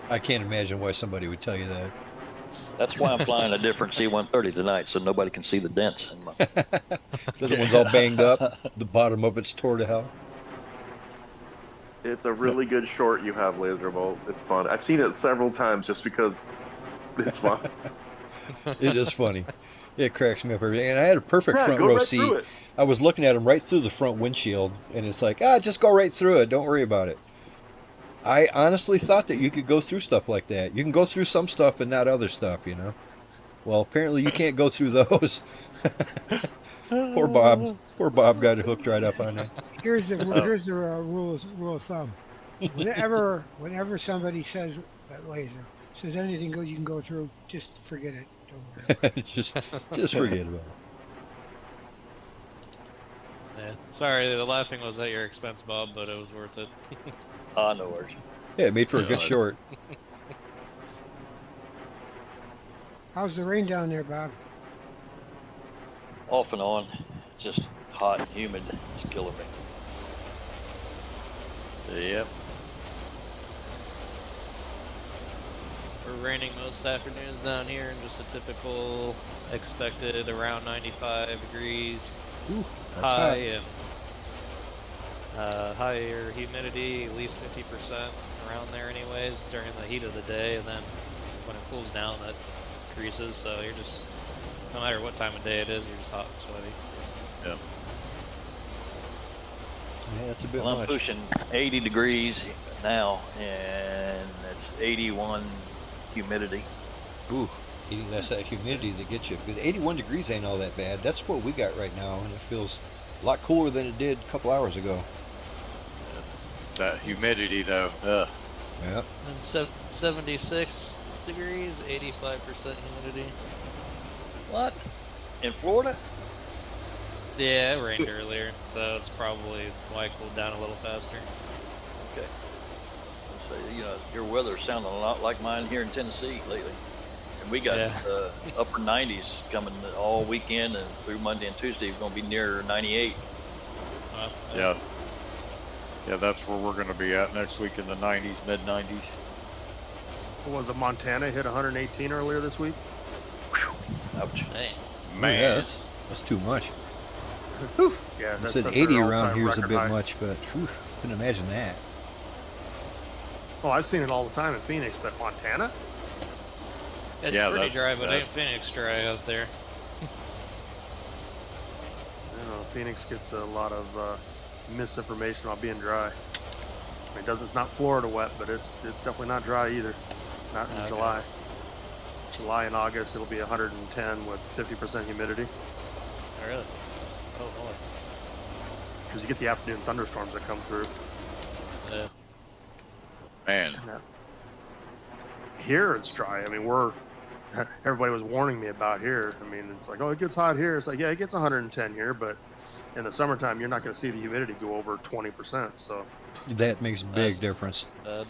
I can't imagine why somebody would tell you that. That's why I'm flying a different C-130 tonight, so nobody can see the dents in my. The other one's all banged up. The bottom of it's tore to hell. It's a really good short you have, Lazerbolt. It's fun. I've seen it several times just because it's fun. It is funny. It cracks me up every day. And I had a perfect front go row right seat. through it. I was looking at him right through the front windshield, and it's like, just go right through it. Don't worry about it. I honestly thought that you could go through stuff like that. You can go through some stuff and not other stuff, you know. Well, apparently you can't go through those. Poor Bob. Poor Bob got it hooked right up on that. Here's the rule of thumb. Whenever somebody says that laser says anything you can go through, just forget it. Don't worry about it. just forget about it. Yeah. Sorry, the laughing was at your expense, Bob, but it was worth it. No worries. Yeah, it made for a good short. How's the rain down there, Bob? Off and on. It's just hot and humid. It's killing me. Yep. We're raining most afternoons down here, and just a typical expected around 95 degrees. Ooh, that's high hot. and higher humidity, at least 50% around there anyways during the heat of the day, and then when it cools down that decreases, so you're just, no matter what time of day it is, you're just hot and sweaty. Yep. Yeah, that's a bit Well, I'm much. pushing 80 degrees now, and it's 81 humidity. Ooh, that's that humidity that gets you. Because 81 degrees ain't all that bad. That's what we got right now, and it feels a lot cooler than it did a couple hours ago. That humidity though. Yep. And 76 degrees, 85% humidity. What? In Florida? Yeah, it rained earlier, so it's probably why it cooled down a little faster. Okay. So, you know, your weather's sounding a lot like mine here in Tennessee lately. And we got upper 90s coming all weekend, and through Monday and Tuesday, we're going to be near 98. Yeah. Yeah, that's where we're going to be at next week in the 90s, mid 90s. What was it? Montana hit 118 earlier this week. Ouch. Dang. Man. Yeah, that's too much. Yeah, I that's said that's 80 their around all-time here is a record bit high. much, but whew, couldn't imagine that. Oh, I've seen it all the time in Phoenix, but Montana? It's Yeah, pretty that's- dry, but ain't that's- Phoenix dry out there. You know, Phoenix gets a lot of misinformation about being dry. I mean, it's not Florida wet, but it's definitely not dry either. Not in Okay. July. July and August, it'll be 110 with 50% humidity. Oh, really? Oh, boy. Because you get the afternoon thunderstorms that come through. Yeah. Man. Here it's dry. I mean, everybody was warning me about here. I mean, it's like, oh, it gets hot here. It's like, yeah, it gets 110 here, but in the summertime, you're not going to see the humidity go over 20%. So That makes a big That's- difference. Yeah.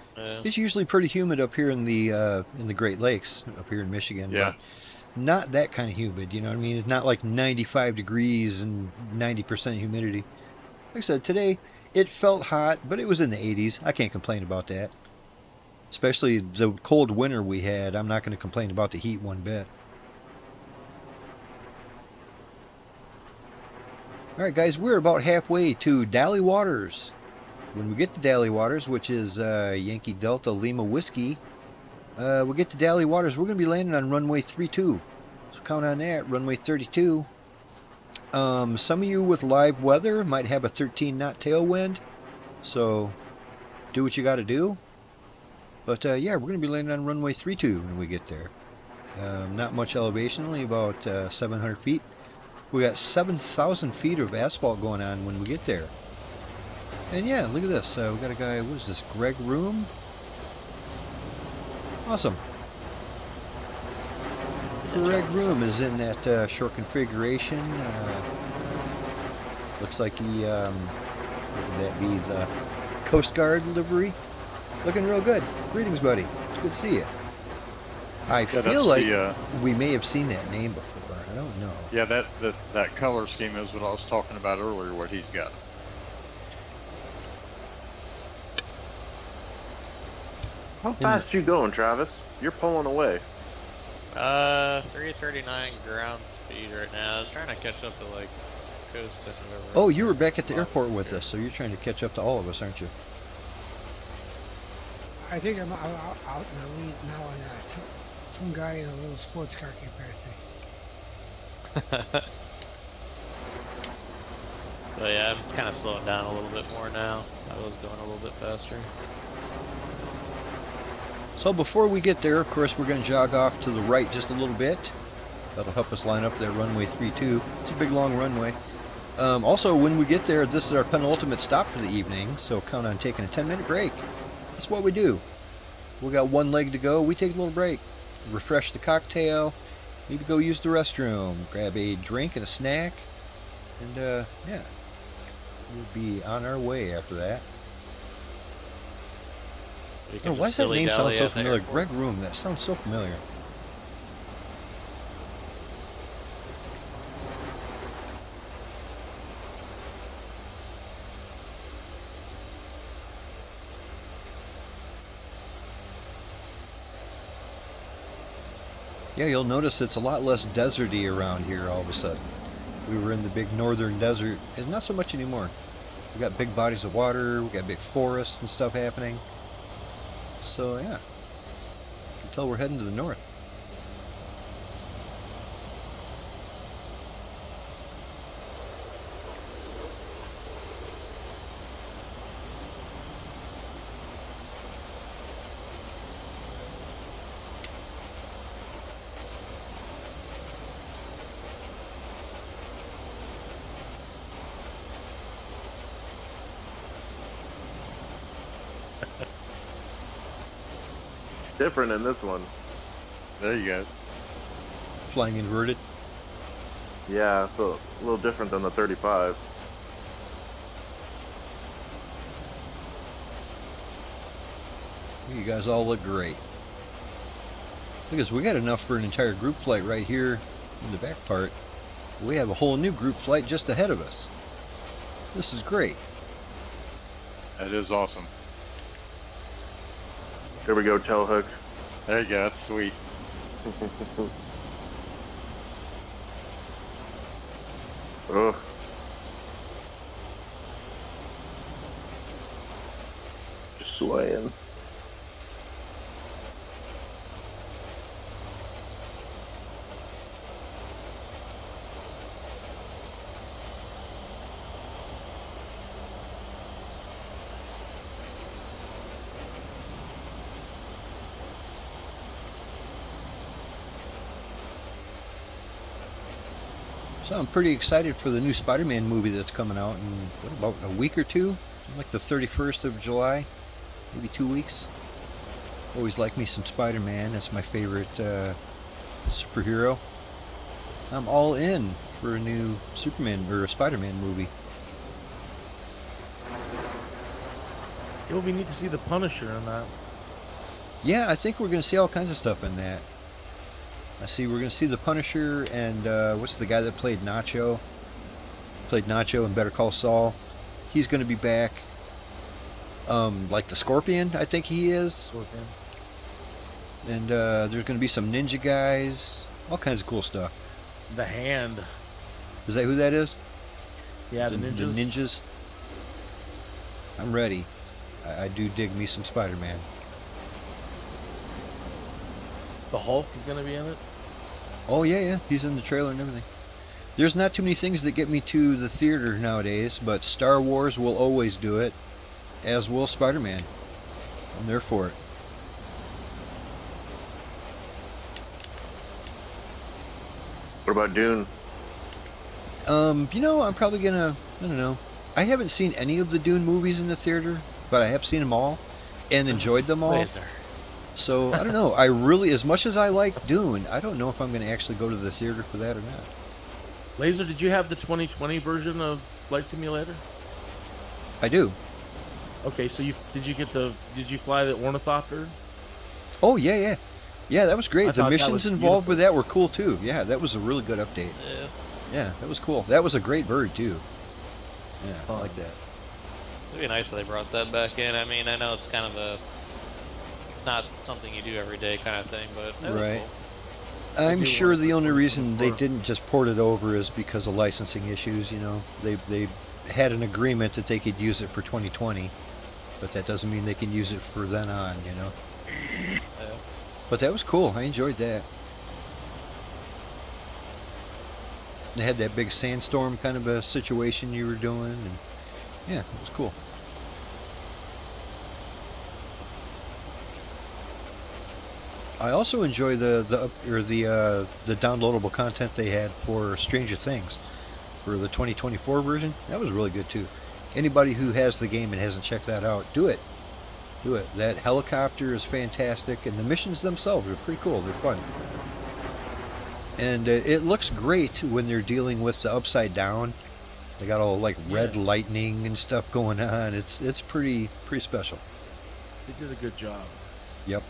It's usually pretty humid up here in the Great Lakes, up here in Michigan. Yeah. But not that kind of humid, you know what I mean? It's not like 95 degrees and 90% humidity. Like I said, today it felt hot, but it was in the 80s. I can't complain about that. Especially the cold winter we had. I'm not going to complain about the heat one bit. All right, guys, we're about halfway to Daly Waters. When we get to Daly Waters, which is Yankee Delta Lima Whiskey, we'll get to Daly Waters. We're going to be landing on runway 32. So count on that, runway 32. Some of you with live weather might have a 13 knot tailwind, so do what you got to do. But yeah, we're going to be landing on runway 32 when we get there. Not much elevation, only about 700 feet. We got 7,000 feet of asphalt going on when we get there. And yeah, look at this. We got a guy, what is this, Greg Room? Awesome. Greg Room is in that short configuration. Looks like he, what would that be, the Coast Guard livery? Looking real good. Greetings, buddy. It's good to see you. I feel that's like the, we may have seen that name before. I don't know. yeah, that color scheme is what I was talking about earlier, what he's got. How fast you going, Travis? You're pulling away. 339 ground speed right now. I was trying to catch up to like coast and whatever. Oh, you were back at the airport with us, so you're trying to catch up to all of us, aren't you? I think I'm out in the lead now, and some guy in a little sports car came past me. But yeah, I'm kind of slowing down a little bit more now. I was going a little bit faster. So before we get there, of course, we're going to jog off to the right just a little bit. That'll help us line up that runway 32. It's a big, long runway. Also, when we get there, this is our penultimate stop for the evening, so count on taking a 10-minute break. That's what we do. We got one leg to go. We take a little break, refresh the cocktail, maybe go use the restroom, grab a drink and a snack, and yeah, we'll be on our way after that. We can Oh, why does just that name sound dilly-dally so at the familiar? airport. Greg Room, that sounds so familiar. Yeah, you'll notice it's a lot less deserty around here all of a sudden. We were in the big northern desert, and not so much anymore. We got big bodies of water, we got big forests and stuff happening. So yeah, you can tell we're heading to the north. Different in this one. There you go. Flying inverted. Yeah, so a little different than the 35. You guys all look great. Look at this, we got enough for an entire group flight right here in the back part. We have a whole new group flight just ahead of us. This is great. That is awesome. Here we go, tail hook. There you go. That's sweet. Ugh. Just swaying. So I'm pretty excited for the new Spider-Man movie that's coming out in, what, about a week or two? Like the 31st of July, maybe 2 weeks. Always like me some Spider-Man, that's my favorite superhero. I'm all in for a new Superman or a Spider-Man movie. It would be neat to see the Punisher in that. Yeah, I think we're going to see all kinds of stuff in that. I see we're going to see the Punisher and what's the guy that played Nacho? Played Nacho in Better Call Saul. He's going to be back. Like the Scorpion, I think he is. Scorpion. And there's going to be some ninja guys. All kinds of cool stuff. The Hand. Is that who that is? Yeah, the ninjas. The ninjas. I'm ready. I do dig me some Spider-Man. The Hulk is going to be in it. Oh yeah, he's in the trailer and everything. There's not too many things that get me to the theater nowadays, but Star Wars will always do it, as will Spider-Man. I'm there for it. What about Dune? You know, I'm probably gonna, I don't know. I haven't seen any of the Dune movies in the theater, but I have seen them all and enjoyed them all. Laser. So, I don't know. I really, as much as I like Dune, I don't know if I'm going to actually go to the theater for that or not. Laser, did you have the 2020 version of Flight Simulator? I do. Okay, so did you fly the ornithopter? Oh, yeah. Yeah, that was I great. The thought that missions was involved beautiful. with that were cool, too. Yeah, that was a really good update. Yeah. Yeah, that was cool. That was a great bird, too. Yeah, I like that. It'd be nice if they brought that back in. I mean, I know it's kind of a not something you do every day kind of thing, but that was Right. cool. I'm do sure want the to only put reason they more. didn't just port it over is because of licensing issues, you know. They had an agreement that they could use it for 2020, but that doesn't mean they can use it for then on, you know. Yeah. But that was cool. I enjoyed that. They had that big sandstorm kind of a situation you were doing, and yeah, it was cool. I also enjoy the downloadable content they had for Stranger Things for the 2024 version. That was really good too. Anybody who has the game and hasn't checked that out, do it. Do it. That helicopter is fantastic, and the missions themselves are pretty cool. They're fun. And it looks great when they're dealing with the upside down. They got all like red lightning and stuff going on. It's pretty special. They did a good job. Yep.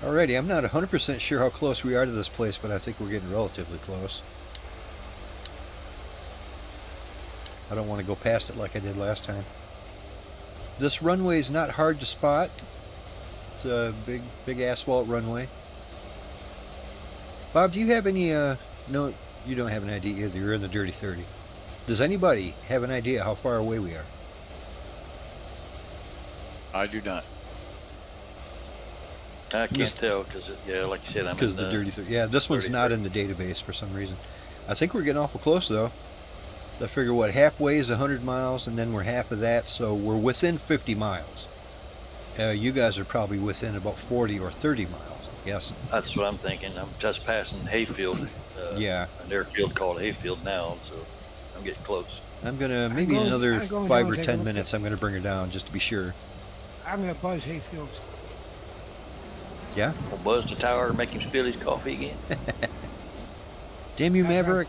Alrighty, I'm not 100% sure how close we are to this place, but I think we're getting relatively close. I don't want to go past it like I did last time. This runway is not hard to spot. It's a big asphalt runway. Bob, do you have any, no, you don't have an idea either. You're in the Dirty 30. Does anybody have an idea how far away we are? I do not. I can't tell because, yeah, like you said, I'm Because in the Dirty 30. Yeah, this one's not 30. in the database for some reason. I think we're getting awful close, though. I figure, what, halfway is 100 miles, and then we're half of that, so we're within 50 miles. You guys are probably within about 40 or 30 miles, I'm guessing. That's what I'm thinking. I'm just passing Hayfield. Yeah. An airfield called Hayfield now, so I'm getting close. I'm going to, maybe in going- another I'm going 5 down or and take a 10 look minutes, at- I'm going to bring her down, just to be sure. I'm gonna buzz Hayfields. Yeah? We'll buzz the tower and make him spill his coffee again. Damn you, Maverick.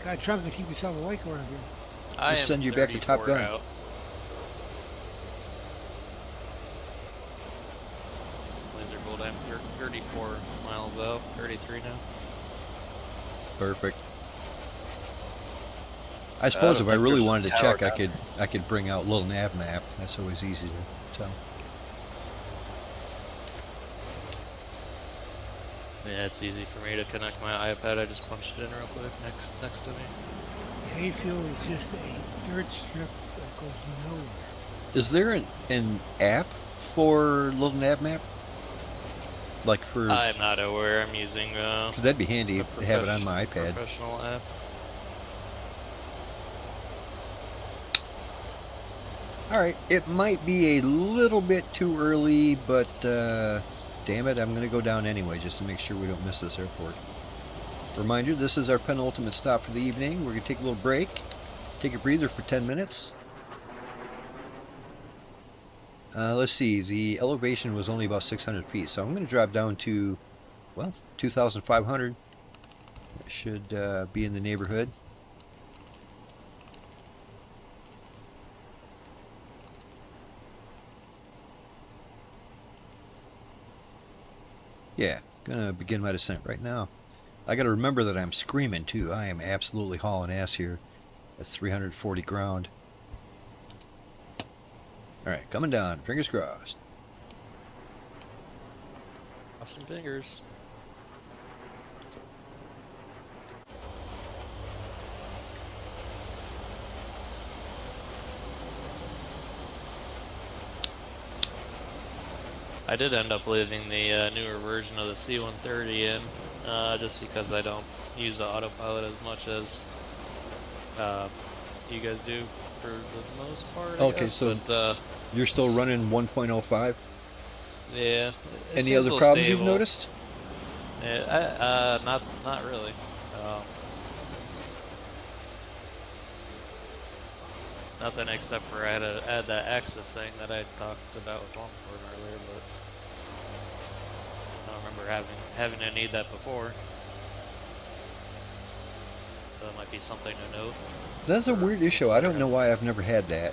Got Trump to keep yourself awake around here. I am send you back to Top 34 Gun. out. Lazerbolt, I'm 34 miles out, 33 now. Perfect. I suppose don't if I think really there's a wanted to tower check, down I could bring out little nav map. That's always easy to tell. Yeah, it's easy for me to connect my iPad. I just punched it in real quick next to me. Hayfield is just a dirt strip that goes nowhere. Is there an app for little nav map? Like for, I'm not aware. I'm using 'cause that'd be handy the to have it on my iPad. professional app. All right, it might be a little bit too early, but damn it, I'm going to go down anyway just to make sure we don't miss this airport. Reminder, this is our penultimate stop for the evening. We're going to take a little break, take a breather for 10 minutes. Let's see, the elevation was only about 600 feet, so I'm going to drop down to, well, 2,500. It should be in the neighborhood. Yeah, gonna begin my descent right now. I gotta remember that I'm screaming too. I am absolutely hauling ass here at 340 ground. Alright, coming down, fingers crossed. Cross some fingers. I did end up leaving the newer version of the C-130 in, just because I don't use the autopilot as much as you guys do for the most part. I Okay, guess. so but, you're still running 1.05? yeah. it Any seems a other little problems you've stable. noticed? Yeah, not really. Nothing except for I had to add that axis thing that I talked about with Longhorn earlier, but I don't remember having to need that before. So that might be something to note. That's a weird issue. I don't know why I've never had that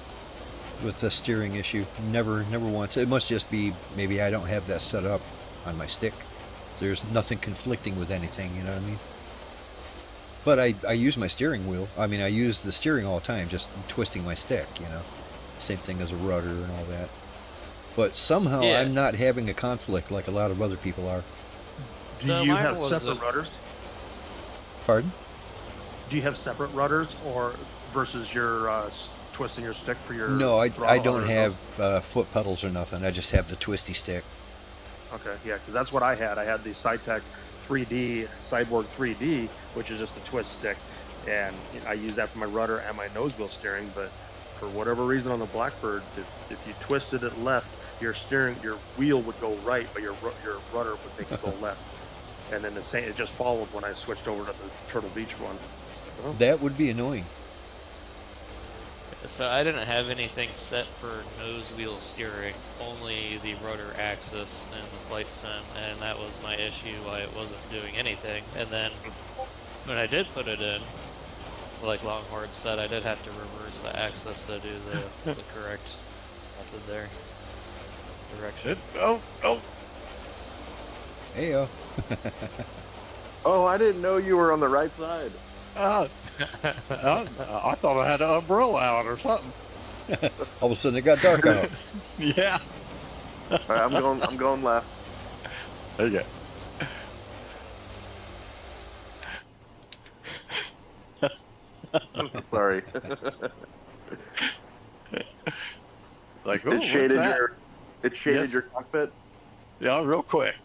with the steering issue. Never once. It must just be maybe I don't have that set up on my stick. There's nothing conflicting with anything, you know what I mean? But I use my steering wheel. I mean, I use the steering all the time, just twisting my stick, you know? Same thing as a rudder and all that. But somehow Yeah. I'm not having a conflict like a lot of other people are. Do So you mine have was separate a- rudders? Pardon? Do you have separate rudders, or versus your twisting your stick for your? No, I throttle don't or have foot pedals or nothing. I just have the twisty stick. Okay, yeah, because that's what I had. I had the Cytec 3D, Cyborg 3D, which is just a twist stick, and I use that for my rudder and my nose wheel steering. But for whatever reason on the Blackbird, if you twisted it left, your wheel would go right, but your rudder would make it go left. And then it just followed when I switched over to the Turtle Beach one. So, That would be annoying. So I didn't have anything set for nose wheel steering, only the rotor axis and the flight sim, and that was my issue why it wasn't doing anything. And then when I did put it in, like Longhorn said, I did have to reverse the axis to do the correct method there. Direction. Heyo. Oh, I didn't know you were on the right side. I thought I had an umbrella out or something. All of a sudden it got dark out. Yeah. All right, I'm going left. Okay. I'm so sorry. Like, oh, It what's shaded that? your Yes. cockpit. Yeah, real quick.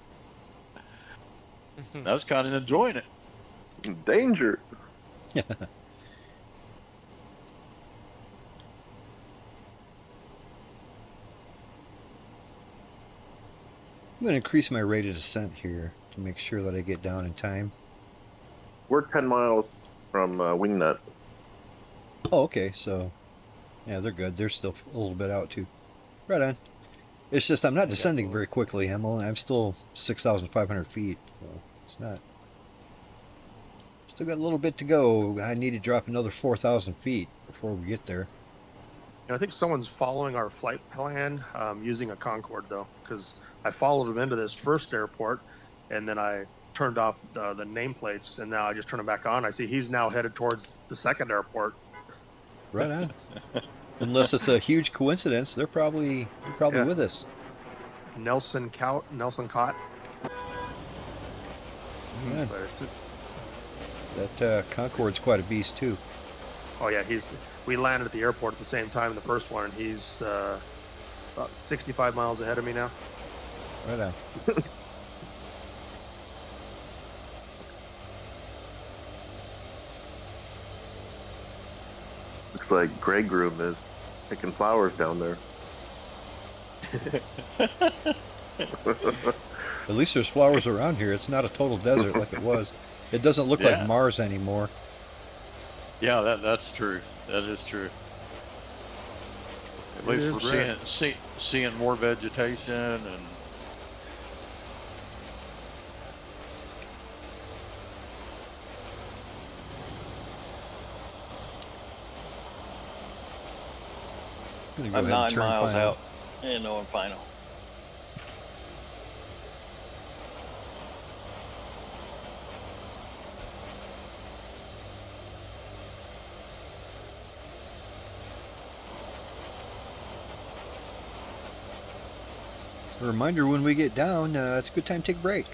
I was kind of enjoying it. Danger. I'm going to increase my rate of descent here to make sure that I get down in time. We're 10 miles from Wingnut. Oh, okay, so yeah, they're good. They're still a little bit out too. Right on. It's just I'm not descending very quickly. I'm still 6,500 feet. So it's not. Still got a little bit to go. I need to drop another 4,000 feet before we get there. I think someone's following our flight plan using a Concorde, though, because I followed them into this first airport, and then I turned off the nameplates, and now I just turn them back on. I see he's now headed towards the second airport. Right on. Unless it's a huge coincidence, they're probably Yeah. with us. Nelson Cott. Yeah. That Concorde's quite a beast too. Oh yeah, we landed at the airport at the same time in the first one, and he's about 65 miles ahead of me now. Right on. Looks like Grey Groom is picking flowers down there. At least there's flowers around here. It's not a total desert like it was. It doesn't look like Mars anymore. Yeah, that's true. That is true. At least we're seeing more vegetation and. I'm 9 miles out and no, I'm final. A reminder, when we get down, it's a good time to take a break.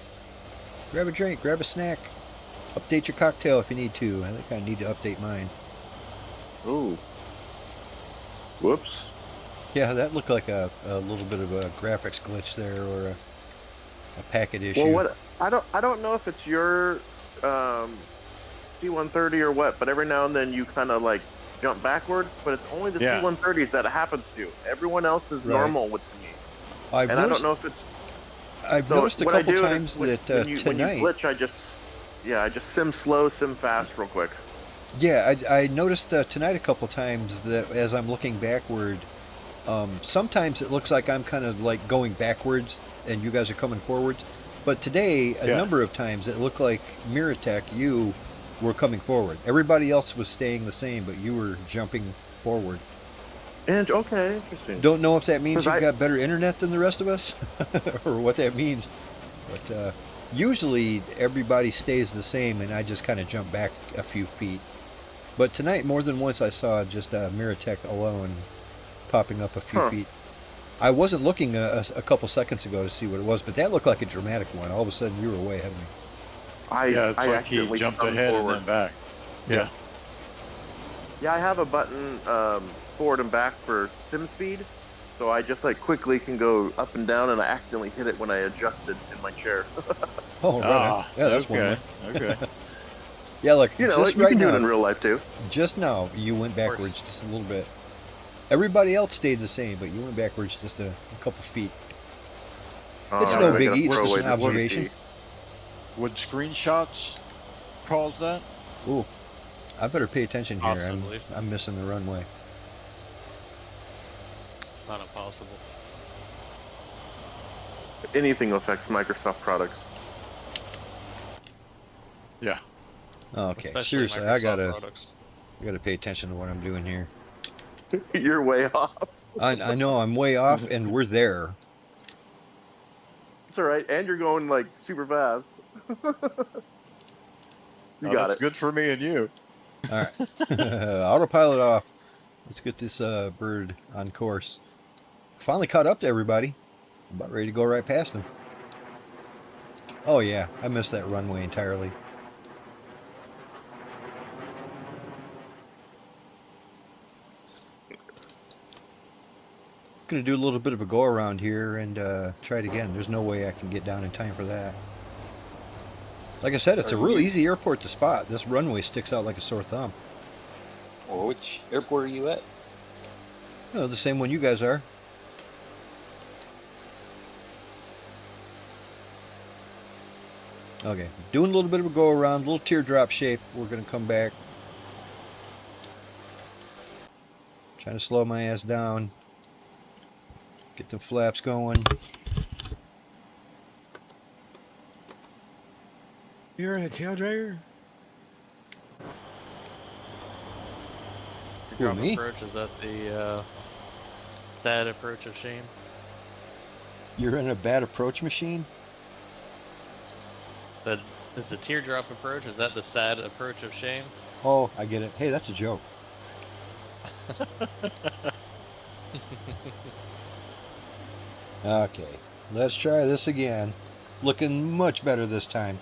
Grab a drink, grab a snack. Update your cocktail if you need to. I think I need to update mine. Ooh. Whoops. Yeah, that looked like a little bit of a graphics glitch there, or a packet issue. Well, what I don't know if it's your C-130 or what, but every now and then you kind of like jump backward, but it's only the C-130s that it happens to. Everyone else is normal with me. I don't know if it's. I've noticed a couple times that tonight. When you glitch, I just sim slow, sim fast, real quick. Yeah, I noticed tonight a couple times that as I'm looking backward, sometimes it looks like I'm kind of like going backwards and you guys are coming forwards. But today, a number of times, it looked like Miratech, you were coming forward. Everybody else was staying the same, but you were jumping forward. And okay, interesting. Don't know if that means you've got better internet than the rest of us, or what that means. But usually everybody stays the same, and I just kind of jump back a few feet. But tonight, more than once, I saw just Miratech alone popping up a few feet. I wasn't looking a couple seconds ago to see what it was, but that looked like a dramatic one. All of a sudden, you were way ahead of me. It's like he jumped ahead and then back. Yeah. Yeah, I have a button forward and back for sim speed, so I just like quickly can go up and down, and I accidentally hit it when I adjusted in my chair. Oh, right. Yeah, that's one way. Okay. Yeah, look, you just you right can now, do it in real life too. Just now, you went backwards just a little bit. Everybody else stayed the same, but you went backwards just a couple feet. It's no biggie. It's just an observation. Would screenshots cause that? Ooh, I better pay attention here. Possibly. I'm missing the runway. It's not impossible. Anything affects Microsoft products. Yeah. Okay, Especially seriously, Microsoft products. I gotta pay attention to what I'm doing here. You're way off. I know I'm way off, and we're there. It's all right, and you're going like super fast. You got that's it. good for me and you. All right, autopilot off. Let's get this bird on course. Finally caught up to everybody. About ready to go right past them. Oh yeah, I missed that runway entirely. Gonna do a little bit of a go around here and try it again. There's no way I can get down in time for that. Like I said, it's a real easy airport to spot. This runway sticks out like a sore thumb. Well, which airport are you at? Oh, the same one you guys are. Okay, doing a little bit of a go around, little teardrop shape. We're gonna come back. Trying to slow my ass down. Get the flaps going. You're in a tail dragger? Who, Drop me? approach, is that the stat approach of shame? You're in a bad approach machine? That is the teardrop approach, is that the sad approach of shame? Oh, I get it. Hey, that's a joke. Okay, let's try this again. Looking much better this time.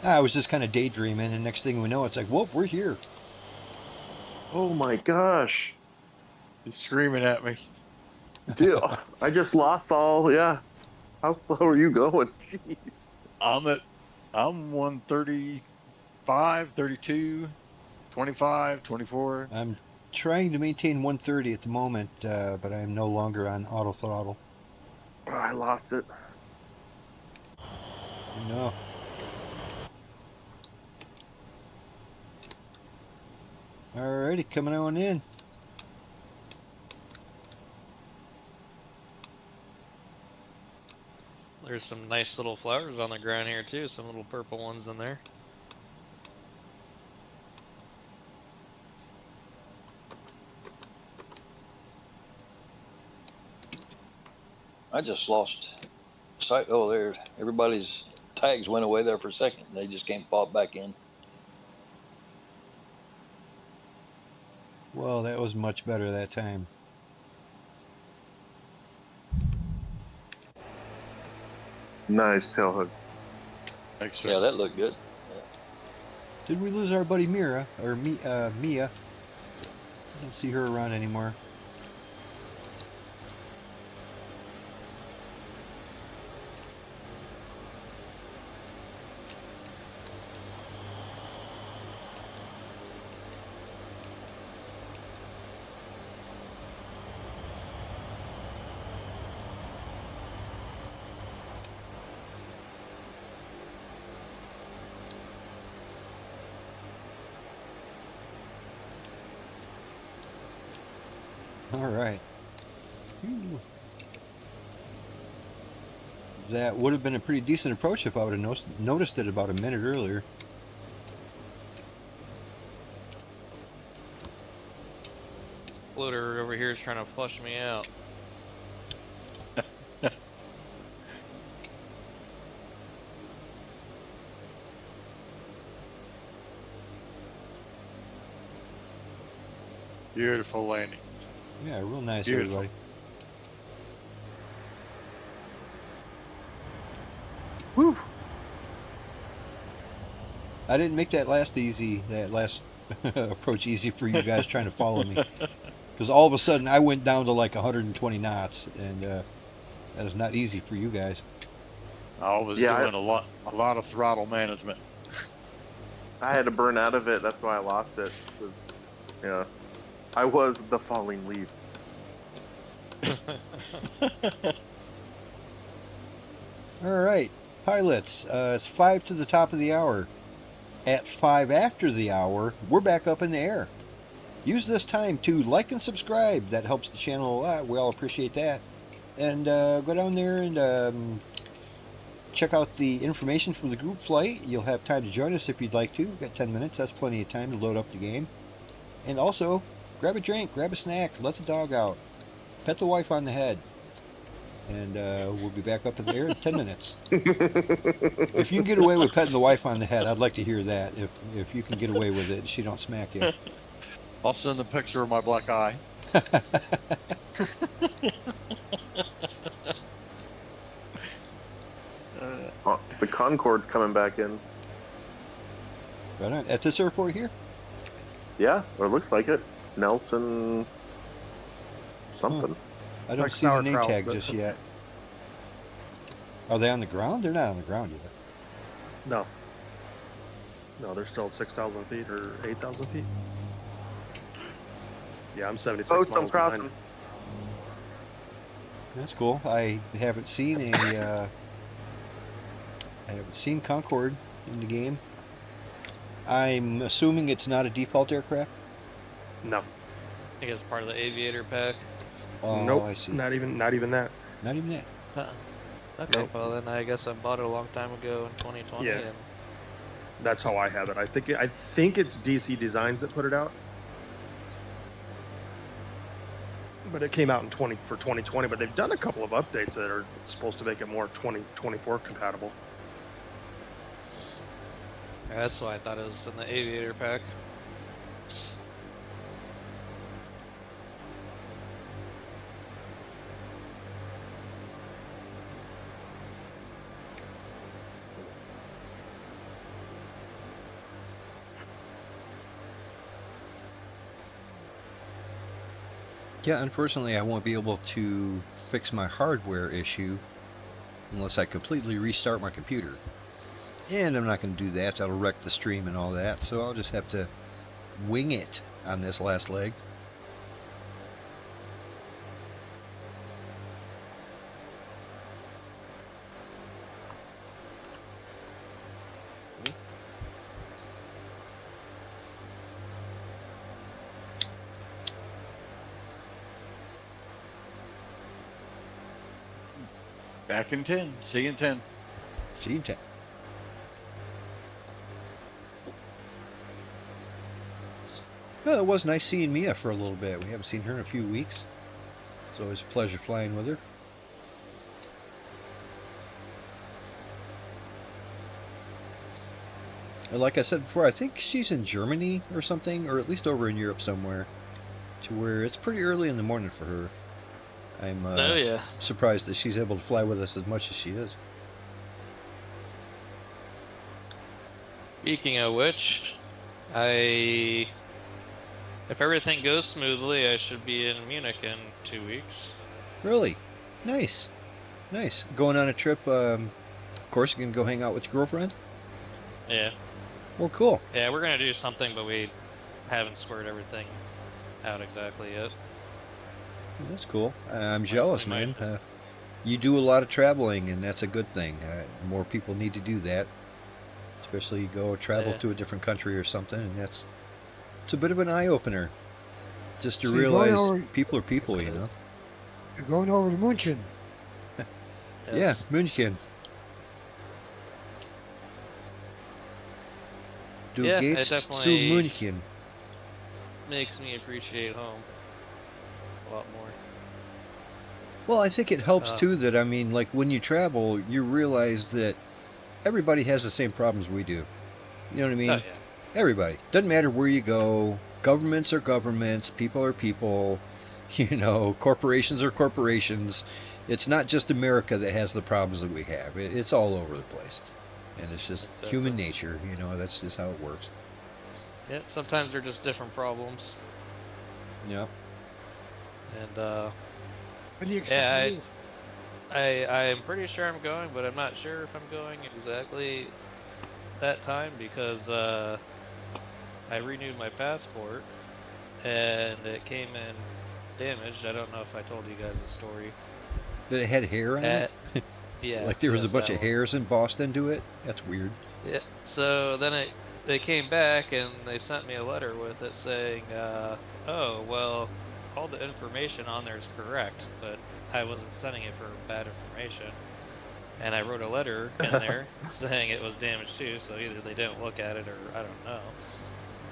I was just kind of daydreaming, and next thing we know, it's like, whoop, we're here. Oh my gosh. He's screaming at me. Dude, I just lost all, yeah. How slow are you going? Jeez. I'm 135, 32, 25, 24. I'm trying to maintain 130 at the moment, but I am no longer on auto throttle. Oh, I lost it. No. Alrighty, coming on in. There's some nice little flowers on the ground here too, some little purple ones in there. I just lost sight. Oh, there. Everybody's tags went away there for a second. They just can't pop back in. Well, that was much better that time. Nice tail hook. Thanks, Yeah, that looked good. Did we lose our buddy Mira? Or Mia? I don't see her around anymore. All right. That would have been a pretty decent approach if I would have noticed it about a minute earlier. Exploder over here is trying to flush me out. Beautiful landing. Yeah, real nice, Beautiful. everybody. Whew. I didn't make that last approach easy for you guys trying to follow me. Because all of a sudden I went down to like 120 knots, and that is not easy for you guys. I was doing a lot of throttle management. I had to burn out of it. That's why I lost it. Yeah. I was the falling leaf. All right, pilots, it's 5 to the top of the hour. At 5 after the hour, we're back up in the air. Use this time to like and subscribe. That helps the channel a lot. We all appreciate that. And go down there and check out the information for the group flight. You'll have time to join us if you'd like to. We've got 10 minutes. That's plenty of time to load up the game. And also, grab a drink, grab a snack, let the dog out. Pet the wife on the head. And we'll be back up in the air in 10 minutes. If you can get away with petting the wife on the head, I'd like to hear that. If you can get away with it, she don't smack you. I'll send a picture of my black eye. The Concorde coming back in. Right on. At this airport here? Yeah, or it looks like it. Nelson something. I don't Like see the name sauerkraut, tag but- just yet. Are they on the ground? They're not on the ground yet. No. No, they're still 6,000 feet or 8,000 feet. Yeah, I'm 76 Boats, I'm miles behind. crossing. That's cool. I haven't seen I haven't seen Concorde in the game. I'm assuming it's not a default aircraft. No. I think it's part of the aviator pack. Oh, Nope. I see. Not even that. Not even that. Okay, Nope. well then I guess I bought it a long time ago in 2020. Yeah. And That's how I have it. I think it's DC Designs that put it out. But it came out in 2020, but they've done a couple of updates that are supposed to make it more 2024 compatible. yeah, that's why I thought it was in the aviator pack. Yeah, unfortunately, I won't be able to fix my hardware issue unless I completely restart my computer. And I'm not going to do that. That'll wreck the stream and all that. So I'll just have to wing it on this last leg. Back in 10. See you in 10. See you, Ted. Well, it was nice seeing Mia for a little bit. We haven't seen her in a few weeks. It's always a pleasure flying with her. And like I said before, I think she's in Germany or something, or at least over in Europe somewhere, to where it's pretty early in the morning for her. I'm Oh yeah. surprised that she's able to fly with us as much as she is. Speaking of which, if everything goes smoothly, I should be in Munich in 2 weeks. Really? Nice. Nice. Going on a trip, of course you can go hang out with your girlfriend? Yeah. Well, cool. Yeah, we're gonna do something, but we haven't squared everything out exactly yet. That's cool. I'm jealous, we might man. just- You do a lot of traveling, and that's a good thing. More people need to do that. Especially go travel Yeah. to a different country or something, and it's a bit of an eye-opener. Just to So you're going realize over- people are people, Yes, you it know? is. You're going over to München. Yeah, Yes. München. Du Yeah, it geht's zu definitely- München. Makes me appreciate home a lot more. Well, I think it helps Uh, too that, I mean, like when you travel, you realize that everybody has the same problems we do. You know what I mean? Oh yeah. Everybody. Doesn't matter where you go. Governments are governments. People are people. You know, corporations are corporations. It's not just America that has the problems that we have. It's all over the place. And it's just Exactly. human nature. You know, that's just how it works. Yep. Sometimes they're just different problems, Yeah. and When do you expect Yeah, to leave? I'm pretty sure I'm going, but I'm not sure if I'm going exactly that time because I renewed my passport and it came in damaged. I don't know if I told you guys the story. Did it had hair on it? Yeah. Like there was a yes, bunch that of one. hairs embossed into it? That's weird. Yeah. So then they came back and they sent me a letter with it saying, oh well, all the information on there is correct, but I wasn't sending it for bad information. And I wrote a letter in there saying it was damaged too, so either they didn't look at it or I don't know.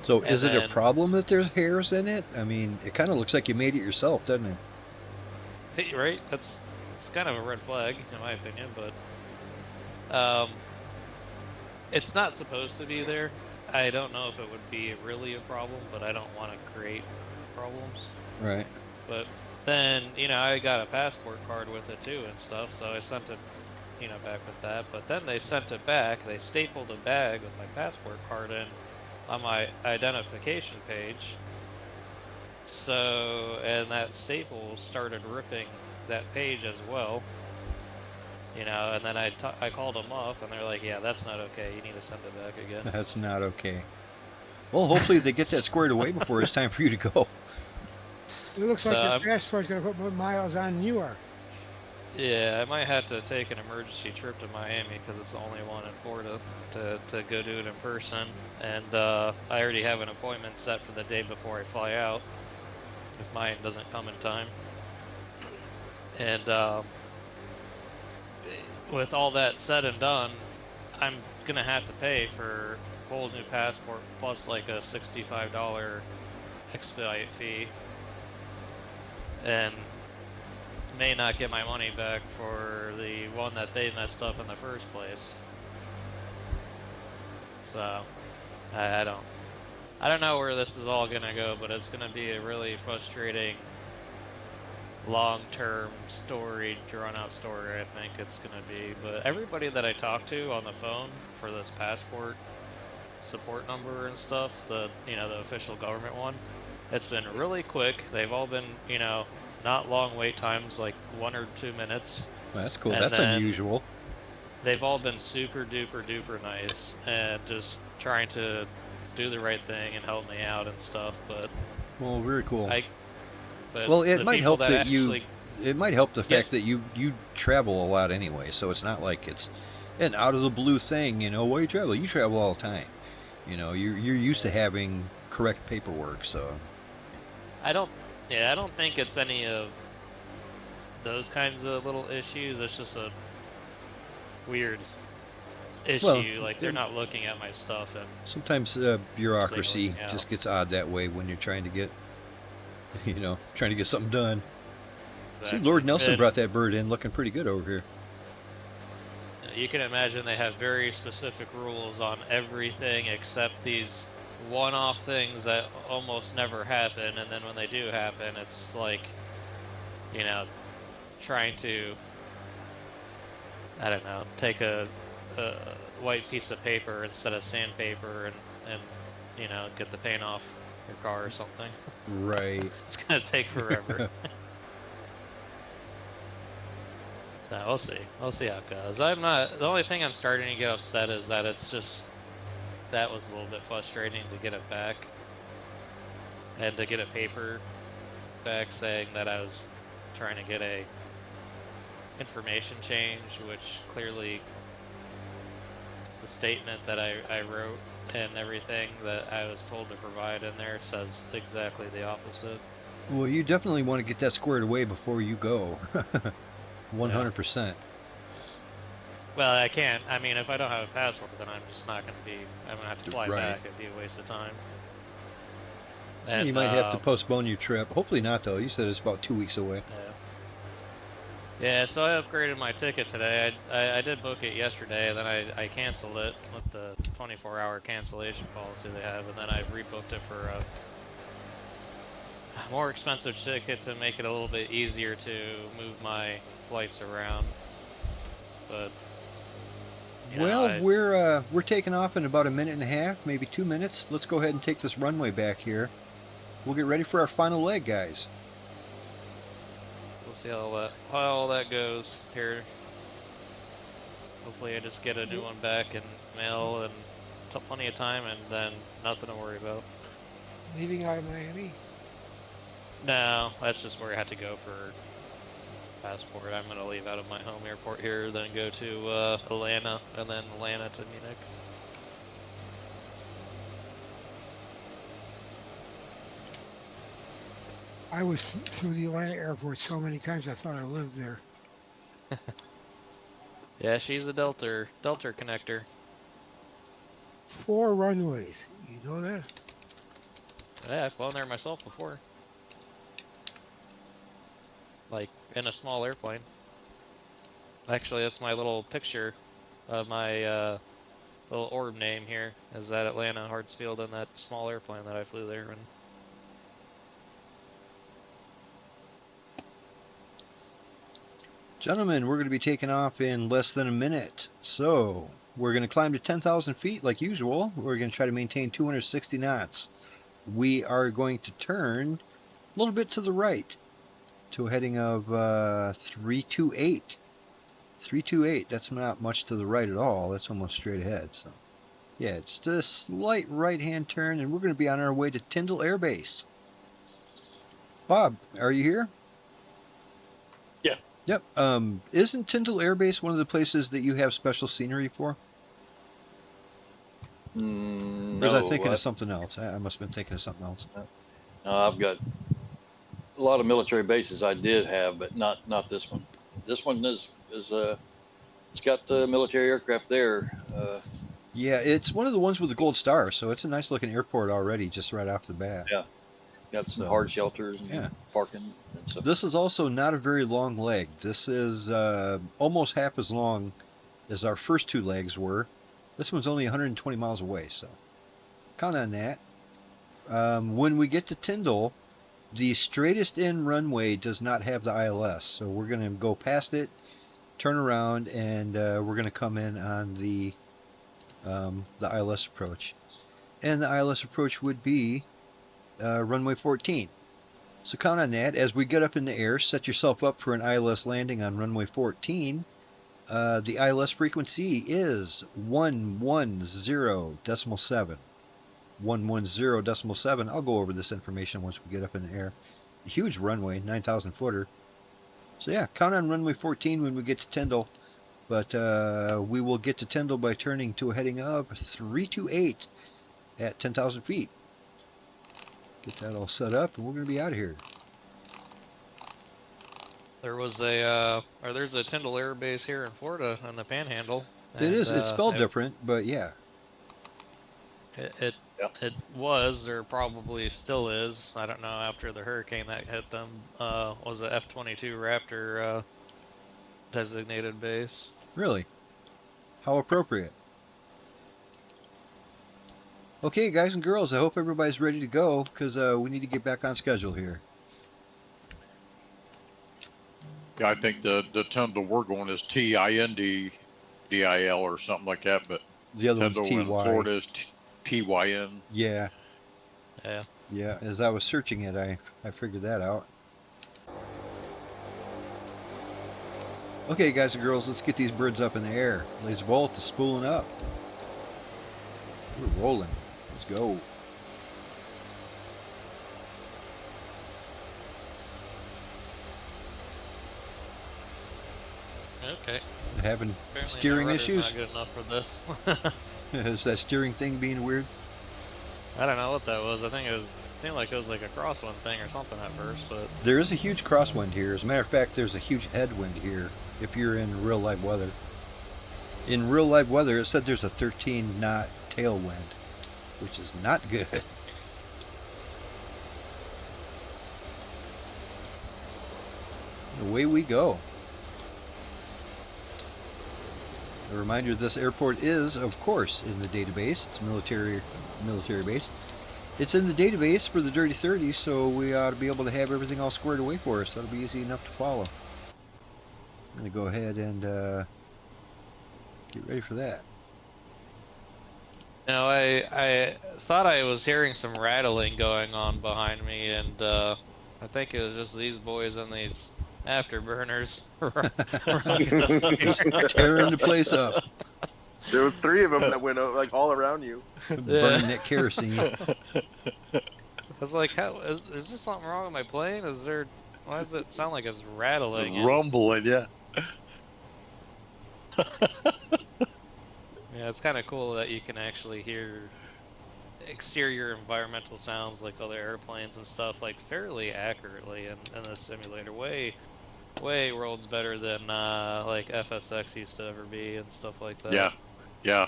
So And is it a then- problem that there's hairs in it? I mean, it kind of looks like you made it yourself, doesn't it? Hey, right? It's kind of a red flag in my opinion, but it's not supposed to be there. I don't know if it would be really a problem, but I don't want to create problems. Right. But then, I got a passport card with it too and stuff, so I sent it back with that. But then they sent it back. They stapled a bag with my passport card in on my identification page. So, and that staple started ripping that page as well. And then I called them up, and they're like, yeah, that's not okay. You need to send it back again. That's not okay. Well, hopefully they get that squared away before it's time for you to go. It looks like So your passport's going to put more miles on than you are. Yeah, I might have to take an emergency trip to Miami because it's the only one in Florida to go do it in person. And I already have an appointment set for the day before I fly out, if mine doesn't come in time. And with all that said and done, I'm gonna have to pay for a whole new passport plus like a $65 expedite fee, and may not get my money back for the one that they messed up in the first place. So I don't know where this is all gonna go, but it's gonna be a really frustrating long-term story, drawn-out story. I think it's gonna be. But everybody that I talked to on the phone for this passport support number and stuff, the official government one, it's been really quick. They've all been not long wait times, like 1 or 2 minutes. Well, that's cool. And That's unusual. They've all been super duper duper nice and just trying to do the right thing and help me out and stuff. But Well, very cool. but Well, it the might people help that you. actually- It might help the fact that you travel a lot anyway, so it's not like it's an out of the blue thing. Why you travel? You travel all the time. You're used to having correct paperwork, so. I don't think it's any of those kinds of little issues. It's just a weird issue. Well, like they're not looking at my stuff, and Sometimes bureaucracy Singling out. just gets odd that way when you're trying to get, trying to get something done. See, Lord Nelson And brought that bird in, looking pretty good over here. you can imagine they have very specific rules on everything except these one-off things that almost never happen, and then when they do happen, it's like, trying to, I don't know, take a white piece of paper instead of sandpaper and get the paint off your car or something. Right. It's gonna take forever. So we'll see. We'll see how it goes. The only thing I'm starting to get upset is that it's just, that was a little bit frustrating to get it back. And to get a paper back saying that I was trying to get a information change, which clearly the statement that I wrote and everything that I was told to provide in there says exactly the opposite. Well, you definitely want to get that squared away before you go. 100%. Well, I can't. I mean, if I don't have a passport, then I'm just not going to be. I'm going to have to fly Right. back. It'd be a waste of time. And, You might have to postpone your trip. Hopefully not, though. You said it's about 2 weeks away. Yeah, so I upgraded my ticket today. I did book it yesterday, and then I canceled it with the 24-hour cancellation policy they have, and then I rebooked it for a more expensive ticket to make it a little bit easier to move my flights around. But Well, we're taking off in about 1.5 minutes, maybe 2 minutes. Let's go ahead and take this runway back here. We'll get ready for our final leg, guys. we'll see how all that goes here. Hopefully I just get a new one back in mail and plenty of time, and then nothing to worry about. Leaving out of Miami? No, that's just where I had to go for passport. I'm going to leave out of my home airport here, then go to Atlanta, and then Atlanta to Munich. I was through the Atlanta airport so many times I thought I lived there. Yeah, she's a Delta connector. 4 runways. You know that? Yeah, I've flown there myself before. Like, in a small airplane. Actually, that's my little picture of my little orb name here, is that Atlanta Hartsfield in that small airplane that I flew there in. Gentlemen, we're going to be taking off in less than a minute. So, we're going to climb to 10,000 feet like usual. We're going to try to maintain 260 knots. We are going to turn a little bit to the right to a heading of 328. 328, that's not much to the right at all. That's almost straight ahead. So, yeah, just a slight right-hand turn, and we're going to be on our way to Tindal Air Base. Bob, are you here? Yeah. Yep. Isn't Tindal Air Base one of the places that you have special scenery for? Or was I thinking of something else? I must have been thinking of something else. I've got a lot of military bases I did have, but not this one. This one is it's got the military aircraft there. Yeah, it's one of the ones with the gold star, so it's a nice looking airport already, just right off the bat. Yeah, got some So, hard shelters and yeah. parking and stuff. This is also not a very long leg. This is almost half as long as our first two legs were. This one's only 120 miles away, so count on that. When we get to Tindal, the straightest in runway does not have the ILS, so we're going to go past it, turn around, and we're going to come in on the ILS approach. And the ILS approach would be runway 14. So count on that. As we get up in the air, set yourself up for an ILS landing on runway 14. The ILS frequency is 110.7. 110.7. I'll go over this information once we get up in the air. A huge runway, 9,000 footer. So yeah, count on runway 14 when we get to Tindal. But we will get to Tindal by turning to a heading of 328 at 10,000 feet. Get that all set up, and we're going to be out of here. There was there's a Tindal Air Base here in Florida on the Panhandle. It is. It's spelled different, but yeah. It was, or probably still is. I don't know. After the hurricane that hit them, was a F-22 Raptor designated base. Really? How appropriate. Okay, guys and girls, I hope everybody's ready to go, because we need to get back on schedule here. Yeah, I think the Tindal we're going is TIND DIL or something like that, but The other one's Tindal in TY. Florida is TYN. Yeah. Yeah. Yeah, as I was searching it, I figured that out. Okay, guys and girls, let's get these birds up in the air. Lazerbolt is spooling up. We're rolling. Let's go. Okay. Having Apparently steering my rudder's issues? Not good enough for this. Is that steering thing being weird? I don't know what that was. I think it seemed like it was like a crosswind thing or something at first, but There is a huge crosswind here. As a matter of fact, there's a huge headwind here if you're in real live weather. In real live weather, it said there's a 13 knot tailwind, which is not good. Away we go. A reminder, this airport is, of course, in the database. It's a military base. It's in the database for the Dirty 30, so we ought to be able to have everything all squared away for us. That'll be easy enough to follow. I'm going to go ahead and get ready for that. no, I thought I was hearing some rattling going on behind me, and I think it was just these boys and these afterburners Tearing the place up. There was 3 of them that went like all around you. Burning that kerosene. I was like, "How is there something wrong with my plane? Why does it sound like it's rattling?" Rumbling, yeah. Yeah, it's kind of cool that you can actually hear exterior environmental sounds like other airplanes and stuff like fairly accurately in the simulator. Way worlds better than like FSX used to ever be and stuff like that. Yeah, yeah.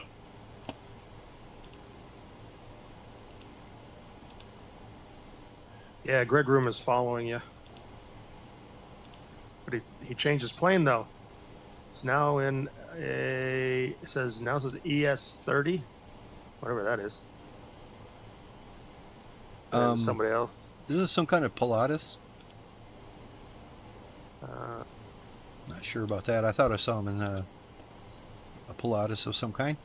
Yeah, Greg Room is following you. But he changed his plane though. It's now in it says ES30, whatever that is. Somebody else. This is some kind of Pilatus. Not sure about that. I thought I saw him in a Pilatus of some kind.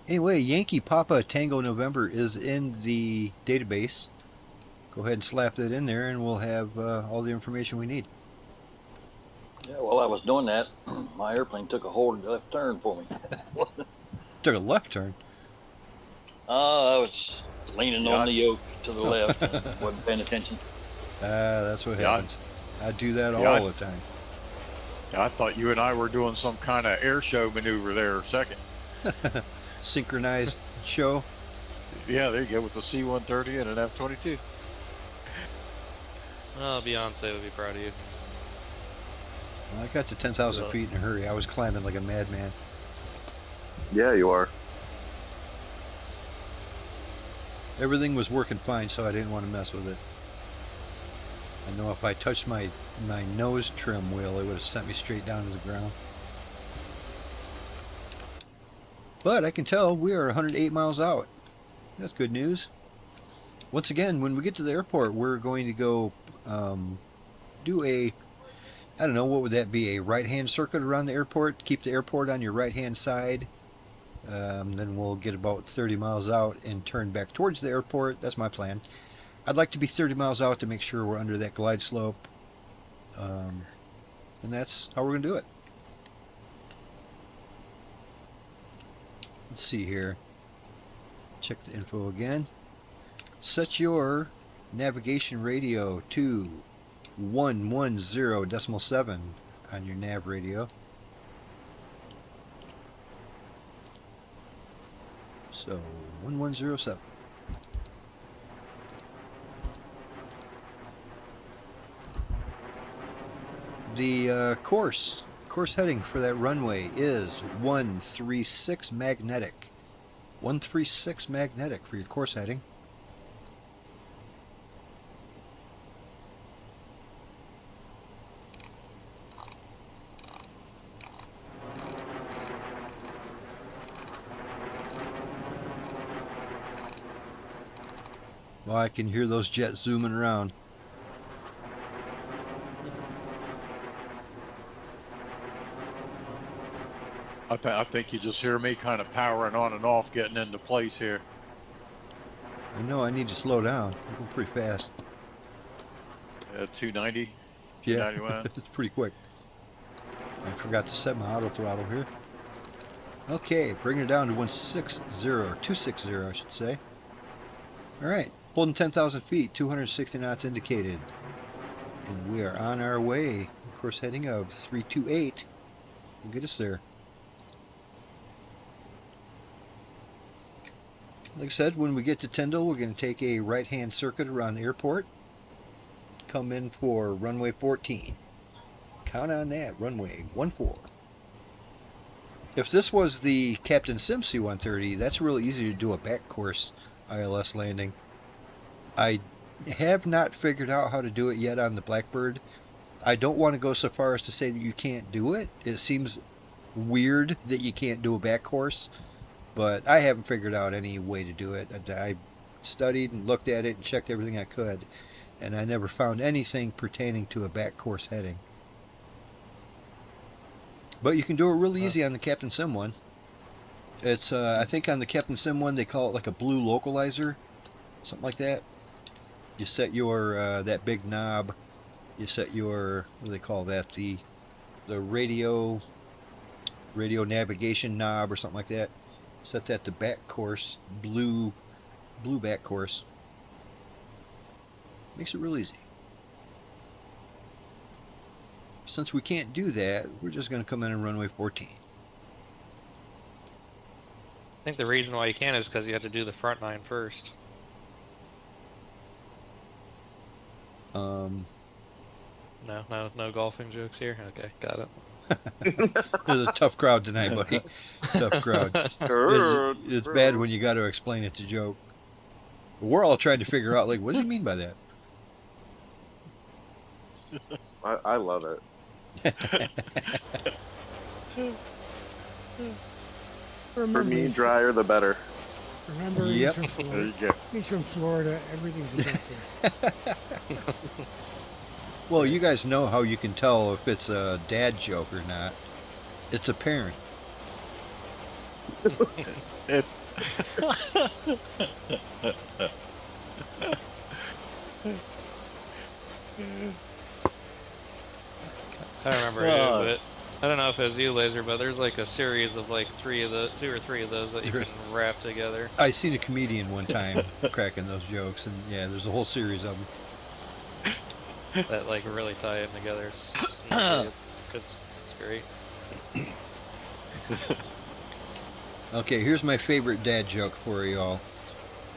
Anyway, Yankee Papa Tango November is in the database. Go ahead and slap that in there and we'll have all the information we need. Yeah, while I was doing that, my airplane took a hard left turn for me. Took a left turn. I was leaning on the yoke to the left and wasn't paying attention. That's what happens. I do that all the time. I thought you and I were doing some kind of air show maneuver there a second. Synchronized show. Yeah, there you go, with the C-130 and an F-22. Oh, Beyonce would be proud of you. Well, I got to 10,000 feet in a hurry. I was climbing like a madman. Yeah, you are. Everything was working fine, so I didn't want to mess with it. I know if I touched my nose trim wheel, it would have sent me straight down to the ground. But I can tell we are 108 miles out. That's good news. Once again, when we get to the airport, we're going to go do a, I don't know, what would that be? A right-hand circuit around the airport. Keep the airport on your right-hand side. Then we'll get about 30 miles out and turn back towards the airport. That's my plan. I'd like to be 30 miles out to make sure we're under that glide slope. And that's how we're going to do it. Let's see here. Check the info again. Set your navigation radio to 110.7 on your nav radio. So 1107. The course heading for that runway is 136 magnetic. 136 magnetic for your course heading. Well, I can hear those jets zooming around. I think you just hear me kind of powering on and off, getting into place here. I know I need to slow down. I'm going pretty fast. 290. Yeah, 291. it's pretty quick. I forgot to set my auto throttle here. Okay, bring it down to 260, I should say. All right, holding 10,000 feet, 260 knots indicated. And we are on our way. Course heading of 328 will get us there. Like I said, when we get to Tindal, we're going to take a right-hand circuit around the airport. Come in for runway 14. Count on that, runway 14. If this was the Captain Sim C-130, that's really easy to do a back course ILS landing. I have not figured out how to do it yet on the Blackbird. I don't want to go so far as to say that you can't do it. It seems weird that you can't do a back course. But I haven't figured out any way to do it. I studied and looked at it and checked everything I could, and I never found anything pertaining to a back course heading. But you can do it really easy on the Captain Sim one. It's I think on the Captain Sim one they call it like a blue localizer, something like that. You set your that big knob. You set your, what do they call that? The radio navigation knob or something like that. Set that to back course, blue back course. Makes it real easy. Since we can't do that, we're just going to come in on runway 14. I think the reason why you can is because you have to do the front 9 first. No, No golfing jokes here? Okay, got it. There's a tough crowd tonight, buddy. Tough crowd. It's bad when you got to explain it's a joke. We're all trying to figure out, like, what does he mean by that? I love it. For me, drier the better. Remember, Yep. he's from There Florida. you go. He's from Florida. Everything's a joke there. Well, you guys know how you can tell if it's a dad joke or not. It's apparent. It's I don't remember who, but I don't know if it was you, Laser, but there's like a series of like two or three of those that you can wrap together. I seen a comedian one time cracking those jokes, and yeah, there's a whole series of them. That like really tie in together. It's great. Okay, here's my favorite dad joke for y'all.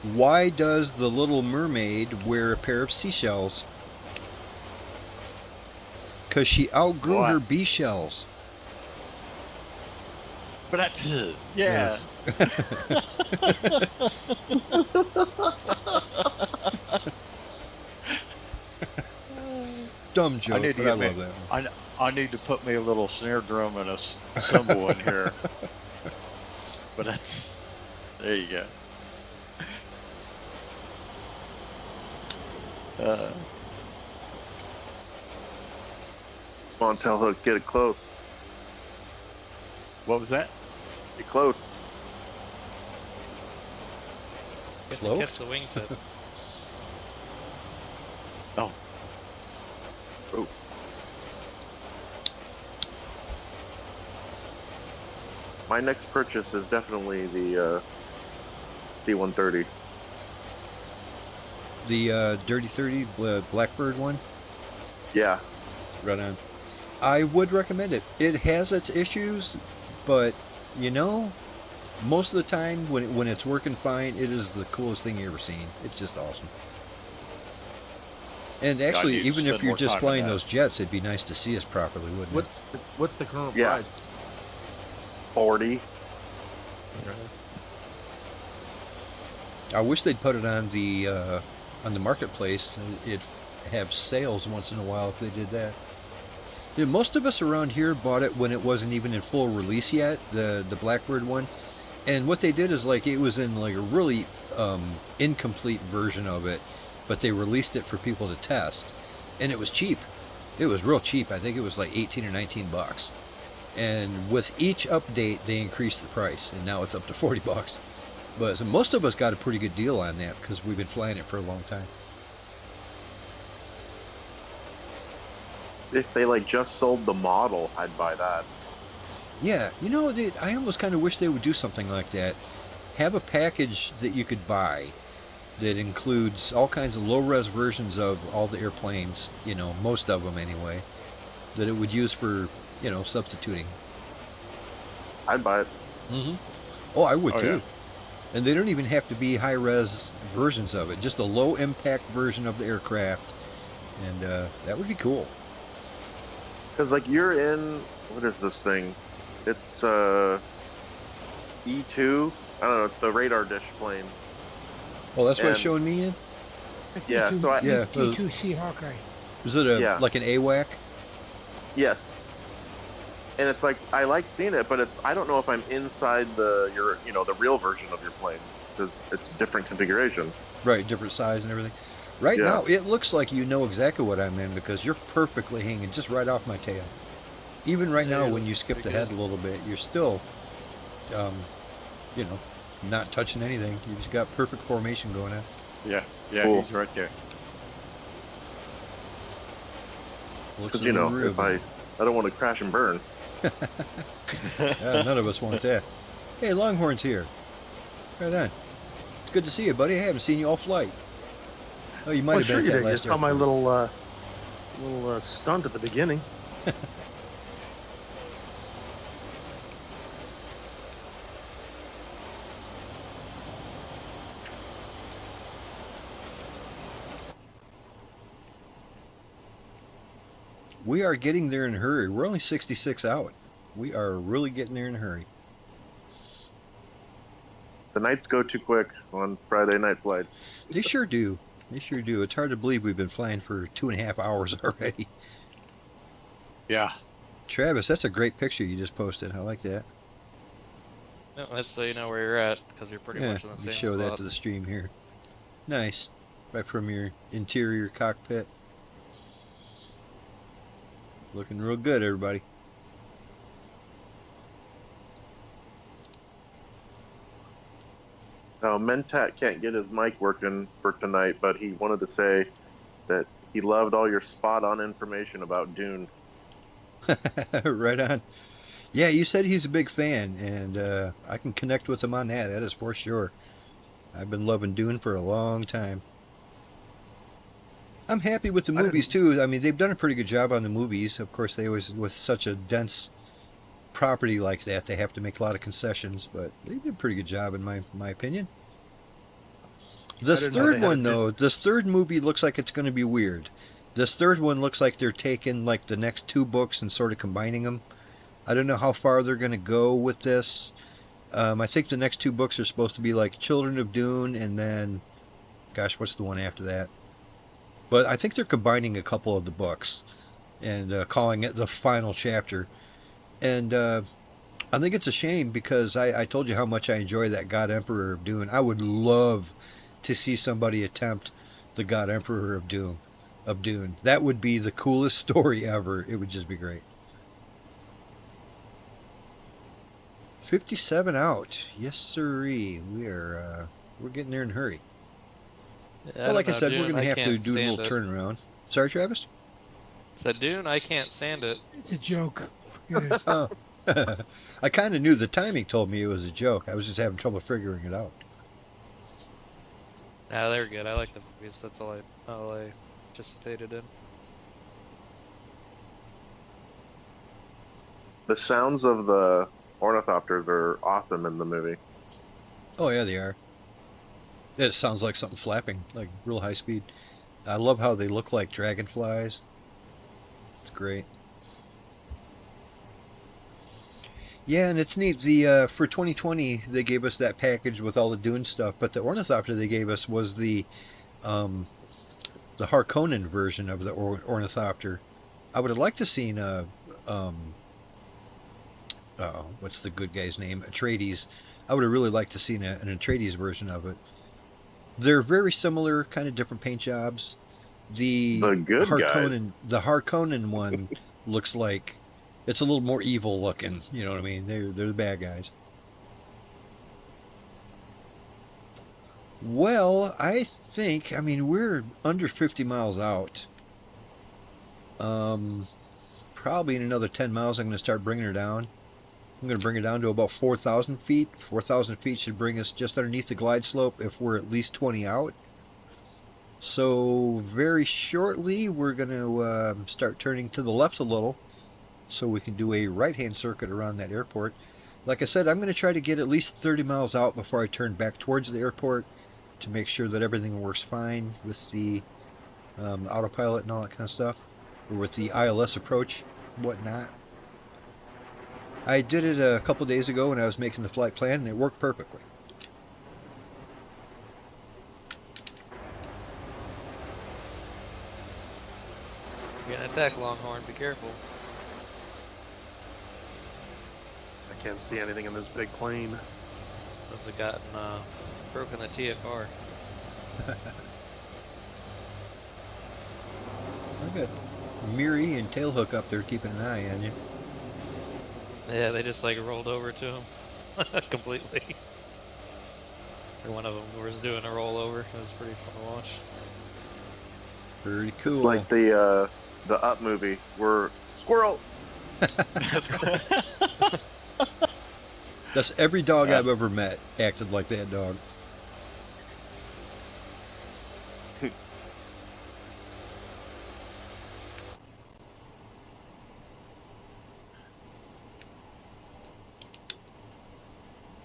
Why does the Little Mermaid wear a pair of seashells? 'Cause she outgrew What? her bee shells. but that's yeah. Dumb joke, need to but I get me- love that one. I need to put me a little snare drum and a cymbal in here. But that's there you go. Come on, Tailhook, get it close. What was that? Get close. Get to Cloak? kiss the wingtip. Oh, Oh. My next purchase is definitely the C-130. The Dirty 30 Blackbird one? Yeah, Right on. I would recommend it. It has its issues, but you know, most of the time when it's working fine, it is the coolest thing you ever seen. It's just awesome. And actually, need to even if spend you're more just time in flying that. those jets, it'd be nice to see us properly, wouldn't it? What's the current Yeah. price? 40. I wish they'd put it on the marketplace. It'd have sales once in a while if they did that. Yeah, most of us around here bought it when it wasn't even in full release yet, the Blackbird one. And what they did is like it was in like a really incomplete version of it, but they released it for people to test, and it was cheap. It was real cheap. I think it was like 18 or 19 bucks. And with each update, they increased the price, and now it's up to 40 bucks. But so most of us got a pretty good deal on that because we've been flying it for a long time. If they like just sold the model, I'd buy that. Yeah, you know, I almost kind of wish they would do something like that. Have a package that you could buy that includes all kinds of low-res versions of all the airplanes, you know, most of them anyway, that it would use for, you know, substituting. I'd buy it. Mm-hmm. Oh, I would Oh, too. yeah. And they don't even have to be high-res versions of it, just a low-impact version of the aircraft, and that would be cool. Because like you're in, what is this thing? It's E2. I don't know. It's the radar dish plane. Oh, that's what it's And- showing me in? That's Yeah, E2, so I- Yeah, E2C Hawkeye. Is it Yeah. like an AWAC? Yes. And it's like I like seeing it, but I don't know if I'm inside the real version of your plane because it's a different configuration. Right, different size and everything. Right Yeah. now, it looks like you know exactly what I'm in because you're perfectly hanging just right off my tail. Even right Yeah, now, you when look you skipped pretty ahead good. a little bit, you're still, you know, not touching anything. You've just got perfect formation going on. yeah, Cool. he's right there. Looks Because real if I don't want to crash and burn. Yeah, none of us want that. Hey, Longhorn's here. Right on. It's good to see you, buddy. I haven't seen you all flight. Oh, you might Well, have sure been you at that did. You last saw my airport. little stunt at the beginning. We are getting there in a hurry. We're only 66 out. We are really getting there in a hurry. The nights go too quick on Friday night flights. They sure do. They sure do. It's hard to believe we've been flying for 2.5 hours already. Yeah, Travis, that's a great picture you just posted. I like that. No, that's so you know where you're at because you're pretty Yeah, much in the you same show spot. that to the stream here. Nice. Right from your interior cockpit. Looking real good, everybody. Now, Mentat can't get his mic working for tonight, but he wanted to say that he loved all your spot-on information about Dune. Right on. Yeah, you said he's a big fan, and I can connect with him on that. That is for sure. I've been loving Dune for a long time. I'm happy with the movies too. I mean, they've done a pretty good job on the movies. Of course, they always, with such a dense property like that, they have to make a lot of concessions, but they did a pretty good job in my opinion. This third one though, this third movie looks like it's going to be weird. This third one looks like they're taking like the next two books and sort of combining them. I don't know how far they're going to go with this. I think the next two books are supposed to be like Children of Dune, and then, gosh, what's the one after that? But I think they're combining a couple of the books and calling it the final chapter. And I think it's a shame because I told you how much I enjoy that God Emperor of Dune. I would love to see somebody attempt the God Emperor of Dune. That would be the coolest story ever. It would just be great. 57 out. Yes, sirree. We're getting there in a hurry. Yeah, Well, like I know, said, Dune, we're going to have to do a little it. turnaround. Sorry, Travis? Said Dune, I can't stand it. It's a joke. Forget it. Oh. I kind of knew the timing told me it was a joke. I was just having trouble figuring it out. No, they're good. I like the movies. That's all I participated in. The sounds of the ornithopters are awesome in the movie. Oh, yeah, they are. It sounds like something flapping, like real high speed. I love how they look like dragonflies. It's great. Yeah, and it's neat. The for 2020 they gave us that package with all the Dune stuff, but the ornithopter they gave us was the Harkonnen version of the ornithopter. I would have liked to seen what's the good guy's name? Atreides. I would have really liked to seen an Atreides version of it. They're very similar, kind of different paint jobs. The good Harkonnen, the Harkonnen one looks like it's a little more evil looking. You know what I mean? They're the bad guys. Well, I mean, we're under 50 miles out. Probably in another 10 miles, I'm going to start bringing her down. I'm going to bring it down to about 4,000 feet. 4,000 feet should bring us just underneath the glide slope if we're at least 20 out. So very shortly, we're going to start turning to the left a little so we can do a right-hand circuit around that airport. Like I said, I'm going to try to get at least 30 miles out before I turn back towards the airport to make sure that everything works fine with the autopilot and all that kind of stuff, or with the ILS approach, whatnot. I did it a couple days ago when I was making the flight plan, and it worked perfectly. You're gonna attack Longhorn, be careful. I can't see anything in this big plane. Must have gotten broken the TFR. I got Miri and Tailhook up there keeping an eye on you. Yeah, they just like rolled over to him completely. Or one of them was doing a rollover. It was pretty fun to watch. Pretty cool. It's like the Up movie where squirrel. That's every dog I've ever met acted like that dog.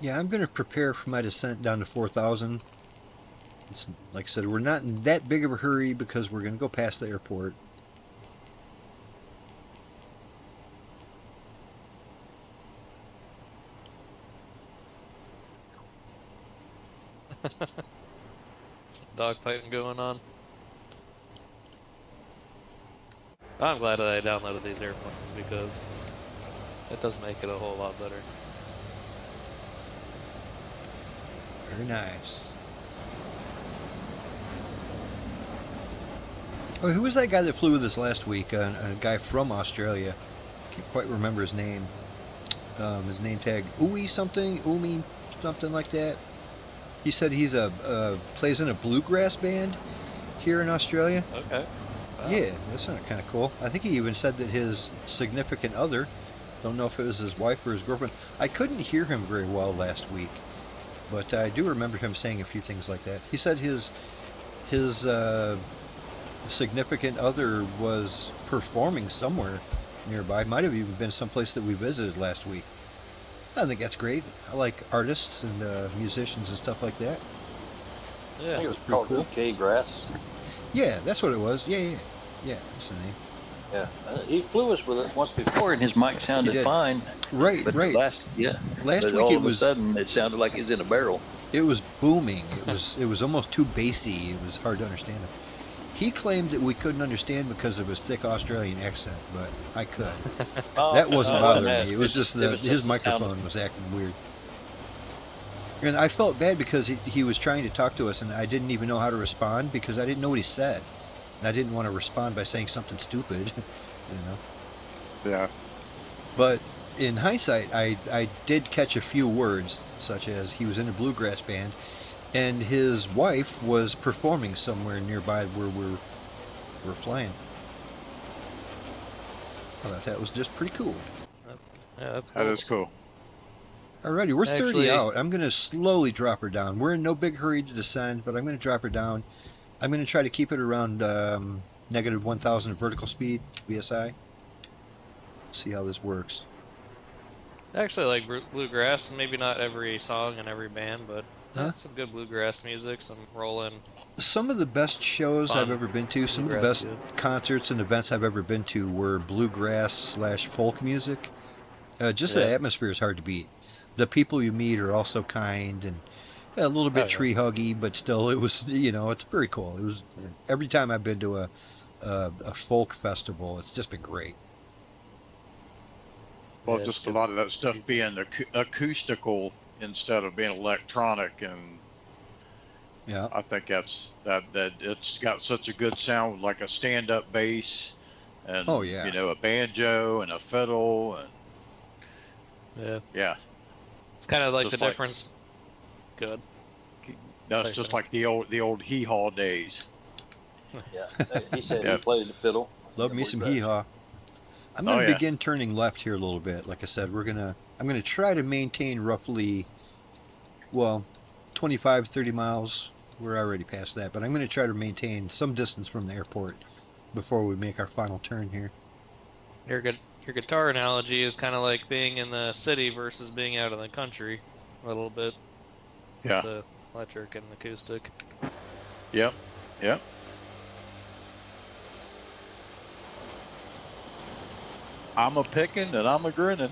Yeah, I'm going to prepare for my descent down to 4,000. It's, like I said, we're not in that big of a hurry because we're going to go past the airport. Dogfighting going on. I'm glad that I downloaded these airplanes because it does make it a whole lot better. Very nice. Oh, who was that guy that flew with us last week? A guy from Australia. Can't quite remember his name. His name tag, Umi something like that. He said he's plays in a bluegrass band here in Australia. Okay. Wow. Yeah, that sounded kind of cool. I think he even said that his significant other, don't know if it was his wife or his girlfriend. I couldn't hear him very well last week, but I do remember him saying a few things like that. He said his significant other was performing somewhere nearby. Might have even been someplace that we visited last week. I think that's great. I like artists and musicians and stuff like that. I Yeah. think it was pretty called cool. UK Grass. Yeah, that's what it was. Yeah, that's the name. Yeah, he flew us with it once before, and his mic sounded did. fine. Right, But right. last Last but week all it of was a sudden it sounded like he was in a barrel. it was booming. It was almost too bassy. It was hard to understand him. He claimed that we couldn't understand because of his thick Australian accent, but I could. That wasn't bothering me. It was just his microphone was acting weird. And I felt bad because he was trying to talk to us, and I didn't even know how to respond because I didn't know what he said. And I didn't want to respond by saying something stupid, you know. Yeah. But in hindsight, I did catch a few words, such as he was in a bluegrass band, and his wife was performing somewhere nearby where we're flying. I thought that was just pretty cool. Yeah, that's That cool. is cool. Alrighty, we're 30 Actually- out. I'm going to slowly drop her down. We're in no big hurry to descend, but I'm going to drop her down. I'm going to try to keep it around negative 1,000 vertical speed, VSI. See how this works. I actually like bluegrass. Maybe not every song and every band, but Huh? some good bluegrass music, some rolling. Some of the best shows I've Fun. ever been to, some of the Bluegrass best is good. concerts and events I've ever been to were bluegrass/folk music. Just the Yeah. atmosphere is hard to beat. The people you meet are also kind and a little bit Oh, yeah. tree huggy, but still, it was, it's very cool. It was every time I've been to a folk festival, it's just been great. Well, Yeah, just it's a lot of that stuff being acoustical instead of being electronic, and Yeah. I think that it's got such a good sound, like a stand-up bass, and Oh, yeah. a banjo and a fiddle, and Yeah, yeah, it's kind of like Just the like- difference. Good. that's Like just that. like the old hee-haw days. Yeah, he said Yeah. he played the fiddle. Love me some hee-haw. I'm going Oh, to yeah. begin turning left here a little bit. Like I said, I'm going to try to maintain roughly, 25, 30 miles. We're already past that, but I'm going to try to maintain some distance from the airport before we make our final turn here. Your guitar analogy is kind of like being in the city versus being out in the country, a little bit. Yeah. The electric and acoustic. Yep. Yep. I'm a picking and I'm a grinning.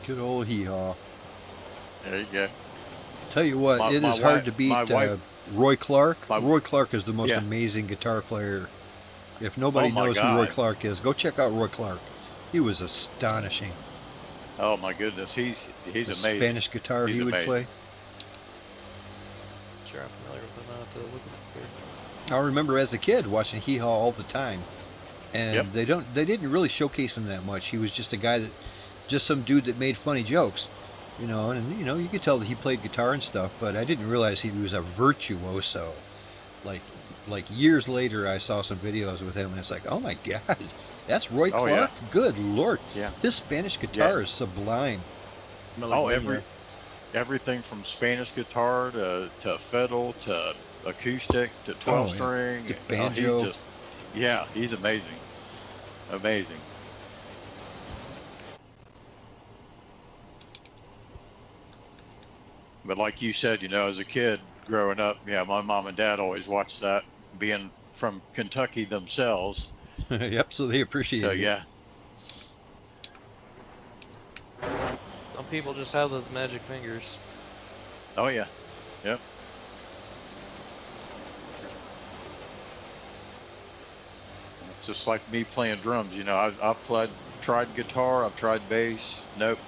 Good old hee-haw. There you go. Tell you what, My- it my is hard wife- to beat my wife- Roy Clark. my- Roy Clark is the most Yeah. amazing guitar player. If nobody Oh, my knows who Roy God. Clark is, go check out Roy Clark. He was astonishing. Oh my goodness, he's The amazing. Spanish guitar He's he would amazing. play. Sure, I'm familiar with them. I'll have to look at I remember as a kid watching Hee Haw all the time, and Yep. they didn't really showcase him that much. He was just a guy just some dude that made funny jokes, and you could tell that he played guitar and stuff, but I didn't realize he was a virtuoso. Like years later, I saw some videos with him, and it's like, oh my God, that's Roy Oh, Clark. yeah. Good Lord, Yeah. his Spanish guitar is sublime. Oh, everything from Spanish guitar to fiddle to acoustic to 12 string. The banjo. He's amazing. Amazing. But like you said, as a kid growing up, my mom and dad always watched that, being from Kentucky themselves. Yep, so they appreciate So it. yeah. Some people just have those magic fingers. Oh yeah. Yep. It's just like me playing drums. I've tried guitar, I've tried bass. Nope.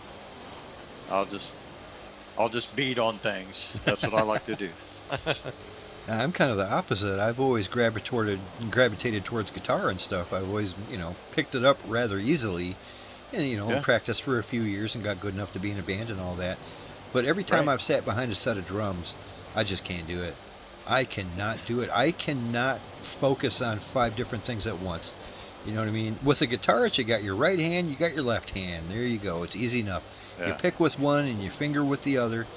I'll just beat on things. That's what I like to do. I'm kind of the opposite. I've always gravitated towards guitar and stuff. I've always, picked it up rather easily, and Yeah. practiced for a few years and got good enough to be in a band and all that. But every time Right. I've sat behind a set of drums, I just can't do it. I cannot do it. I cannot focus on 5 different things at once. You know what I mean? With a guitarist, you got your right hand, you got your left hand. There you go. It's easy enough. You Yeah. pick with one and you finger with the other.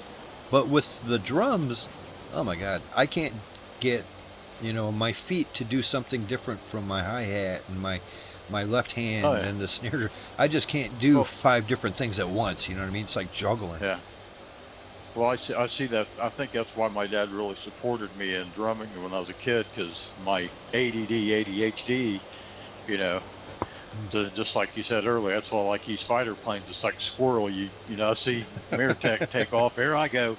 But with the drums, oh my God, I can't get, my feet to do something different from my hi-hat and my left hand Oh, yeah. and the snare drum. I just can't do Well- 5 different things at once. You know what I mean? It's like juggling. Yeah. Well, I see that. I think that's why my dad really supported me in drumming when I was a kid, because my ADD, ADHD, just like you said earlier, that's why I like these fighter planes. It's like squirrel. I see Mirtech take off. Here I go,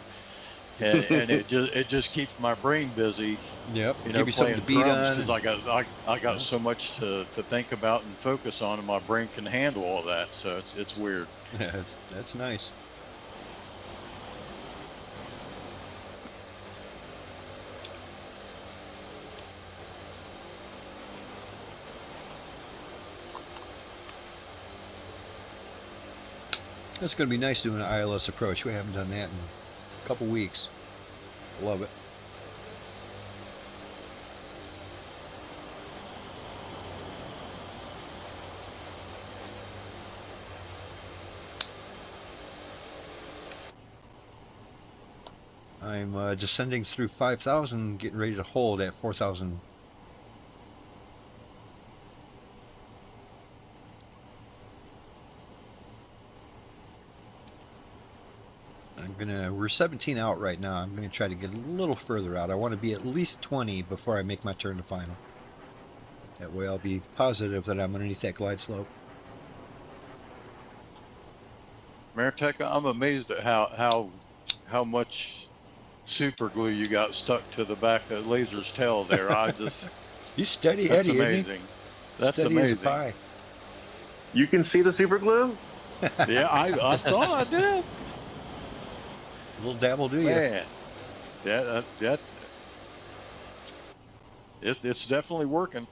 and it just keeps my brain busy. Yep. Give you something to beat on. Because I got so much to think about and focus on, and my brain can handle all that. So it's weird. Yeah, that's nice. It's going to be nice doing an ILS approach. We haven't done that in a couple weeks. Love it. I'm descending through 5,000, getting ready to hold at 4,000. We're 17 out right now. I'm gonna try to get a little further out. I want to be at least 20 before I make my turn to final. That way I'll be positive that I'm underneath that glide slope. Mirtech, I'm amazed at how much super glue you got stuck to the back of Laser's tail there. He's steady That's Eddie, amazing. isn't he? That's Steady as a amazing. pie. You can see the super glue? Yeah, I thought I did. A little dabble, do you? Man, it's definitely working.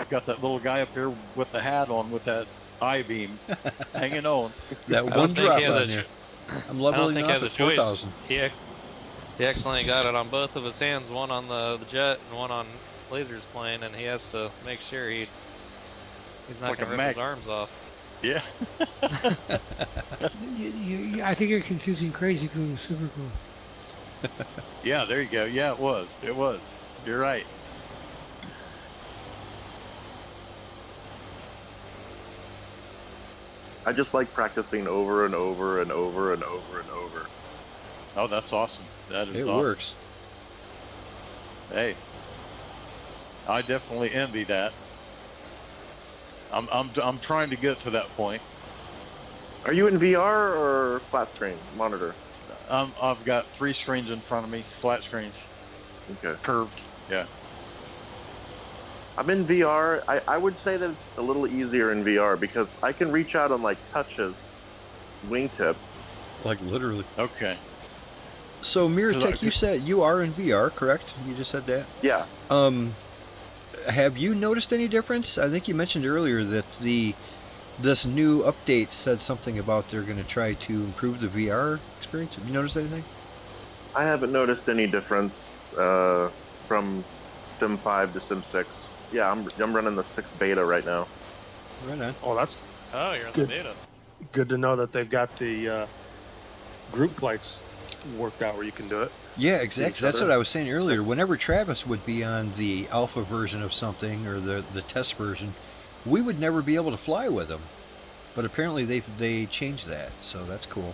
Got that little guy up here with the hat on with that I-beam hanging on. That I don't one think drop he has on a there. I'm I don't leveling think he off has at a choice. 4,000. He accidentally got it on both of his hands, one on the jet and one on Laser's plane, and he has to make sure he's not Like a going to rip mag- his arms off. Yeah. I think you're confusing crazy glue with super glue. Yeah, there you go. Yeah, it was. It was. You're right. I just like practicing over and over and over and over and over. Oh, that's awesome. That is It awesome. works. Hey, I definitely envy that. I'm trying to get to that point. Are you in VR or flat screen monitor? I've got 3 screens in front of me, flat screens, Okay. curved. Yeah. I'm in VR. I would say that it's a little easier in VR because I can reach out and like touch his wingtip. Like literally. Okay. So So Mirtech, you said you are in VR, correct? You just said that. Yeah. Have you noticed any difference? I think you mentioned earlier that this new update said something about they're going to try to improve the VR experience. Have you noticed anything? I haven't noticed any difference from Sim 5 to Sim 6. Yeah, I'm running the 6 beta right now. Right on. Oh, that's Oh, you're in Good. the beta. good to know that they've got the group flights worked out where you can do it. Yeah, each exactly. That's other. what I was saying earlier. Whenever Travis would be on the alpha version of something or the test version, we would never be able to fly with him. But apparently they changed that, so that's cool.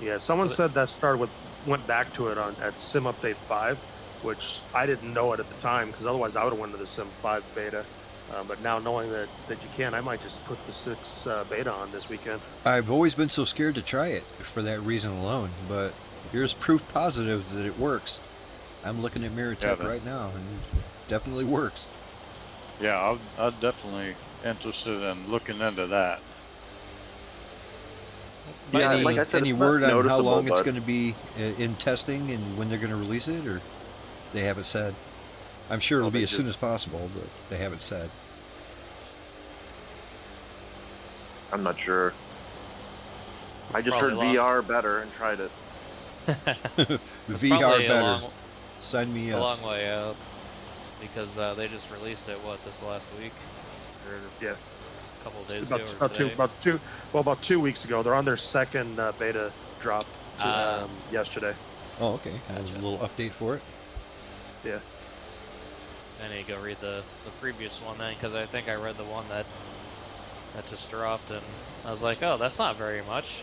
Yeah, someone said that went back to it at Sim Update 5, which I didn't know it at the time because otherwise I would have went to the Sim 5 beta. But now knowing that you can, I might just put the 6 beta on this weekend. I've always been so scared to try it for that reason alone, but here's proof positive that it works. I'm looking at Mirrortech Yeah, right now, and it definitely works. Yeah, I'm definitely interested in looking into that. Yeah, any like I said, any it's not word on how noticeable, long it's but- going to be in testing and when they're going to release it, or They haven't said. I'm sure it'll Well, be they as soon as possible, but they haven't said. I'm not sure. I It's just heard probably long. VR better and tried it. It's VR probably better. Sign me a up. long way out because they just released it this last week or Yeah. a couple of days ago or today. About 2 weeks ago. They're on their second beta drop yesterday. Oh, okay. Gotcha. A little update for it. Yeah. I need to go read the previous one then because I think I read the one that just dropped and I was like, oh, that's not very much.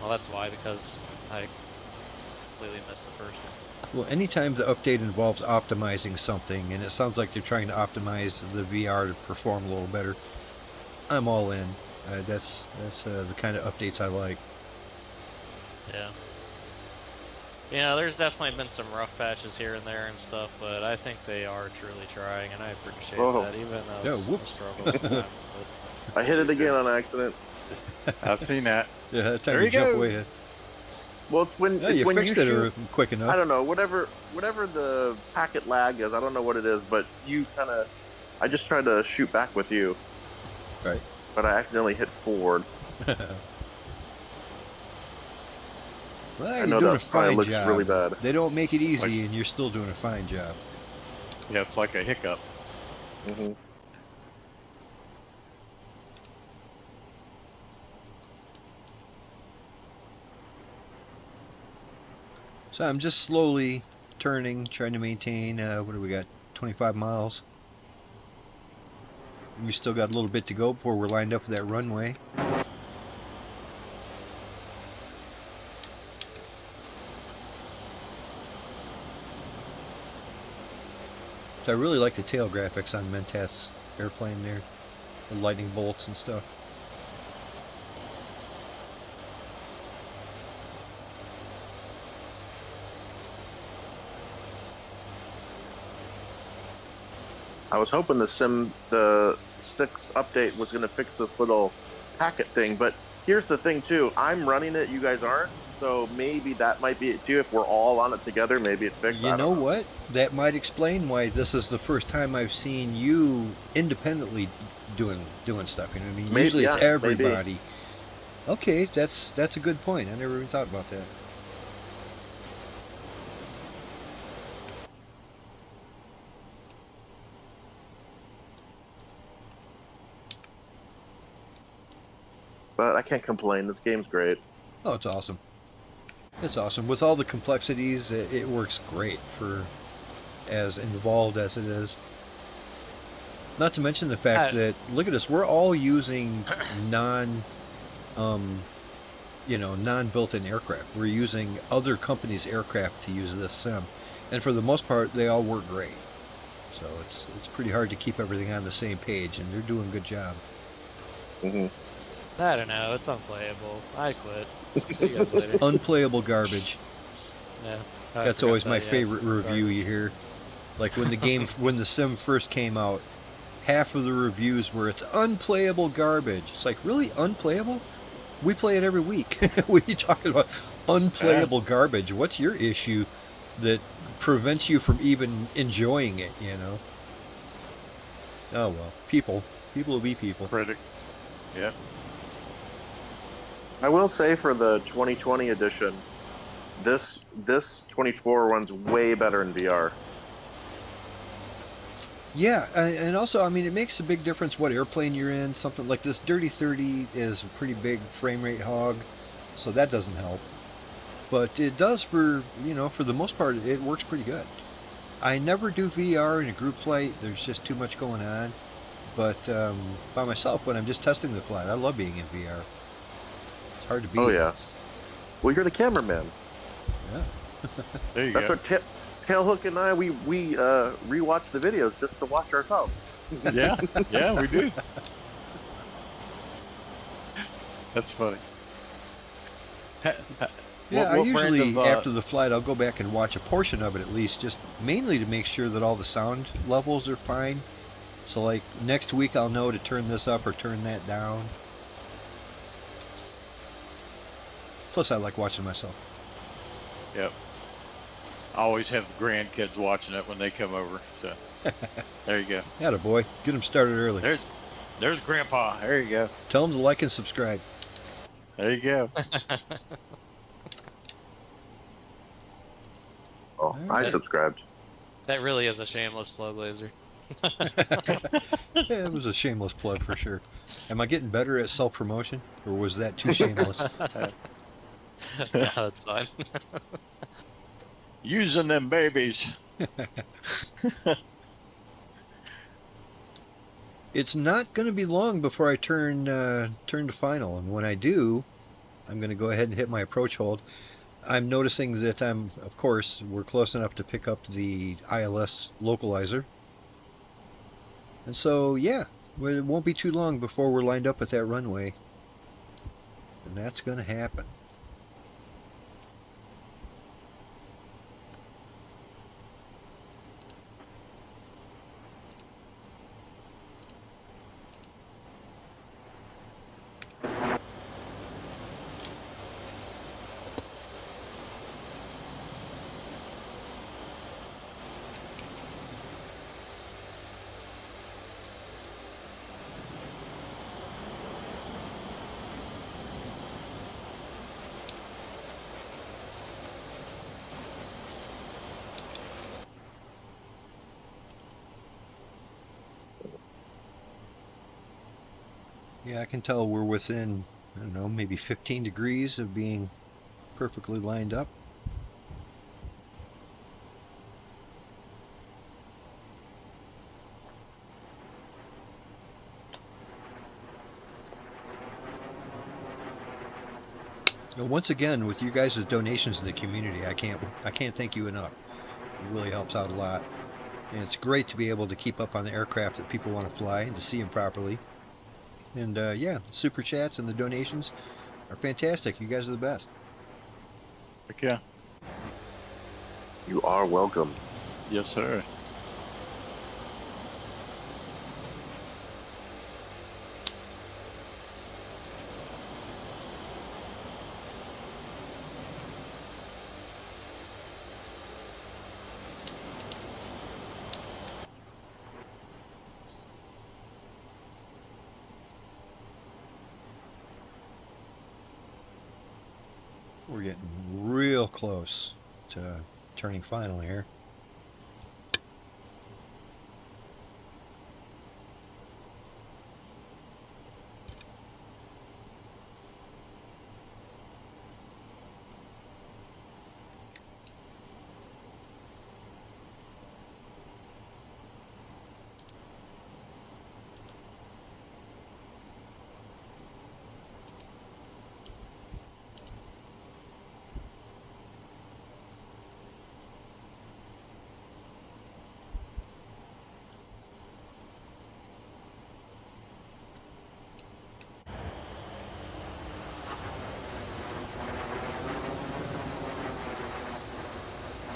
Well, that's why, because I completely missed the first one. Well, anytime the update involves optimizing something, and it sounds like they're trying to optimize the VR to perform a little better, I'm all in. That's the kind of updates I like. Yeah. Yeah, there's definitely been some rough patches here and there and stuff, but I think they are truly trying, and I appreciate that, even though Yeah, it's a whoops. struggle sometimes. I hit it again on accident. I've seen that. Yeah, that time There you you jump go. way ahead. Well, it's when Yeah, it's you when fixed you it shoot, quick enough. I don't know, whatever the packet lag is. I don't know what it is, but you kind of. I just tried to shoot back with you, Right. but I accidentally hit forward. Well, I you're know doing that a probably fine looks job. really bad. They don't make it easy, and you're still doing a fine job. Yeah, it's like a hiccup. Hmm. So I'm just slowly turning, trying to maintain, what do we got, 25 miles. We still got a little bit to go before we're lined up for that runway. So I really like the tail graphics on Mentat's airplane there. The lightning bolts and stuff. I was hoping the 6 update was going to fix this little packet thing, but here's the thing too. I'm running it, you guys aren't, so maybe that might be it too. If we're all on it together, maybe it's fixed. You know what? That might explain why this is the first time I've seen you independently doing stuff. You know what I mean? Maybe, Usually it's yeah, everybody. maybe. Okay, that's a good point. I never even thought about that. But I can't complain. This game's great. Oh, it's awesome. It's awesome. With all the complexities, it works great for as involved as it is. Not to mention the fact that, look at us, we're all using non-built-in aircraft. We're using other companies' aircraft to use this sim. And for the most part, they all work great. So it's pretty hard to keep everything on the same page, and they're doing a good job. Mm-hmm. I don't know, it's unplayable. I quit. See you guys later. Unplayable garbage. Yeah. That's always my favorite review you hear. Like when the sim first came out, half of the reviews were it's unplayable garbage. It's like, really unplayable? We play it every week. What are you talking about? Unplayable garbage. What's your issue that prevents you from even enjoying it, you know? Oh well, people will be people. Critic. Yeah. I will say for the 2020 edition, this 24 one's way better in VR. Yeah, and also, I mean, it makes a big difference what airplane you're in. Something like this Dirty 30 is a pretty big frame rate hog, so that doesn't help. But it does for the most part, it works pretty good. I never do VR in a group flight. There's just too much going on. But by myself, when I'm just testing the flight, I love being in VR. It's hard to beat. Oh yeah. Well, you're the cameraman. Yeah. There you That's go. what Tailhook and I we rewatch the videos just to watch ourselves. Yeah, yeah, we do. That's funny. Yeah, I What brand usually, of, after the flight, I'll go back and watch a portion of it at least, just mainly to make sure that all the sound levels are fine. So, like, next week I'll know to turn this up or turn that down. Plus, I like watching myself. Yep. I always have the grandkids watching it when they come over. So there you go. Attaboy. Get them started early. There's Grandpa. There you go. Tell them to like and subscribe. There you go. Oh, I Alright. subscribed. That really is a shameless plug, Laser. Yeah, it was a shameless plug for sure. Am I getting better at self-promotion, or was that too shameless? No, that's fine. Using them babies. It's not going to be long before I turn to final, and when I do, I'm going to go ahead and hit my approach hold. I'm noticing that of course, we're close enough to pick up the ILS localizer. And so, yeah, it won't be too long before we're lined up at that runway. And that's going to happen. Yeah, I can tell we're within, I don't know, maybe 15 degrees of being perfectly lined up. And once again, with you guys' donations to the community, I can't thank you enough. It really helps out a lot. And it's great to be able to keep up on the aircraft that people want to fly and to see them properly. And yeah, super chats and the donations are fantastic. You guys are the best. Heck yeah. You are welcome. Yes, sir. We're getting real close to turning final here.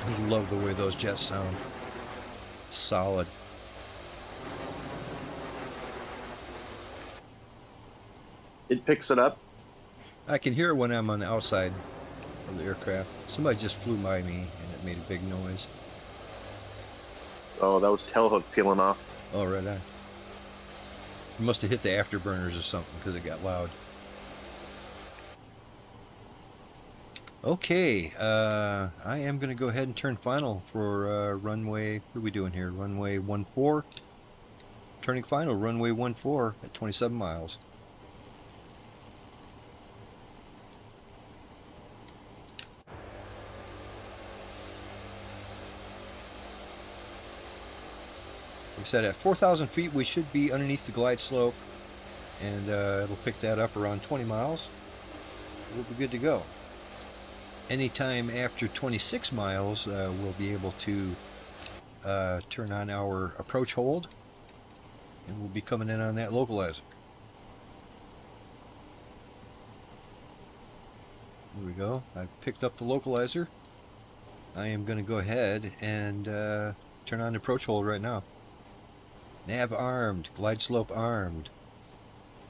I love the way those jets sound. Solid. It picks it up. I can hear it when I'm on the outside of the aircraft. Somebody just flew by me and it made a big noise. Oh, that was tailhook peeling off. Oh, right on. It must have hit the afterburners or something because it got loud. Okay, I am going to go ahead and turn final for runway, what are we doing here? Runway 14. Turning final, runway 14 at 27 miles. Like I said, at 4,000 feet we should be underneath the glide slope, and it'll pick that up around 20 miles. We'll be good to go. Anytime after 26 miles, we'll be able to turn on our approach hold, and we'll be coming in on that localizer. Here we go. I've picked up the localizer. I am going to go ahead and turn on the approach hold right now. Nav armed, glide slope armed.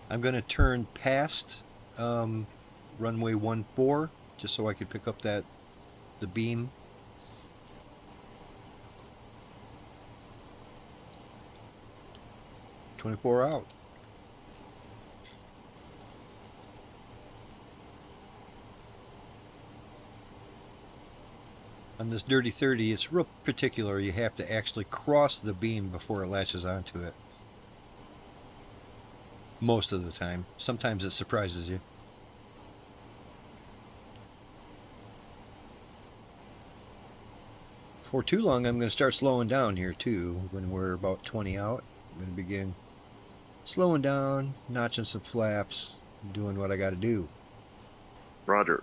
I'm going to turn past runway 14 just so I could pick up the beam 24 out. On this Dirty 30, it's real particular. You have to actually cross the beam before it latches onto it. Most of the time. Sometimes it surprises you. For too long, I'm going to start slowing down here too. When we're about 20 out, I'm going to begin slowing down, notching some flaps, doing what I got to do. Roger.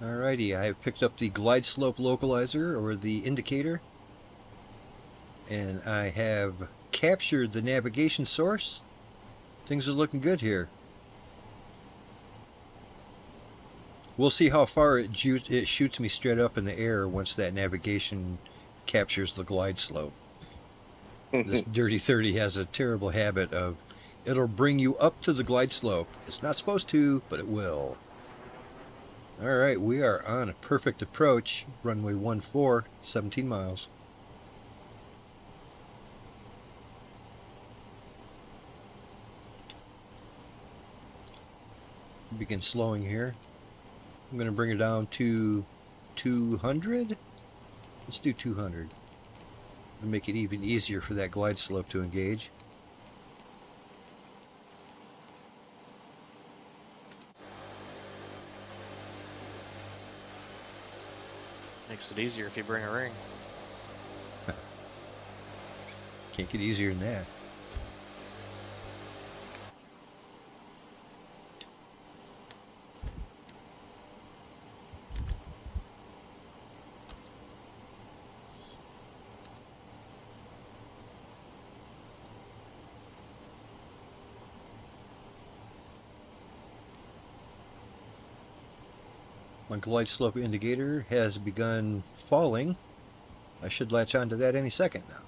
Alrighty, I have picked up the glide slope localizer, or the indicator, and I have captured the navigation source. Things are looking good here. We'll see how far it shoots me straight up in the air once that navigation captures the glide slope. This Dirty 30 has a terrible habit of, it'll bring you up to the glide slope. It's not supposed to, but it will. Alright, we are on a perfect approach, runway 14, 17 miles. Begin slowing here. I'm going to bring it down to 200. Let's do 200. And make it even easier for that glide slope to engage. Makes it easier if you bring a ring. Can't get easier than that. My glide slope indicator has begun falling. I should latch onto that any second now.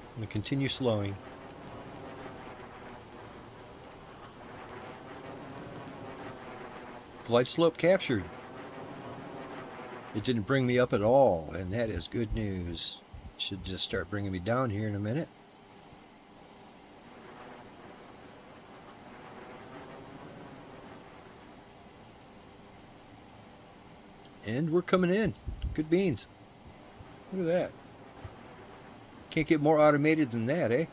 I'm going to continue slowing. Glide slope captured. It didn't bring me up at all, and that is good news. Should just start bringing me down here in a minute. And we're coming in. Good beans. Look at that. Can't get more automated than that, eh?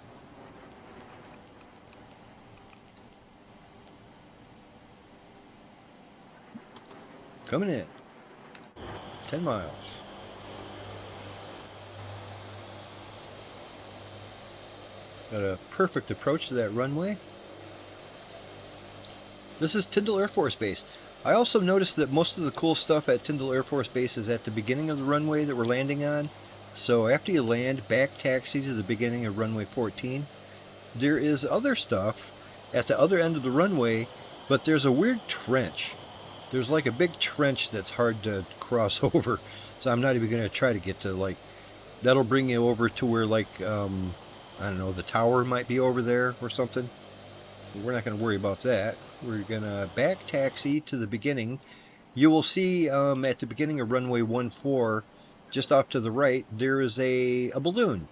Coming in. 10 miles. Got a perfect approach to that runway. This is Tindal Air Force Base. I also noticed that most of the cool stuff at Tindal Air Force Base is at the beginning of the runway that we're landing on. So after you land, back taxi to the beginning of runway 14. There is other stuff at the other end of the runway, but there's a weird trench. There's like a big trench that's hard to cross over. So I'm not even going to try to get to, like, that'll bring you over to where, like, I don't know, the tower might be over there or something. We're not going to worry about that. We're going to back taxi to the beginning. You will see at the beginning of runway 14, just off to the right, there is a balloon.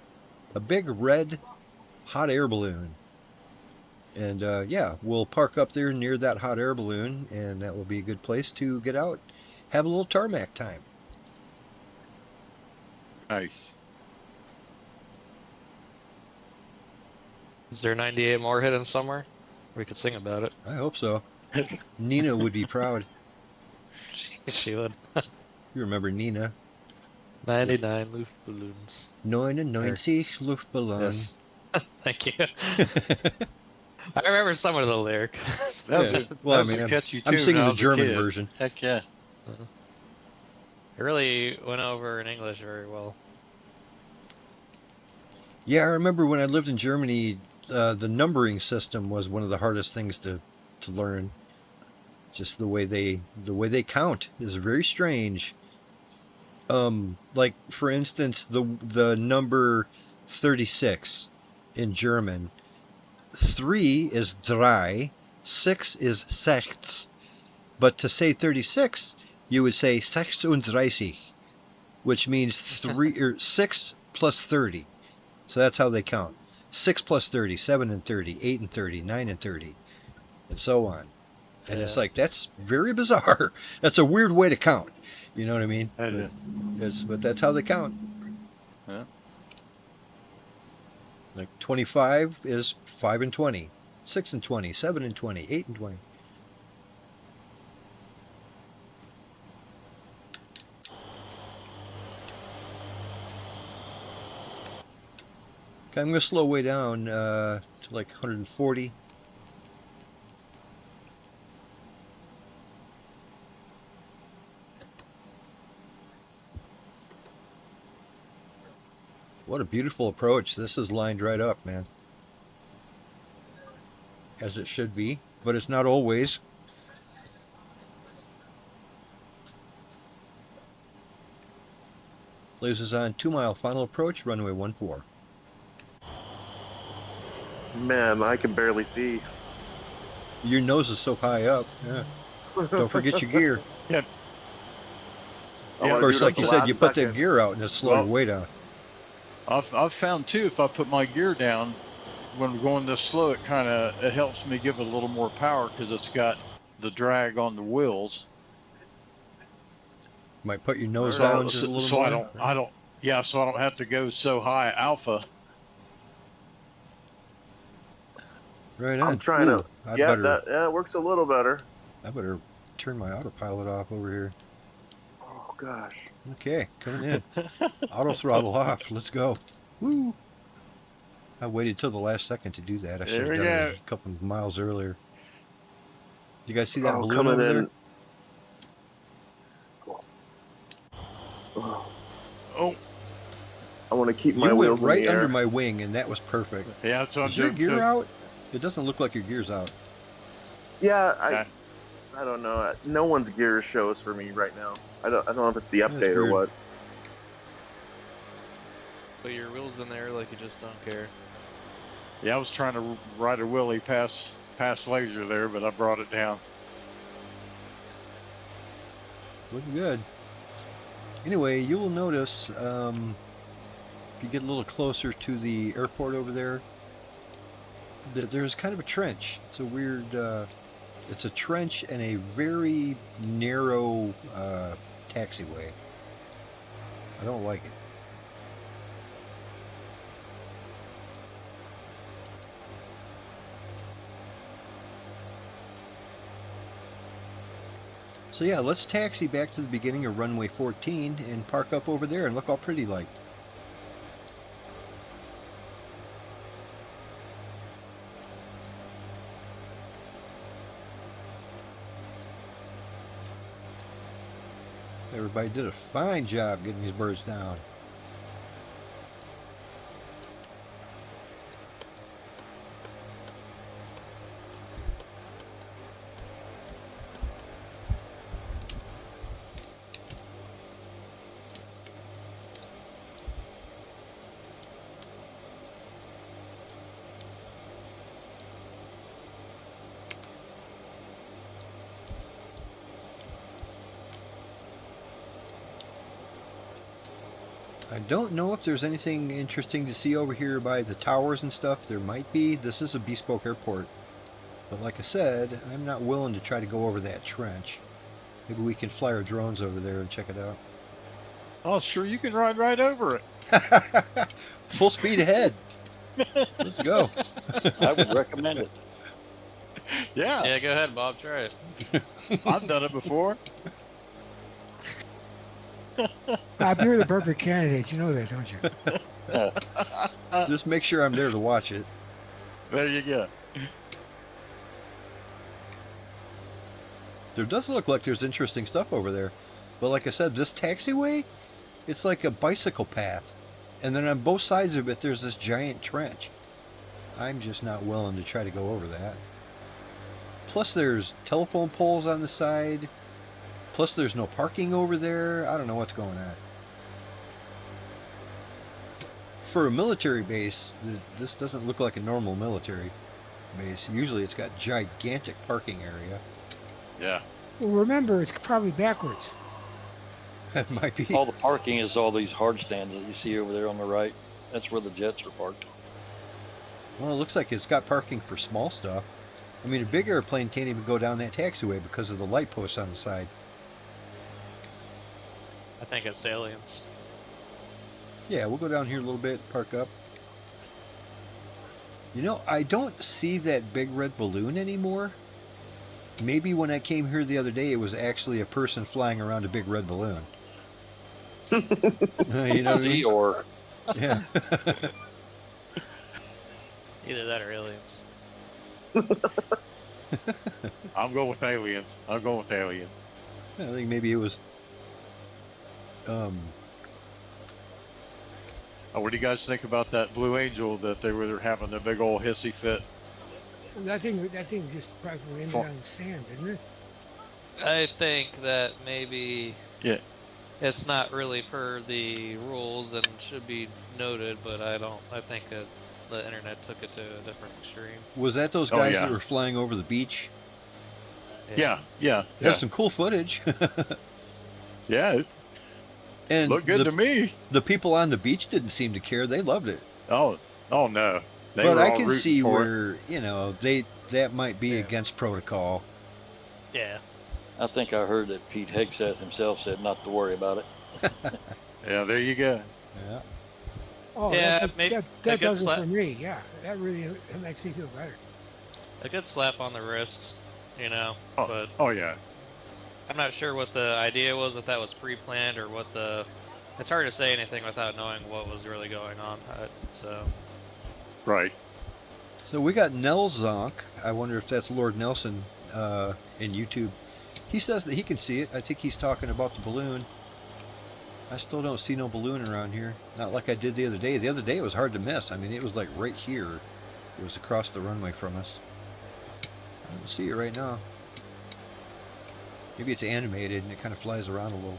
A big red hot air balloon. And yeah, we'll park up there near that hot air balloon, and that will be a good place to get out, have a little tarmac time. Nice. Is there 98 more hidden somewhere? We could sing about it. I hope so. Nina would be proud. She would. You remember Nina? 99 Luftballons. 99 Luftballon. Yes. Thank you. I remember some of the lyric. That was Yeah. a, Well, that I was mean, a catchy I'm tune singing when I the was a German kid. version. Heck yeah. It really went over in English very well. Yeah, I remember when I lived in Germany, the numbering system was one of the hardest things to learn. Just the way they count is very strange. Like for instance, the number 36 in German, 3 is drei, 6 is sechs, but to say 36, you would say 36, which means 6 plus 30. So that's how they count. 6 plus 30, 7 and 30, 8 and 30, 9 and 30, and so on. And it's like, that's very bizarre. That's a weird way to count. You know what I mean? But that's how they count. Yeah. Like 25 is 5 and 20, 6 and 20, 7 and 20, 8 and 20. Okay, I'm going to slow way down to like 140. What a beautiful approach. This is lined right up, man. As it should be, but it's not always. Lasers on 2 mile final approach, runway 14. Man, I can barely see. Your nose is so high up. Yeah. Don't forget your gear. Yeah. Of course, like you said, you put the gear out and it's slowing your way down. I've found too, if I put my gear down when we're going this slow, it helps me give it a little more power because it's got the drag on the wheels. Might put your nose down just a little more. So I don't have to go so high alpha. Right on. I'm trying to. That works a little better. I better turn my autopilot off over here. Oh gosh. Okay, coming in. Auto throttle off. Let's go. Woo! I waited till the last second to do that. I should have done it a couple of miles earlier. You guys see that balloon over there? Oh. I want to keep my wheels wheels right in the air. under my wing, and that was perfect. Yeah, that's what Is your gear out? It doesn't look like your gear's out. Yeah, I don't know. No one's gear shows for me right now. I don't know if it's the update or what. Put your wheels in there like you just don't care. Yeah, I was trying to ride a wheelie past laser there, but I brought it down. Looking good. Anyway, you will notice if you get a little closer to the airport over there, that there's kind of a trench. It's a weird, it's a trench and a very narrow taxiway. I don't like it. So yeah, let's taxi back to the beginning of runway 14 and park up over there and look all pretty like. Everybody did a fine job getting these birds down. I don't know if there's anything interesting to see over here by the towers and stuff. There might be. This is a bespoke airport. But like I said, I'm not willing to try to go over that trench. Maybe we can fly our drones over there and check it out. Oh, sure, you can ride right over it. Full speed ahead. Let's go. I would recommend it. Yeah. Yeah, go ahead, Bob. Try it. I've done it before. Bob, you're the perfect candidate. You know that, don't you? Just make sure I'm there to watch it. There you go. There does look like there's interesting stuff over there. But like I said, this taxiway, it's like a bicycle path. And then on both sides of it, there's this giant trench. I'm just not willing to try to go over that. Plus, there's telephone poles on the side. Plus, there's no parking over there. I don't know what's going on. For a military base, this doesn't look like a normal military base. Usually, it's got gigantic parking area. Yeah. Well, remember, it's probably backwards. That might be. All the parking is all these hard stands that you see over there on the right. That's where the jets are parked. Well, it looks like it's got parking for small stuff. I mean, a big airplane can't even go down that taxiway because of the light posts on the side. I think it's aliens. Yeah, we'll go down here a little bit, park up. You know, I don't see that big red balloon anymore. Maybe when I came here the other day, it was actually a person flying around a big red balloon. You know what I mean? Or Yeah. Either that or aliens. I'm going with aliens. I'm going with aliens. I think maybe it was. Oh, what do you guys think about that Blue Angel that they were having the big old hissy fit? That thing just probably ended on the sand, didn't it? I think that maybe Yeah. it's not really per the rules and should be noted, but I think that the internet took it to a different extreme. Was that those Oh, guys yeah. that were flying over the beach? Yeah. There's some cool footage. Yeah. And Looked good to me. the people on the beach didn't seem to care. They loved it. Oh no. They But were I all can rooting see for it. where, you know, that might be Yeah. against protocol. Yeah. I think I heard that Pete Hegseth himself said not to worry about it. Yeah, there you go. Yeah. Oh, Yeah, that maybe a does good it slap. for me. Yeah, that really makes me feel better. A good slap on the wrist, you know, Oh, but oh yeah. I'm not sure what the idea was, if that was pre-planned or what the... It's hard to say anything without knowing what was really going on, so... Right. So we got Nell Zonk. I wonder if that's Lord Nelson in YouTube. He says that he can see it. I think he's talking about the balloon. I still don't see no balloon around here. Not like I did the other day. The other day it was hard to miss. I mean, it was like right here. It was across the runway from us. I don't see it right now. Maybe it's animated and it kind of flies around a little.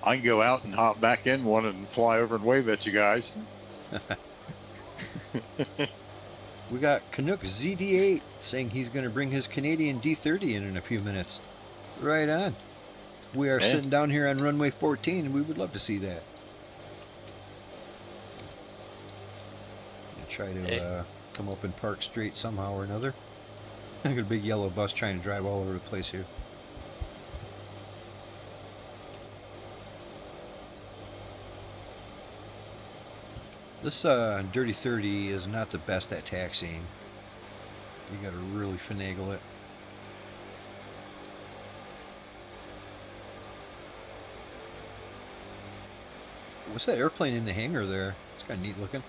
I can go out and hop back in one and fly over and wave at you guys. We got Canuck ZD8 saying he's going to bring his Canadian D30 in a few minutes. Right on. We are Yeah. sitting down here on runway 14 and we would love to see that. Try to come up and park straight somehow or another. I got a big yellow bus trying to drive all over the place here. This Dirty 30 is not the best at taxiing. You gotta really finagle it. What's that airplane in the hangar there? It's kind of neat looking.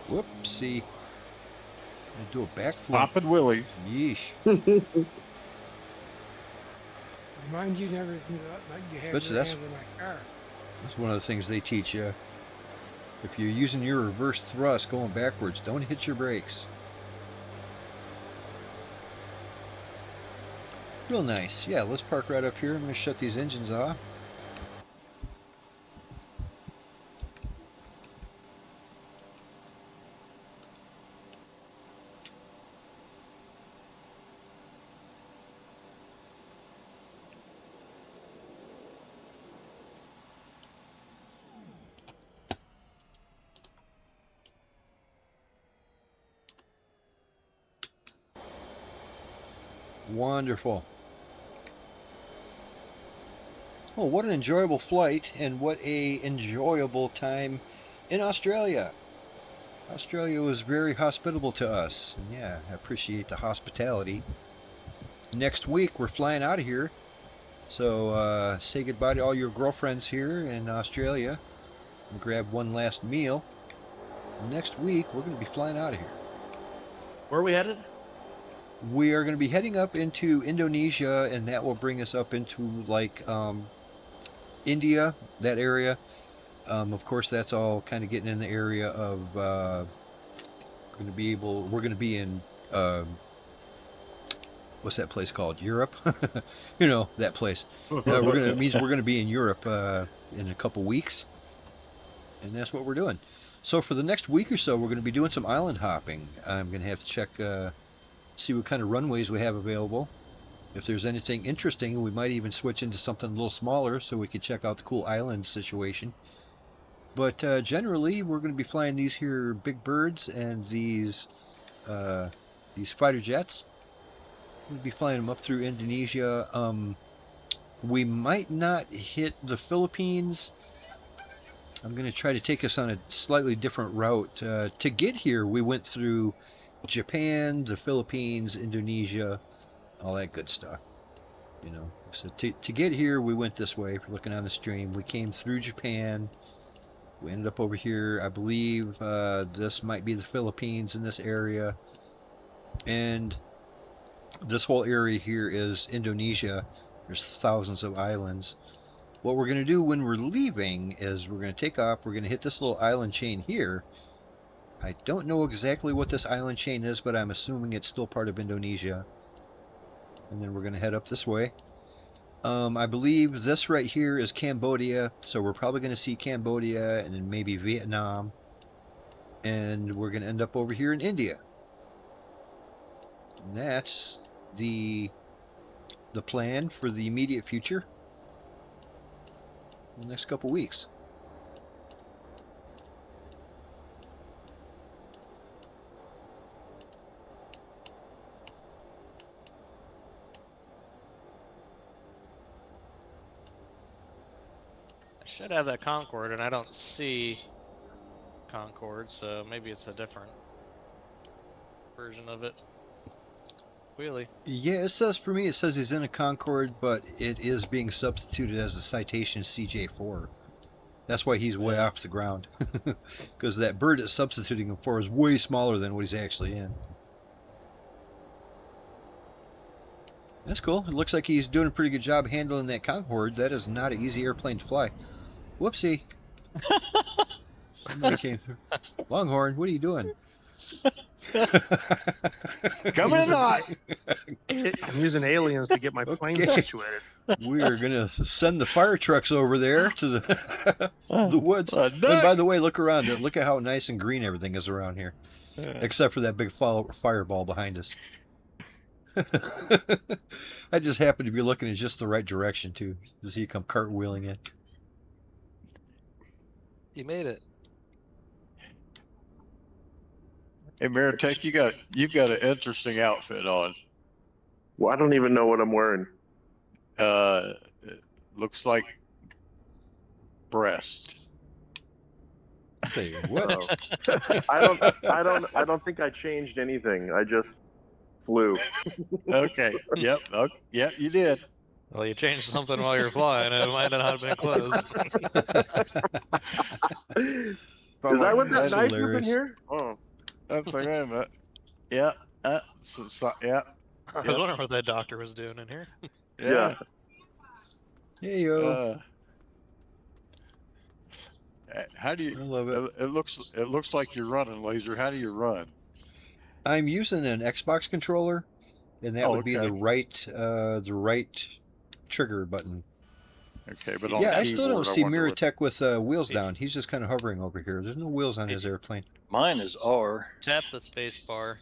Whoopsie. Gonna do a backflip. Popping willies. Yeesh. Mind you, never let you have But your that's- hands in my car. That's one of the things they teach you. If you're using your reverse thrust going backwards, don't hit your brakes. Real nice. Yeah, let's park right up here. I'm going to shut these engines off. Wonderful. Oh, what an enjoyable flight, and what a enjoyable time in Australia. Australia was very hospitable to us, and yeah, I appreciate the hospitality. Next week, we're flying out of here So say goodbye to all your girlfriends here in Australia and grab one last meal. Next week, we're going to be flying out of here. Where are we headed? We are going to be heading up into Indonesia, and that will bring us up into like India, that area. Of course, that's all kind of getting in the area of we're going to be in what's that place called? Europe. You know, that place. It means we're going to be in Europe in a couple weeks, and that's what we're doing. So for the next week or so, we're going to be doing some island hopping. I'm going to have to check, see what kind of runways we have available. If there's anything interesting, we might even switch into something a little smaller so we can check out the cool island situation. But generally, we're going to be flying these here big birds and these fighter jets. We'll be flying them up through Indonesia. We might not hit the Philippines. I'm going to try to take us on a slightly different route. To get here, we went through Japan, the Philippines, Indonesia, all that good stuff. You know, so to get here, we went this way. If you're looking on the stream, we came through Japan. We ended up over here. I believe this might be the Philippines in this area. And this whole area here is Indonesia. There's thousands of islands. What we're going to do when we're leaving is we're going to take off. We're going to hit this little island chain here. I don't know exactly what this island chain is, but I'm assuming it's still part of Indonesia. And then we're going to head up this way. I believe this right here is Cambodia, so we're probably going to see Cambodia and then maybe Vietnam. And we're going to end up over here in India. And that's the plan for the immediate future. In the next couple weeks. I should have that Concorde, and I don't see Concorde, so maybe it's a different version of it. Wheelie. Yeah, it says for me, it says he's in a Concorde, but it is being substituted as a Citation CJ4. That's why he's way off the ground. Because that bird it's substituting him for is way smaller than what he's actually in. That's cool. It looks like he's doing a pretty good job handling that Concorde. That is not an easy airplane to fly. Whoopsie. Somebody came through. Longhorn, what are you doing? Coming in hot. I'm using aliens to get my plane situated. We are going to send the fire trucks over there to the woods. And by the way, look around it. Look at how nice and green everything is around here. Except for that big fireball behind us. I just happen to be looking in just the right direction, too. To see you come cartwheeling in. You made it. Hey, Maritek, you've got an interesting outfit on. Well, I don't even know what I'm wearing. It looks like breast. Hey, what? I don't think I changed anything. I just flew. Okay. Yep. Okay. Yep. You did. Well, you changed something while you're flying, and it might not have been closed. Is that what that knife is in here? Oh. That's like, wait a minute. Yeah. Yeah. I was wondering what that doctor was doing in here. Yeah. Hey, yo. How do you? I love it. It looks like you're running, Laser. How do you run? I'm using an Xbox controller, and that would be the right trigger button. Okay, but on yeah, the I still don't keyboard, see wonder Maritek with wheels down. He's just kind of hovering over here. There's no wheels on his airplane. Mine is R. Tap the space bar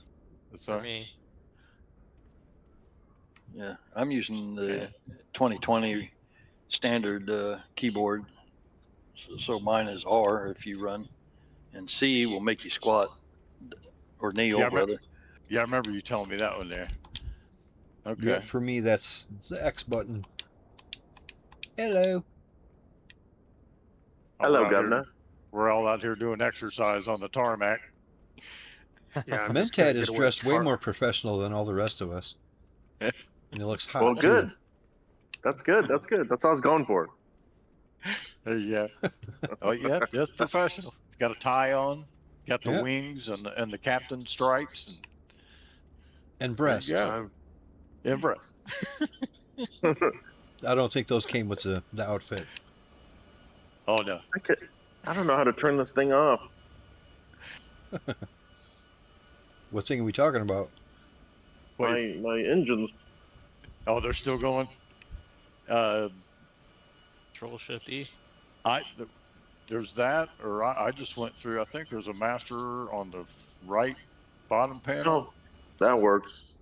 That's for all right. me. Yeah, I'm using the 2020 standard keyboard. So mine is R if you run, and C will make you squat or kneel, Yeah, rather. Yeah, I remember you telling me that one there. Okay. Yeah, for me, that's the X button. Hello. Hello, Governor. We're all out here doing exercise on the tarmac. Yeah, I'm just trying Mentat to is get away dressed from way far- more professional than all the rest of us. And he looks hot. Well, too. good. That's good. That's good. That's what I was going for. There you go. Oh yeah, that's professional. It's got a tie on, got the Yep. wings and the captain stripes And there you breasts. go. And breast. I don't think those came with the outfit. Oh no. I don't know how to turn this thing off. What thing are we talking about? Wait. My engines. Oh, they're still going. Control Shift E. There's that, or I just went through. I think there's a master on the right bottom panel. Oh, that works.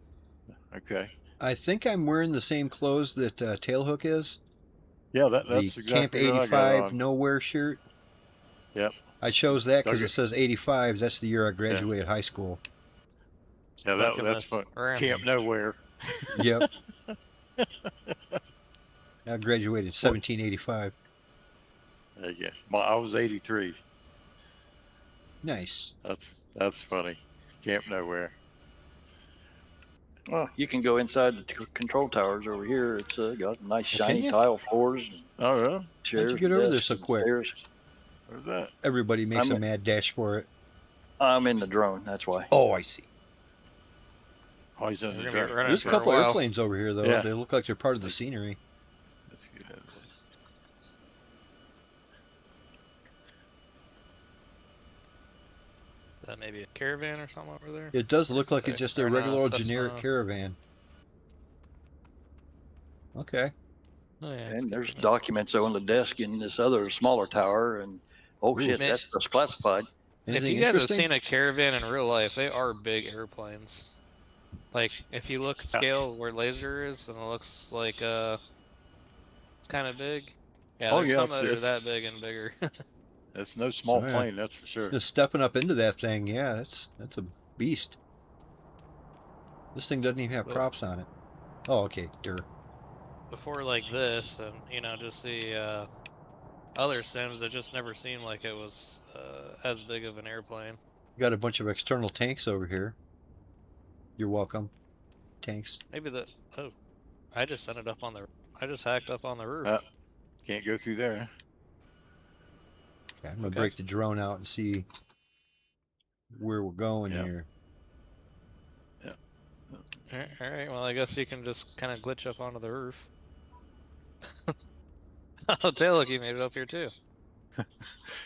Okay. I think I'm wearing the same clothes that Tailhook is. Yeah, that's The exactly Camp what I got 85 on. Nowhere shirt. Yep. I chose that because Okay. it says 85. That's the year I graduated high school. Yeah, Stuck in that's this fun. ram. Camp Nowhere. Yep. I graduated 1785. There you go. I was 83. Nice. That's funny. Camp Nowhere. Well, you can go inside the control towers over here. It's got nice can shiny you? tile floors, and Oh yeah. chairs. How'd you get and over there desks so and quick? stairs. Where's that? Everybody makes I'm a mad dash for it. I'm in the drone. That's why. Oh, I see. Oh, he's in We're the gonna be dirt. running There's a for couple while. airplanes over here, though. Yeah. They look like they're part of the scenery. That's good. Is that maybe a caravan or something over there? It does look like Say- it's just a or no, regular old Cessna. generic caravan. Okay. Oh, yeah, And it's there's caravan. documents on the desk in this other smaller tower, and oh Ooh. shit, Man. that's just classified. Anything If you guys have interesting? seen a caravan in real life, they are big airplanes. Like, if you look scale where laser is, and it looks like it's kind of big. Yeah, Oh, there's yeah, some it's- that are it's- that big and bigger. It's no small Oh, yeah. plane, that's for sure. Just stepping up into that thing, yeah, that's a beast. This thing doesn't even have But- props on it. Oh, okay, dirt. Before like this, and just the other sims, it just never seemed like it was as big of an airplane. Got a bunch of external tanks over here. You're welcome. Tanks. Maybe I just hacked up on the roof. Can't go through there. Okay, I'm gonna Okay. break the drone out and see where we're going Yeah. here. All right. Well, I guess you can just kind of glitch up onto the roof. Oh, Taylor, you made it up here too.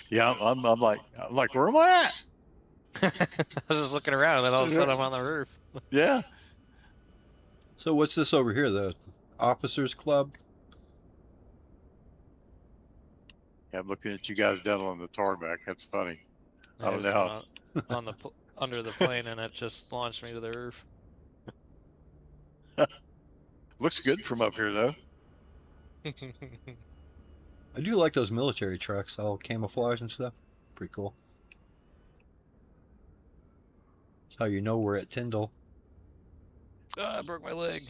Yeah, I'm like, where am I at? I was just looking around, and then all of a sudden I'm on the roof. Yeah. So what's this over here? The Officers Club? Yeah, I'm looking at you guys down on the tarmac. That's funny. I don't know how. On the under the plane, and it just launched me to the roof. Looks good from up here, though. I do like those military trucks, all camouflage and stuff. Pretty cool. That's how you know we're at Tindal. I broke my leg.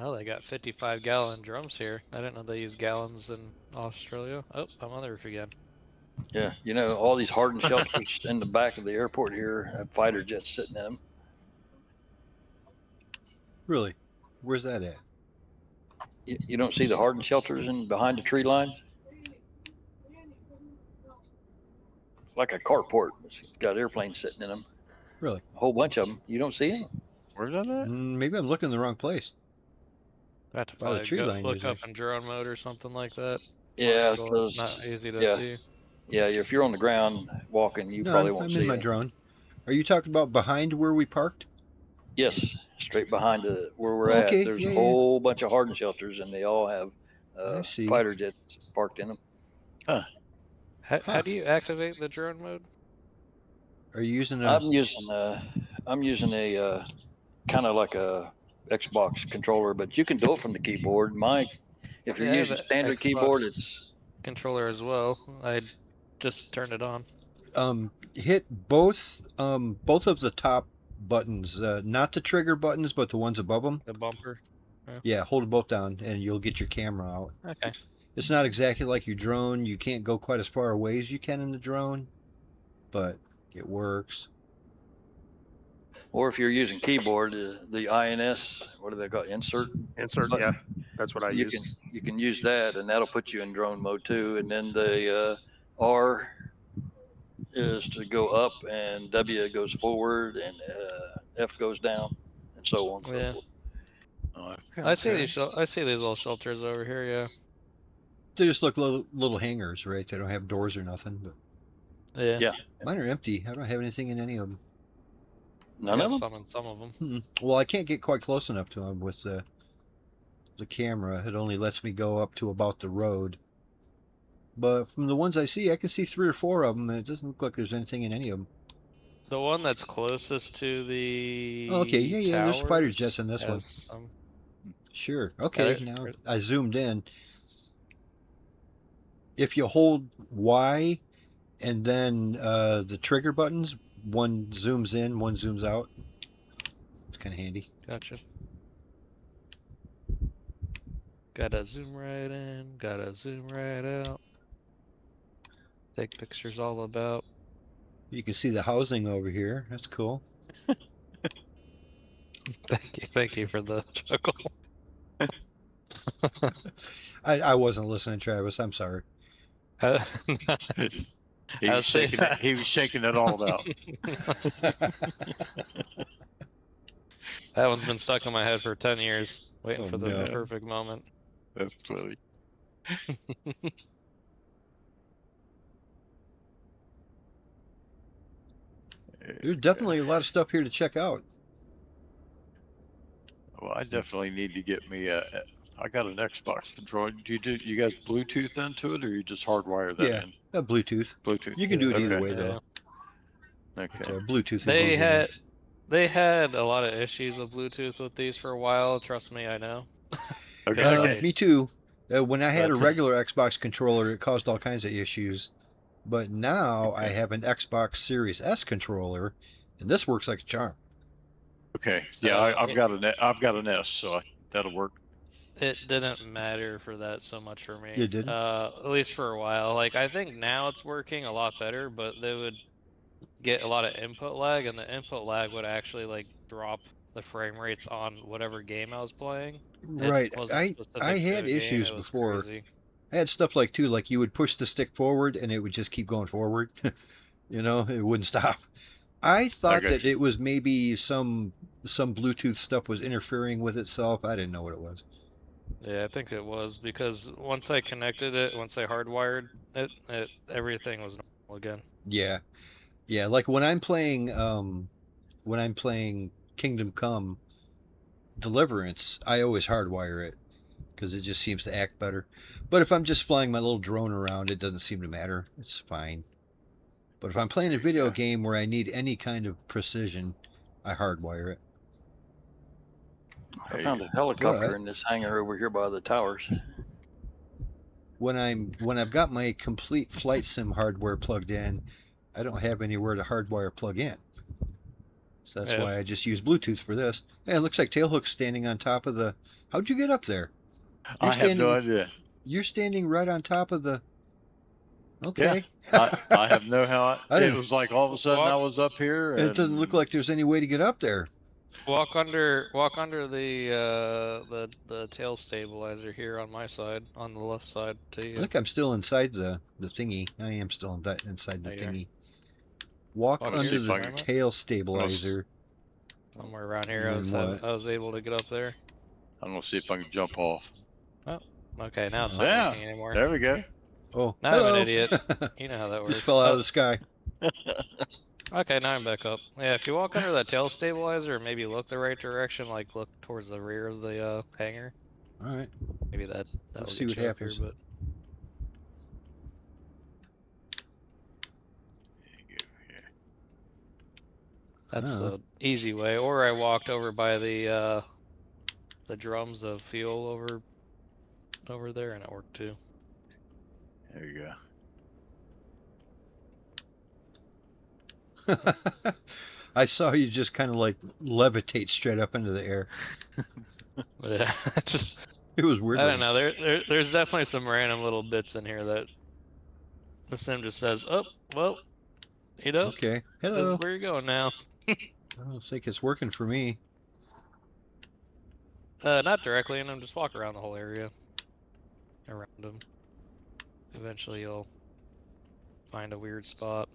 Oh, they got 55-gallon drums here. I didn't know they use gallons in Australia. Oh, I'm on the roof again. Yeah, all these hardened shelters in the back of the airport here have fighter jets sitting in them. Really? Where's that at? You don't see the hardened shelters in behind the tree line? Like a carport. It's got airplanes sitting in them. Really? A whole bunch of them. You don't see them? Where's that at? Maybe I'm looking in the wrong place. I have to By the probably tree line, look usually. up in drone mode or something like that. Yeah, Angle, it's because not easy to yeah. see. yeah, if you're on the ground walking, you No, probably I'm won't in see my them. drone. Are you talking about behind where we parked? Yes, straight behind where we're Okay, at. There's yeah, a yeah. whole bunch of hardened shelters, and they all have I see. fighter jets parked in them. How Huh. do you activate the drone mode? Are you using a... I'm using a kind of like a Xbox controller, but you can do it from the keyboard. If you're Yeah, I have using a standard Xbox keyboard, it's controller as well. I just turned it on. hit both of the top buttons, not the trigger buttons, but the ones above them. The bumper. Yeah, hold them both down, and you'll get your camera out. Okay. It's not exactly like your drone. You can't go quite as far away as you can in the drone, but it works. Or if you're using keyboard, the INS, what do they call it? Insert? Insert, But yeah, that's what I you use. can use that, and that'll put you in drone mode too. And then the R is to go up, and W goes forward, and F goes down, and so on and so Yeah. forth. I see these. I see these little shelters over here. Yeah. They just look little hangars, right? They don't have doors or nothing, but Yeah. Yeah. mine are empty. I don't have anything in any of them. None of them? Some in some of them. Well, I can't get quite close enough to them with the camera. It only lets me go up to about the road. But from the ones I see, I can see 3 or 4 of them, and it doesn't look like there's anything in any of them. The one that's closest to the Okay, yeah, there's fighter towers jets in this one. has some- Sure. Okay, Yeah, now I zoomed in. If you hold Y and then the trigger buttons, one zooms in, one zooms out. It's kind of handy. Gotcha. Gotta zoom right in, gotta zoom right out. Take pictures all about. You can see the housing over here. That's cool. Thank you for the chuckle. I wasn't listening, Travis. I'm sorry. He was shaking it. He was shaking it all out. That one's been stuck in my head for 10 years, waiting Oh, for the no. perfect moment. That's funny. There's definitely a lot of stuff here to check out. Well, I definitely need to get me a. I got an Xbox controller. Do you guys Bluetooth into it, or you just hardwire that Yeah, in? Bluetooth. Bluetooth. You can do it either Okay. way, though. Okay. But, Bluetooth is They easy. had a lot of issues with Bluetooth with these for a while. Trust me, I know. Okay. Me too. When I had a regular Xbox controller, it caused all kinds of issues. But now I have an Xbox Series S controller, and this works like a charm. Okay. Yeah, I've got an S, so that'll work. It didn't matter for that so much for me. It didn't? At least for a while. Like, I think now it's working a lot better, but they would get a lot of input lag, and the input lag would actually like drop the frame rates on whatever game I was playing. Right. It wasn't I specific had to a game, issues it was before. crazy. I had stuff like you would push the stick forward and it would just keep going forward. You know, it wouldn't stop. I thought that it was maybe some Bluetooth stuff was interfering with itself. I didn't know what it was. Yeah, I think it was because once I connected it, once I hardwired it, everything was normal again. Yeah. Yeah, like when I'm playing Kingdom Come Deliverance, I always hardwire it because it just seems to act better. But if I'm just flying my little drone around, it doesn't seem to matter. It's fine. But if I'm playing a video game where I need any kind of precision, I hardwire it. I found a helicopter in this hangar over here by the towers. When I've got my complete flight sim hardware plugged in, I don't have anywhere to hardwire plug in. So that's why I just use Bluetooth for this. Hey, it looks like Tailhook's standing on top of the... How'd you get up there? I have no idea. You're standing right on top of the... Okay. Yeah, I have no how. It was like all of a sudden I was up here. And it doesn't look like there's any way to get up there. Walk under the tail stabilizer here on my side, on the left side to you. I think I'm still inside the thingy. I am still inside the thingy. Walk under the tail stabilizer. Somewhere around here, I was able to get up there. I'm gonna see if I can jump off. Oh, okay, now it's not working anymore. There we go. Oh, now I'm an idiot. You know how that works. Just fell out of the sky. Okay, now I'm back up. Yeah, if you walk under that tail stabilizer, maybe look the right direction, like look towards the rear of the hangar. All right. Maybe that'll Let's see what get you up happens. here, but... That's the easy way. Or I walked over by the drums of fuel over there, and it worked too. There you go. I saw you just kind of like levitate straight up into the air. Yeah, it was weird. I don't know. There's definitely some random little bits in here that the sim just says, "Oh, well, You know, Okay. this Hello. is where you're going now. I don't think it's working for me. Not directly, and I'm just walk around the whole area. Around them. Eventually you'll find a weird spot.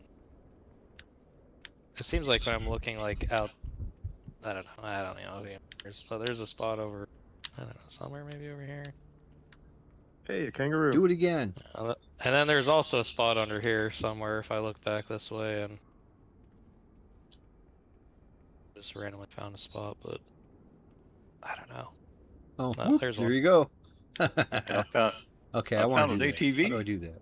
It seems like when I'm looking like out, I don't know, but there's a spot over, I don't know, somewhere maybe over here. Hey, a kangaroo. Do it again. And then there's also a spot under here somewhere if I look back this way, and just randomly found a spot, but I don't know. Oh, No, whoop, there's there one. you go. I found, Okay, I I want found to an do that. ATV. How do I do that?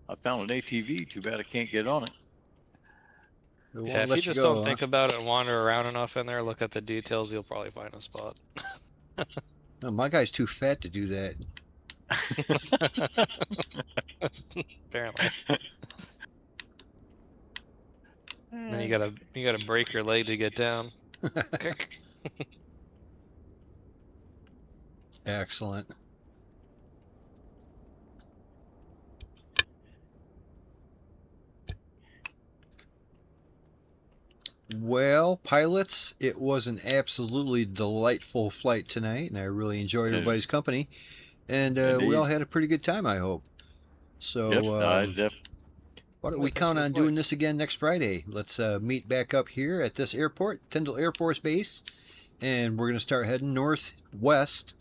I found an ATV. Too bad I can't get on it. It won't Yeah, if let you just go, don't think about it and wander around enough in there, look at the details, you'll probably find a spot. No, my guy's too fat to do that. Apparently. Then you gotta break your leg to get down. Excellent. Well, pilots, it was an absolutely delightful flight tonight, and I really enjoy everybody's company. And we all had a pretty good time, I hope. So, why don't we count on doing this again next Friday? Let's meet back up here at this airport, Tindal Air Force Base, and we're going to start heading northwest,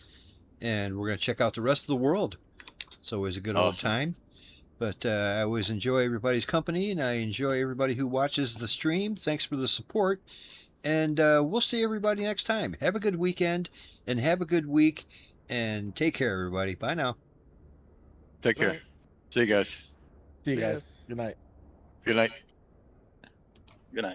and we're going to check out the rest of the world. It's always a good old time. But I always enjoy everybody's company, and I enjoy everybody who watches the stream. Thanks for the support, and we'll see everybody next time. Have a good weekend, and have a good week, and take care, everybody. Bye now. Take care. See you guys. See you guys. Good night. Good night. Good night.